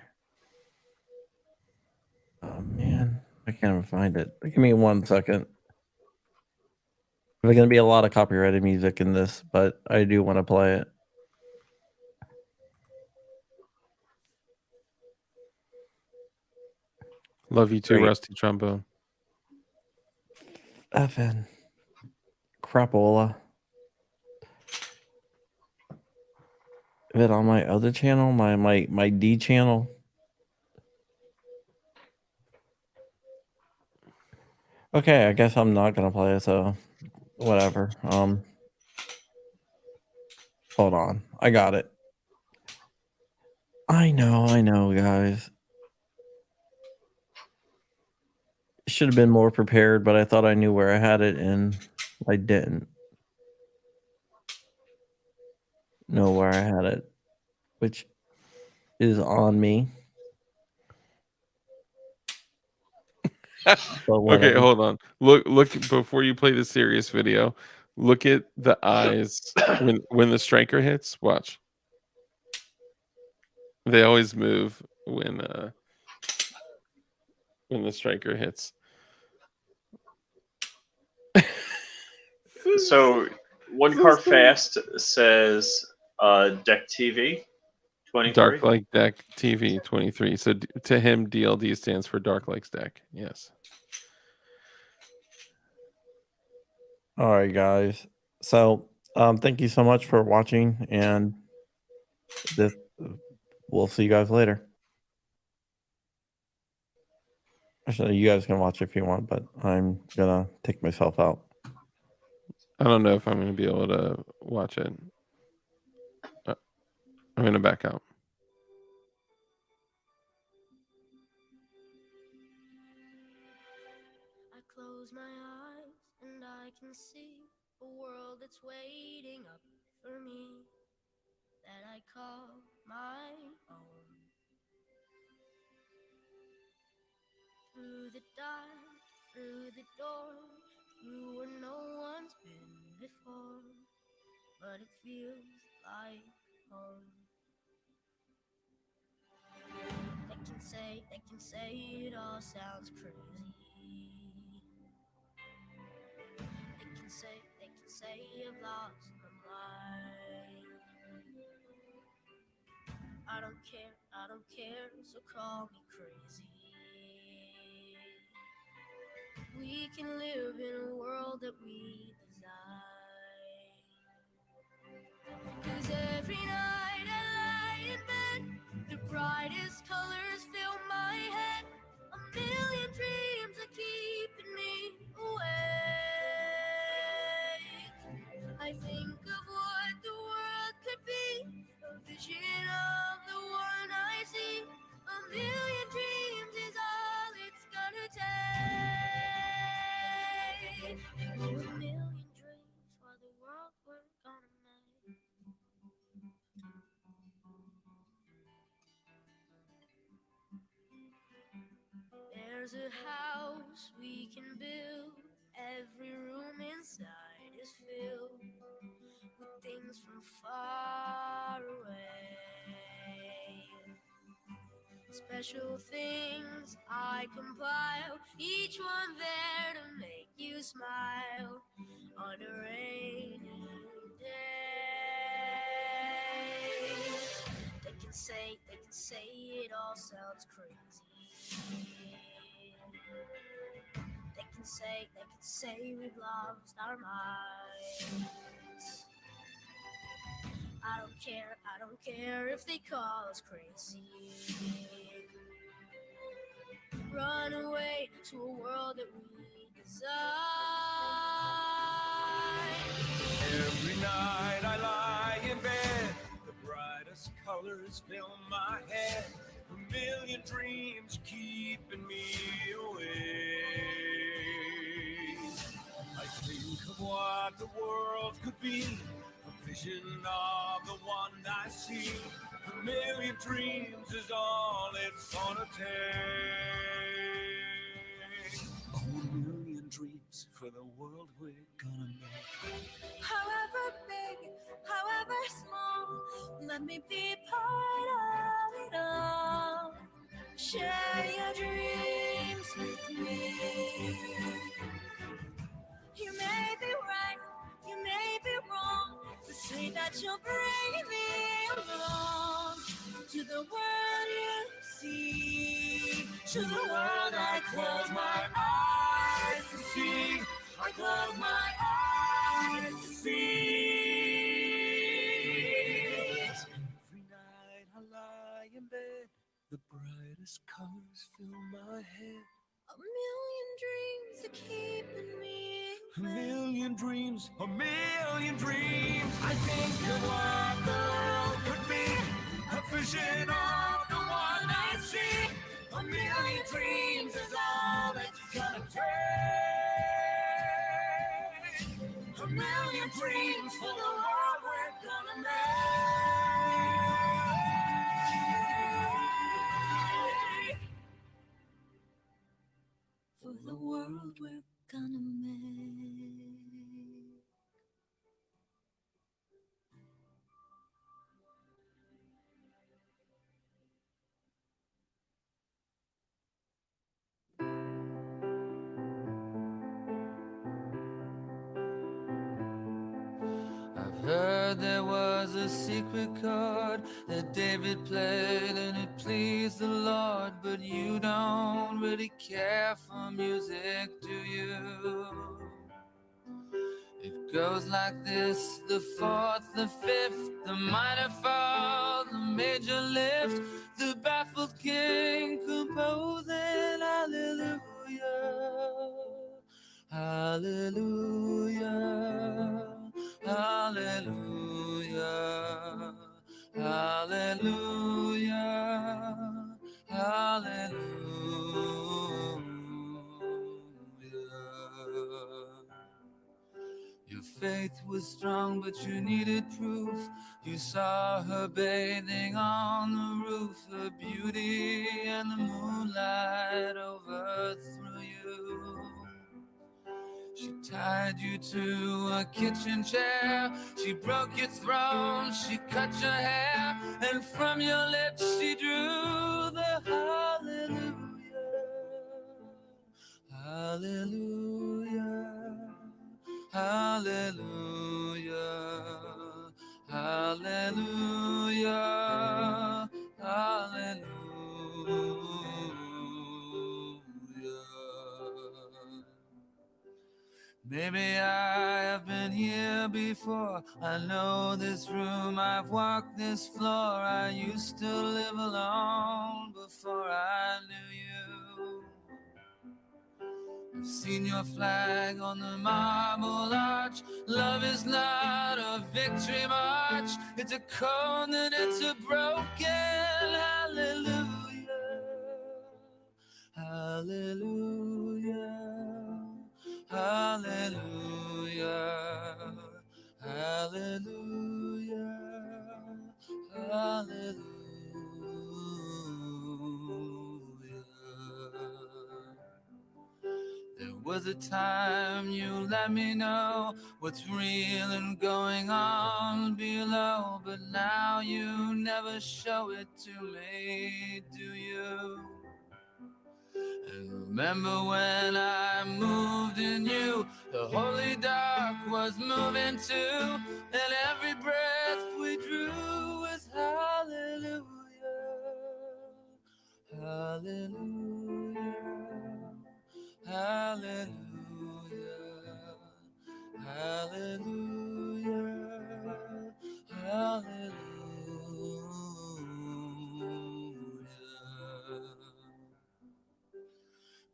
Speaker 1: Oh man, I can't even find it. Give me 1 second. There's gonna be a lot of copyrighted music in this, but I do want to play it.
Speaker 3: Love you too,
Speaker 4: Great.
Speaker 3: Rusty Trombone.
Speaker 1: Effing crapola. Is it on my other channel? My D channel? Okay, I guess I'm not gonna play it, so whatever. Hold on. I got it. I know, guys. Should have been more prepared, but I thought I knew where I had it, and I didn't know where I had it, which is on me. But
Speaker 3: Okay,
Speaker 1: whatever.
Speaker 3: hold on. Look before you play the serious video. Look at the eyes when the striker hits. Watch. They always move when the striker hits.
Speaker 4: So one car fast says Deck TV 23.
Speaker 3: Dark Like Deck TV 23. So to him, DLD stands for Dark Likes Deck. Yes.
Speaker 1: All right, guys. So, thank you so much for watching, and this we'll see you guys later. Actually, you guys can watch if you want, but I'm gonna take myself out.
Speaker 3: I don't know if I'm going to be able to watch it. I'm going to back out.
Speaker 8: I close my eyes and I can see a world that's waiting up for me that I call my own. Through the dark, through the door, through where no one's been before, but it feels like home. They can say it all sounds crazy. They can say I've lost my mind. I don't care, so call me crazy. We can live in a world that we design. 'Cause every night I lie in bed, the brightest colors fill my head. A million dreams are keeping me awake. I think of what the world could be, a vision of the one I see. A million dreams is all it's gonna take. Oh, a million dreams for the world we're gonna make. There's a house we can build. Every room inside is filled with things from far away. This special things I compile, each one there to make you smile on a rainy day. They can say it all sounds crazy. They can say we've lost our minds. I don't care if they call us crazy. Run away to a world that we design.
Speaker 2: Every night I lie in bed, the brightest colors fill my head. A million dreams keeping me awake. I think of what the world could be, a vision of the one I see. A million dreams is all it's gonna take. Oh, a million dreams for the world we're gonna make.
Speaker 8: However big, however small, let me be part of it all. Share your dreams with me. You may be right, you may be wrong, but say that you'll bring me along to the world you see, to the world I close my eyes to see. I close my eyes to see.
Speaker 2: Every night I lie in bed, the brightest colors fill my head.
Speaker 8: A million dreams are keeping me
Speaker 2: A
Speaker 8: awake.
Speaker 2: million dreams, a million dreams. I think of what the world could be, a vision of the one I see. A million dreams is all it's gonna take. A million dreams for the world we're gonna make.
Speaker 8: For the world we're gonna make.
Speaker 9: I've heard there was a secret chord that David played and it pleased the Lord, but you don't really care for music, do you? It goes like this: the fourth, the fifth, the minor fall, the major lift, the baffled king composing hallelujah, hallelujah, hallelujah, hallelujah, hallelujah. Your faith was strong, but you needed proof. You saw her bathing on the roof, her beauty and the moonlight overthrew you. She tied you to a kitchen chair, she broke your throne, she cut your hair, and from your lips she drew the hallelujah, hallelujah, hallelujah, hallelujah, hallelujah. Maybe I have been here before. I know this room, I've walked this floor. I used to live alone before I knew you. I've seen your flag on the marble arch. Love is not a victory march. It's a cold and it's a broken hallelujah, hallelujah, hallelujah, hallelujah, hallelujah. There was a time you let me know what's real and going on. world below, but now you never show it to me, do you? And remember when I moved in you, the holy dark was moving too, and every breath we drew was hallelujah, hallelujah, hallelujah, hallelujah, hallelujah.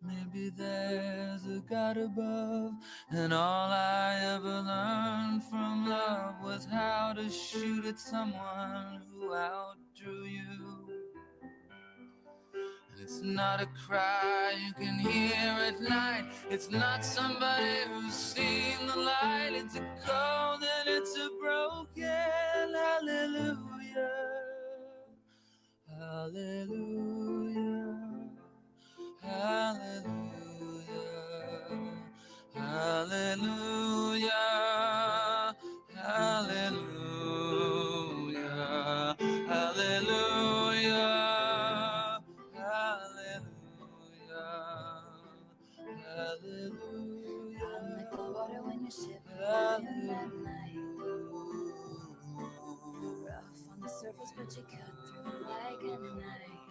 Speaker 9: Maybe there's a God above, and all I ever learned from love was how to shoot at someone who outdrew you. And it's not a cry you can hear at night, it's not somebody who's seen the light, it's a cold and it's a broken hallelujah, hallelujah, hallelujah, hallelujah, hallelujah, hallelujah, hallelujah.
Speaker 8: I'm like the water when you ship in that night. Rough on the surface, but you cut through like a knife.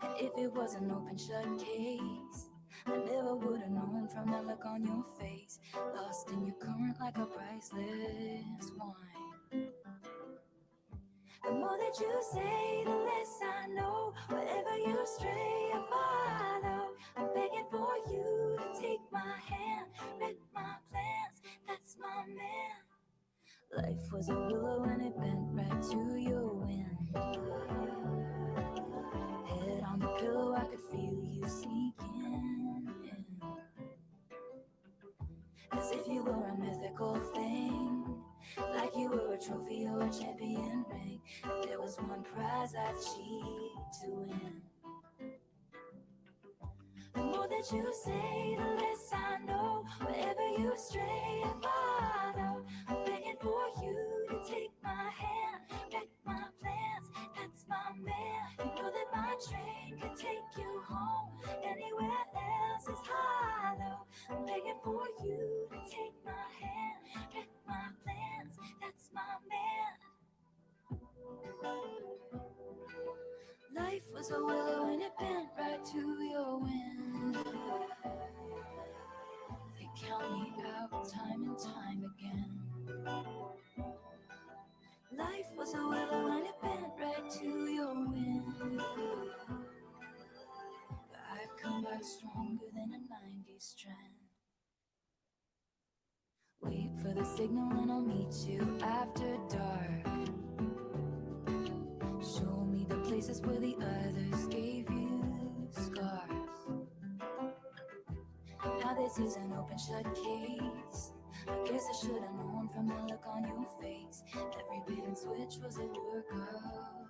Speaker 8: And if it was an open shut case, I never would have known from the look on your face. Lost in your current like a priceless wine. The more that you say, the less I know. Wherever you stray, I follow. I'm begging for you to take my hand, wreck my plans. That's my man. Life was a willow and it bent right to your wind. Head on the pillow, I could feel you sneaking in. As if you were a mythical thing, like you were a trophy or a champion ring. There was one prize I'd cheat to win. The more that you say, the less I know. Wherever you stray, I follow. I'm begging for you to take my hand, wreck my plans. That's my man. You know that my train could take you home. Anywhere else is hollow. I'm begging for you to take my hand, wreck my plans. That's my man. Life was a willow and it bent right to your wind. They count me out time and time again. Life was a willow and it bent right to your wind. But I've come back stronger than a 90s strand. Wait for the signal and I'll meet you after dark. Show me the places where the others gave you scars. Now this is an open shut case. I guess I should have known from the look on your face. Every bait and switch was a work of art.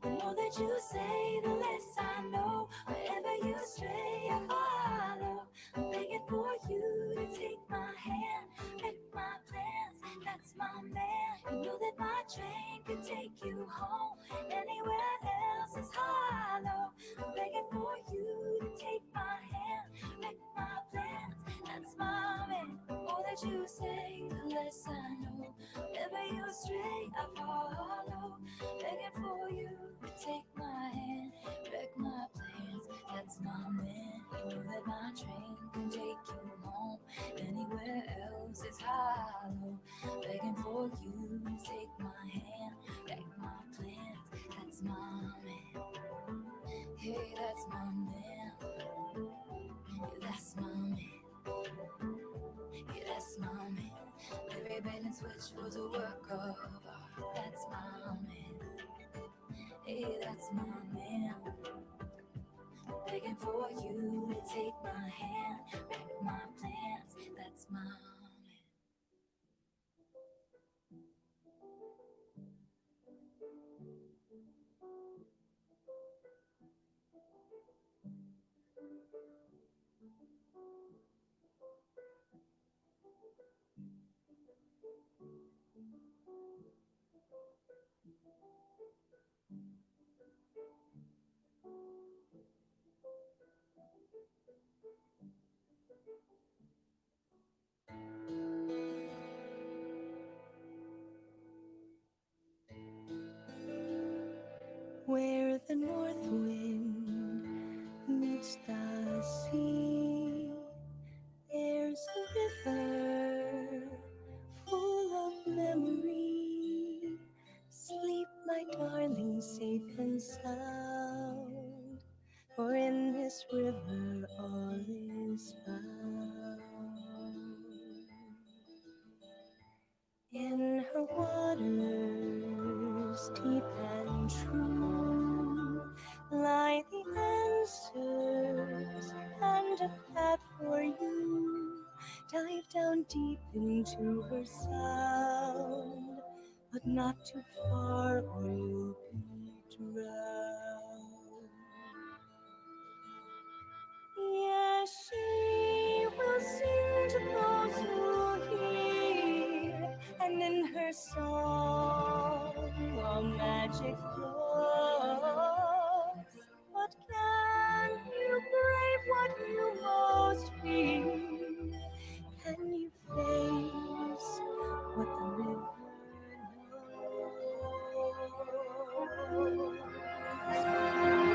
Speaker 8: The more that you say, the less I know. Wherever you stray, I follow. I'm begging for you to take my hand, wreck my plans. That's my man. You know that my train could take you home. Anywhere else is hollow. I'm begging for you to take my hand, wreck my plans. That's my man. The more that you say, the less I know. Wherever you stray, I follow. Begging for you to take my hand, wreck my plans. That's my man. You know that my train can take you home. Anywhere else is hollow. Begging for you to take my hand, wreck my plans. That's my man. Hey, that's my man. Yeah, that's my man. Yeah, that's my man. Every bait and switch was a work of art. That's my man. Hey, that's my man. Begging for you to take my hand, wreck my plans. That's my man. Dive down deep into her sound, but not too far or you'll be drowned. Yes, she will sing to those who hear, and in her song a magic flows. But can you brave what you most fear? Can you face what the river knows?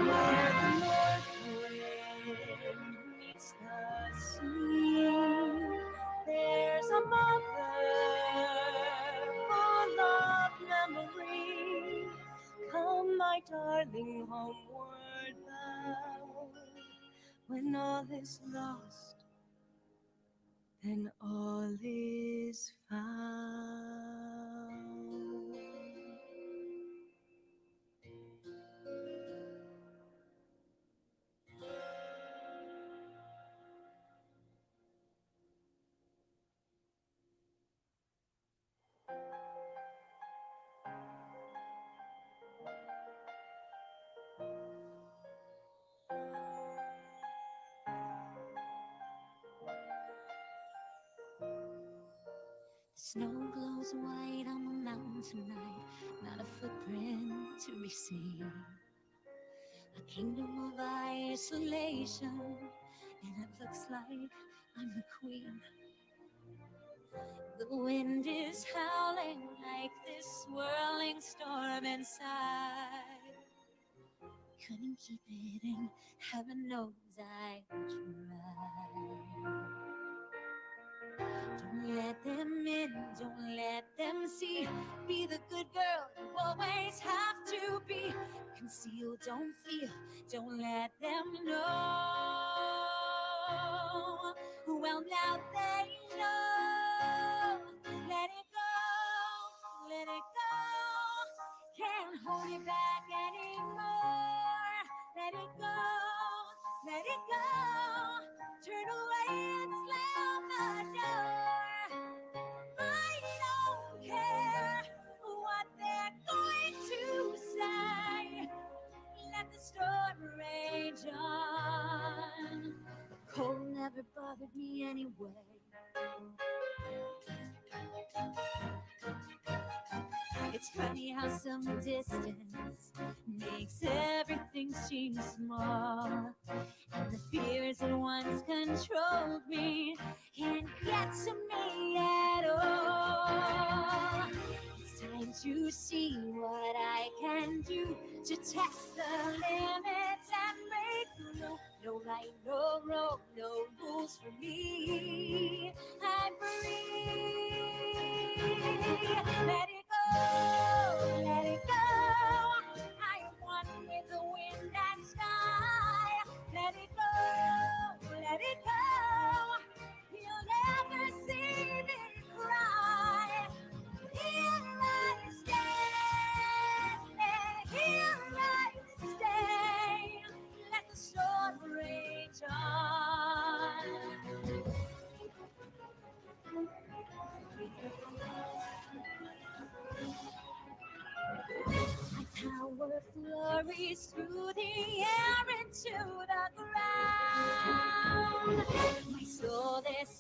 Speaker 8: Where the north wind meets the sea, there's a mother full of memory. Come, my darling, homeward bound. When all is lost, then all is found. The snow glows white on the mountain tonight, not a footprint to be seen. A kingdom of isolation, and it looks like I'm the queen. The wind is howling like this swirling storm inside. Couldn't keep it in, heaven knows I tried. Don't let them in, don't let them see. Be the good girl you always have to be. Conceal, don't feel, don't let them know. Well, now they know. Let it go, let it go. Can't hold it back anymore. Let it go, let it go. Turn away and slam the door. I don't care what they're going to say. Let the storm rage on. Cold never bothered me anyway. It's funny how some distance makes everything seem small. And the fears that once controlled me can't get to me at all. It's time to see what I can do to test the limits and break through. No right, no wrong, no rules for me. I'm free. Let it go, let it go. I am one with the wind and sky. Let it go, let it go. You'll never see me cry. Here I stand, here I stay. Let the storm rage on. My power flurries through the air into the ground. My soul is